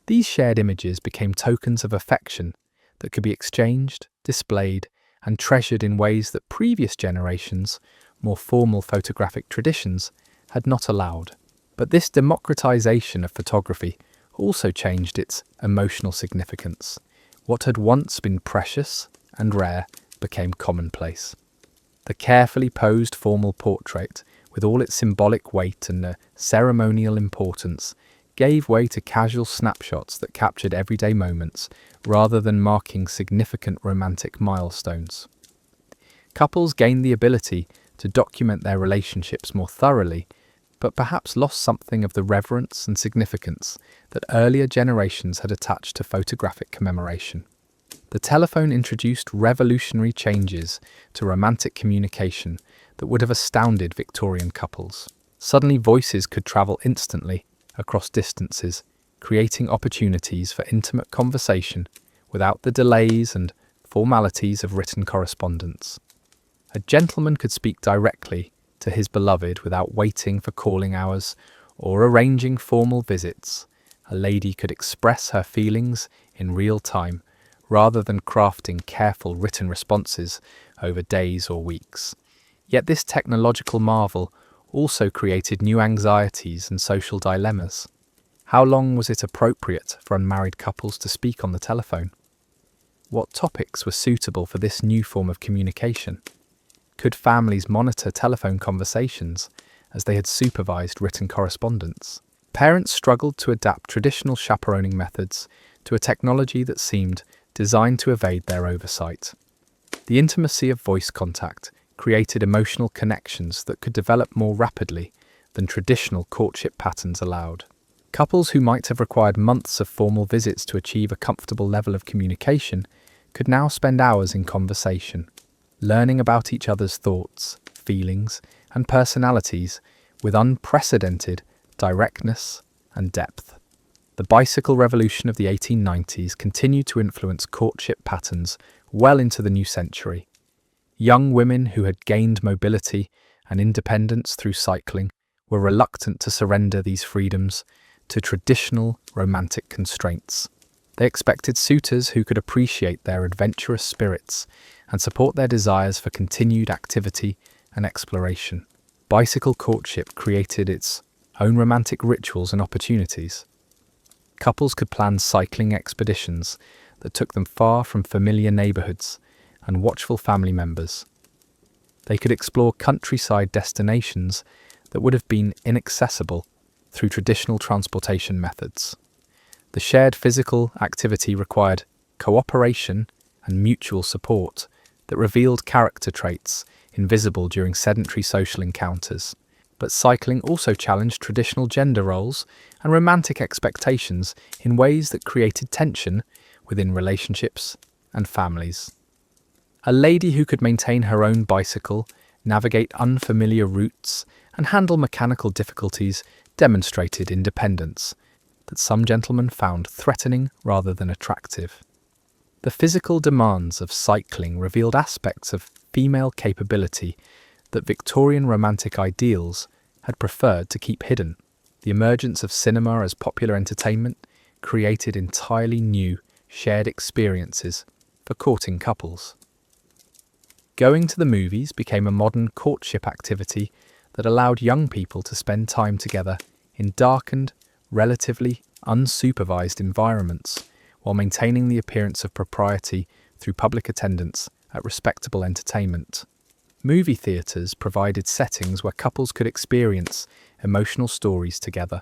Speaker 1: These shared images became tokens of affection that could be exchanged, displayed, and treasured in ways that previous generations, more formal photographic traditions, had not allowed. But this democratization of photography also changed its emotional significance. What had once been precious and rare became commonplace. The carefully posed formal portrait, with all its symbolic weight and ceremonial importance, gave way to casual snapshots that captured everyday moments rather than marking significant romantic milestones. Couples gained the ability to document their relationships more thoroughly, but perhaps lost something of the reverence and significance that earlier generations had attached to photographic commemoration. The telephone introduced revolutionary changes to romantic communication that would have astounded Victorian couples. Suddenly, voices could travel instantly across distances, creating opportunities for intimate conversation without the delays and formalities of written correspondence. A gentleman could speak directly to his beloved without waiting for calling hours or arranging formal visits. A lady could express her feelings in real time rather than crafting careful written responses over days or weeks. Yet this technological marvel also created new anxieties and social dilemmas. How long was it appropriate for unmarried couples to speak on the telephone? What topics were suitable for this new form of communication? Could families monitor telephone conversations as they had supervised written correspondence? Parents struggled to adapt traditional chaperoning methods to a technology that seemed designed to evade their oversight. The intimacy of voice contact created emotional connections that could develop more rapidly than traditional courtship patterns allowed. Couples who might have required months of formal visits to achieve a comfortable level of communication could now spend hours in conversation, learning about each other's thoughts, feelings, and personalities with unprecedented directness and depth. The bicycle revolution of the 1890s continued to influence courtship patterns well into the new century. Young women who had gained mobility and independence through cycling were reluctant to surrender these freedoms to traditional romantic constraints. They expected suitors who could appreciate their adventurous spirits and support their desires for continued activity and exploration. Bicycle courtship created its own romantic rituals and opportunities. Couples could plan cycling expeditions that took them far from familiar neighbourhoods and watchful family members. They could explore countryside destinations that would have been inaccessible through traditional transportation methods. The shared physical activity required cooperation and mutual support that revealed character traits invisible during sedentary social encounters. But cycling also challenged traditional gender roles and romantic expectations in ways that created tension within relationships and families. A lady who could maintain her own bicycle, navigate unfamiliar routes, and handle mechanical difficulties demonstrated independence that some gentlemen found threatening rather than attractive. The physical demands of cycling revealed aspects of female capability that Victorian romantic ideals had preferred to keep hidden. The emergence of cinema as popular entertainment created entirely new, shared experiences for courting couples. Going to the movies became a modern courtship activity that allowed young people to spend time together in darkened, relatively unsupervised environments while maintaining the appearance of propriety through public attendance at respectable entertainment. Movie theatres provided settings where couples could experience emotional stories together,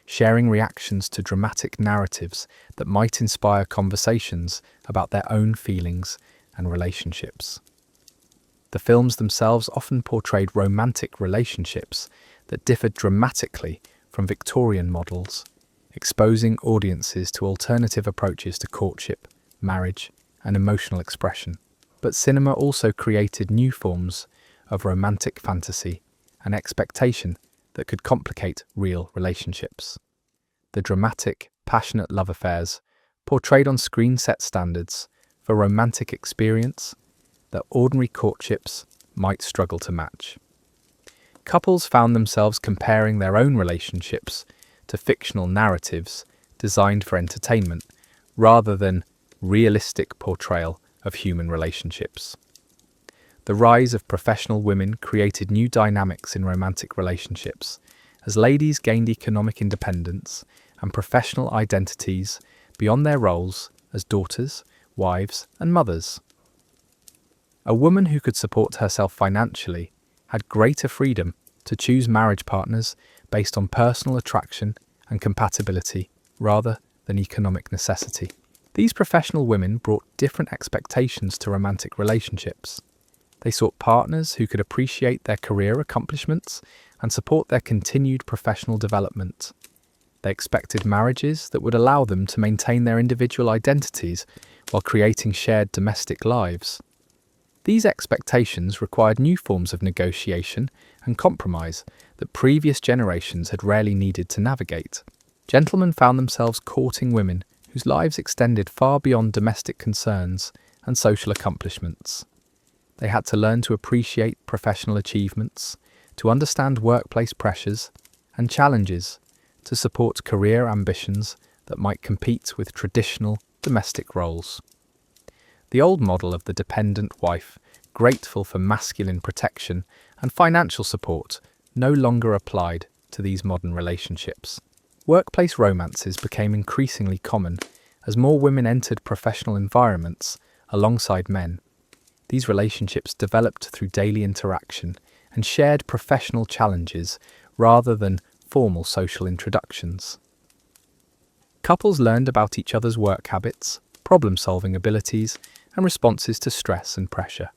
Speaker 1: sharing reactions to dramatic narratives that might inspire conversations about their own feelings and relationships. The films themselves often portrayed romantic relationships that differed dramatically from Victorian models, exposing audiences to alternative approaches to courtship, marriage, and emotional expression. But cinema also created new forms of romantic fantasy and expectation that could complicate real relationships. The dramatic, passionate love affairs portrayed on screen set standards for romantic experience that ordinary courtships might struggle to match. Couples found themselves comparing their own relationships to fictional narratives designed for entertainment, rather than realistic portrayal of human relationships. The rise of professional women created new dynamics in romantic relationships, as ladies gained economic independence and professional identities beyond their roles as daughters, wives, and mothers. A woman who could support herself financially had greater freedom to choose marriage partners based on personal attraction and compatibility rather than economic necessity. These professional women brought different expectations to romantic relationships. They sought partners who could appreciate their career accomplishments and support their continued professional development. They expected marriages that would allow them to maintain their individual identities while creating shared domestic lives. These expectations required new forms of negotiation and compromise that previous generations had rarely needed to navigate. Gentlemen found themselves courting women whose lives extended far beyond domestic concerns and social accomplishments. They had to learn to appreciate professional achievements, to understand workplace pressures and challenges, to support career ambitions that might compete with traditional domestic roles. The old model of the dependent wife, grateful for masculine protection and financial support, no longer applied to these modern relationships. Workplace romances became increasingly common as more women entered professional environments alongside men. These relationships developed through daily interaction and shared professional challenges rather than formal social introductions. Couples learned about each other's work habits, problem-solving abilities, and responses to stress and pressure.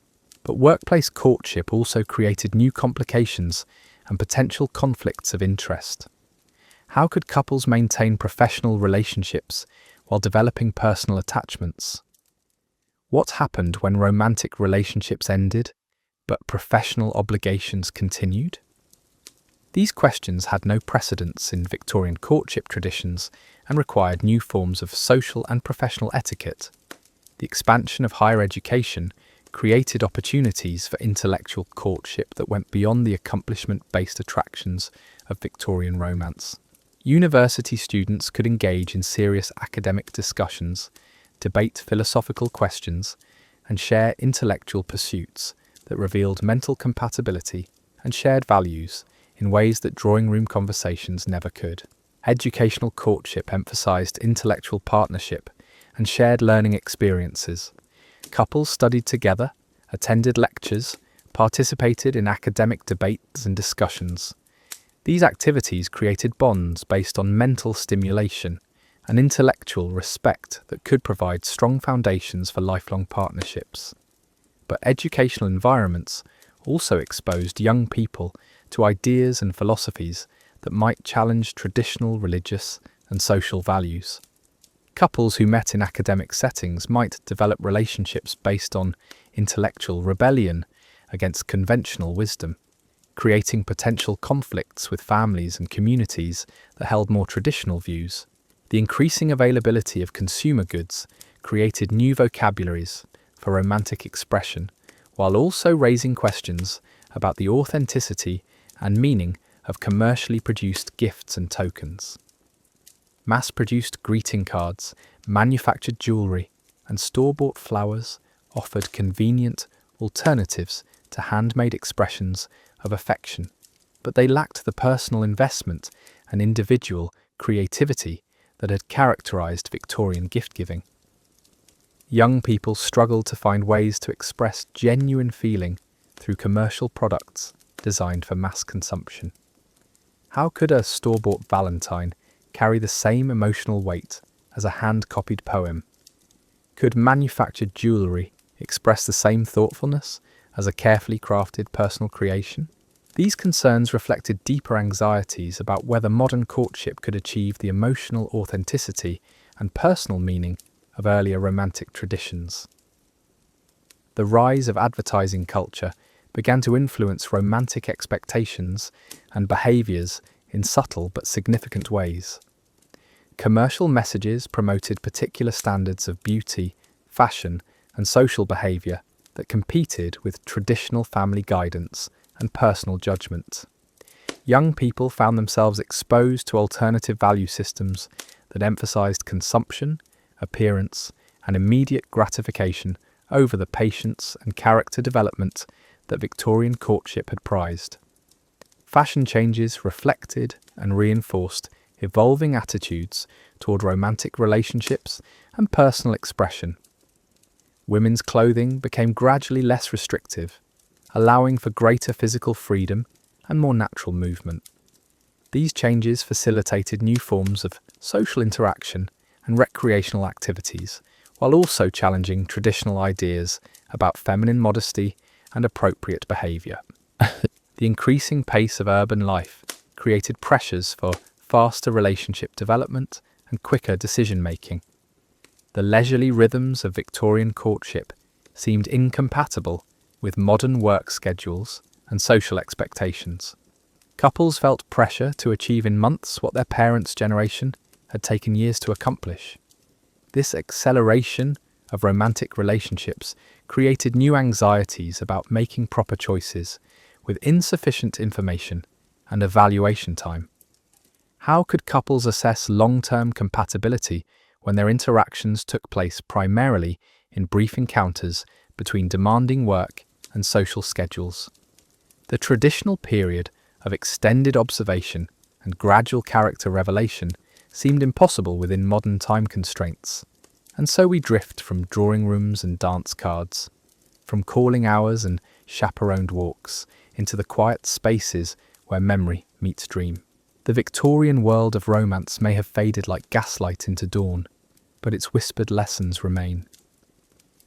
Speaker 1: But workplace courtship also created new complications and potential conflicts of interest. How could couples maintain professional relationships while developing personal attachments? What happened when romantic relationships ended, but professional obligations continued? These questions had no precedence in Victorian courtship traditions and required new forms of social and professional etiquette. The expansion of higher education created opportunities for intellectual courtship that went beyond the accomplishment-based attractions of Victorian romance. University students could engage in serious academic discussions, debate philosophical questions, and share intellectual pursuits that revealed mental compatibility and shared values in ways that drawing room conversations never could. Educational courtship emphasized intellectual partnership and shared learning experiences. Couples studied together, attended lectures, participated in academic debates and discussions. These activities created bonds based on mental stimulation and intellectual respect that could provide strong foundations for lifelong partnerships. But educational environments also exposed young people to ideas and philosophies that might challenge traditional religious and social values. Couples who met in academic settings might develop relationships based on intellectual rebellion against conventional wisdom, creating potential conflicts with families and communities that held more traditional views. The increasing availability of consumer goods created new vocabularies for romantic expression, while also raising questions about the authenticity and meaning of commercially produced gifts and tokens. Mass-produced greeting cards, manufactured jewellery, and store-bought flowers offered convenient alternatives to handmade expressions of affection, but they lacked the personal investment and individual creativity that had characterised Victorian gift-giving. Young people struggled to find ways to express genuine feeling through commercial products designed for mass consumption. How could a store-bought valentine carry the same emotional weight as a hand-copied poem? Could manufactured jewellery express the same thoughtfulness as a carefully crafted personal creation? These concerns reflected deeper anxieties about whether modern courtship could achieve the emotional authenticity and personal meaning of earlier romantic traditions. The rise of advertising culture began to influence romantic expectations and behaviours in subtle but significant ways. Commercial messages promoted particular standards of beauty, fashion, and social behaviour that competed with traditional family guidance and personal judgment. Young people found themselves exposed to alternative value systems that emphasized consumption, appearance, and immediate gratification over the patience and character development that Victorian courtship had prized. Fashion changes reflected and reinforced evolving attitudes toward romantic relationships and personal expression. Women's clothing became gradually less restrictive, allowing for greater physical freedom and more natural movement. These changes facilitated new forms of social interaction and recreational activities, while also challenging traditional ideas about feminine modesty and appropriate behaviour. The increasing pace of urban life created pressures for faster relationship development and quicker decision-making. The leisurely rhythms of Victorian courtship seemed incompatible with modern work schedules and social expectations. Couples felt pressure to achieve in months what their parents' generation had taken years to accomplish. This acceleration of romantic relationships created new anxieties about making proper choices with insufficient information and evaluation time. How could couples assess long-term compatibility when their interactions took place primarily in brief encounters between demanding work and social schedules? The traditional period of extended observation and gradual character revelation seemed impossible within modern time constraints, and so we drift from drawing rooms and dance cards, from calling hours and chaperoned walks, into the quiet spaces where memory meets dream. The Victorian world of romance may have faded like gaslight into dawn, but its whispered lessons remain.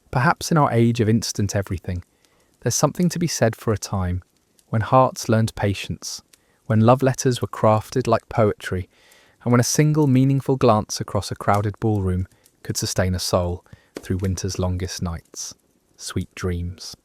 Speaker 1: Perhaps in our age of instant everything, there's something to be said for a time when hearts learned patience, when love letters were crafted like poetry, and when a single meaningful glance across a crowded ballroom could sustain a soul through winter's longest nights. Sweet dreams.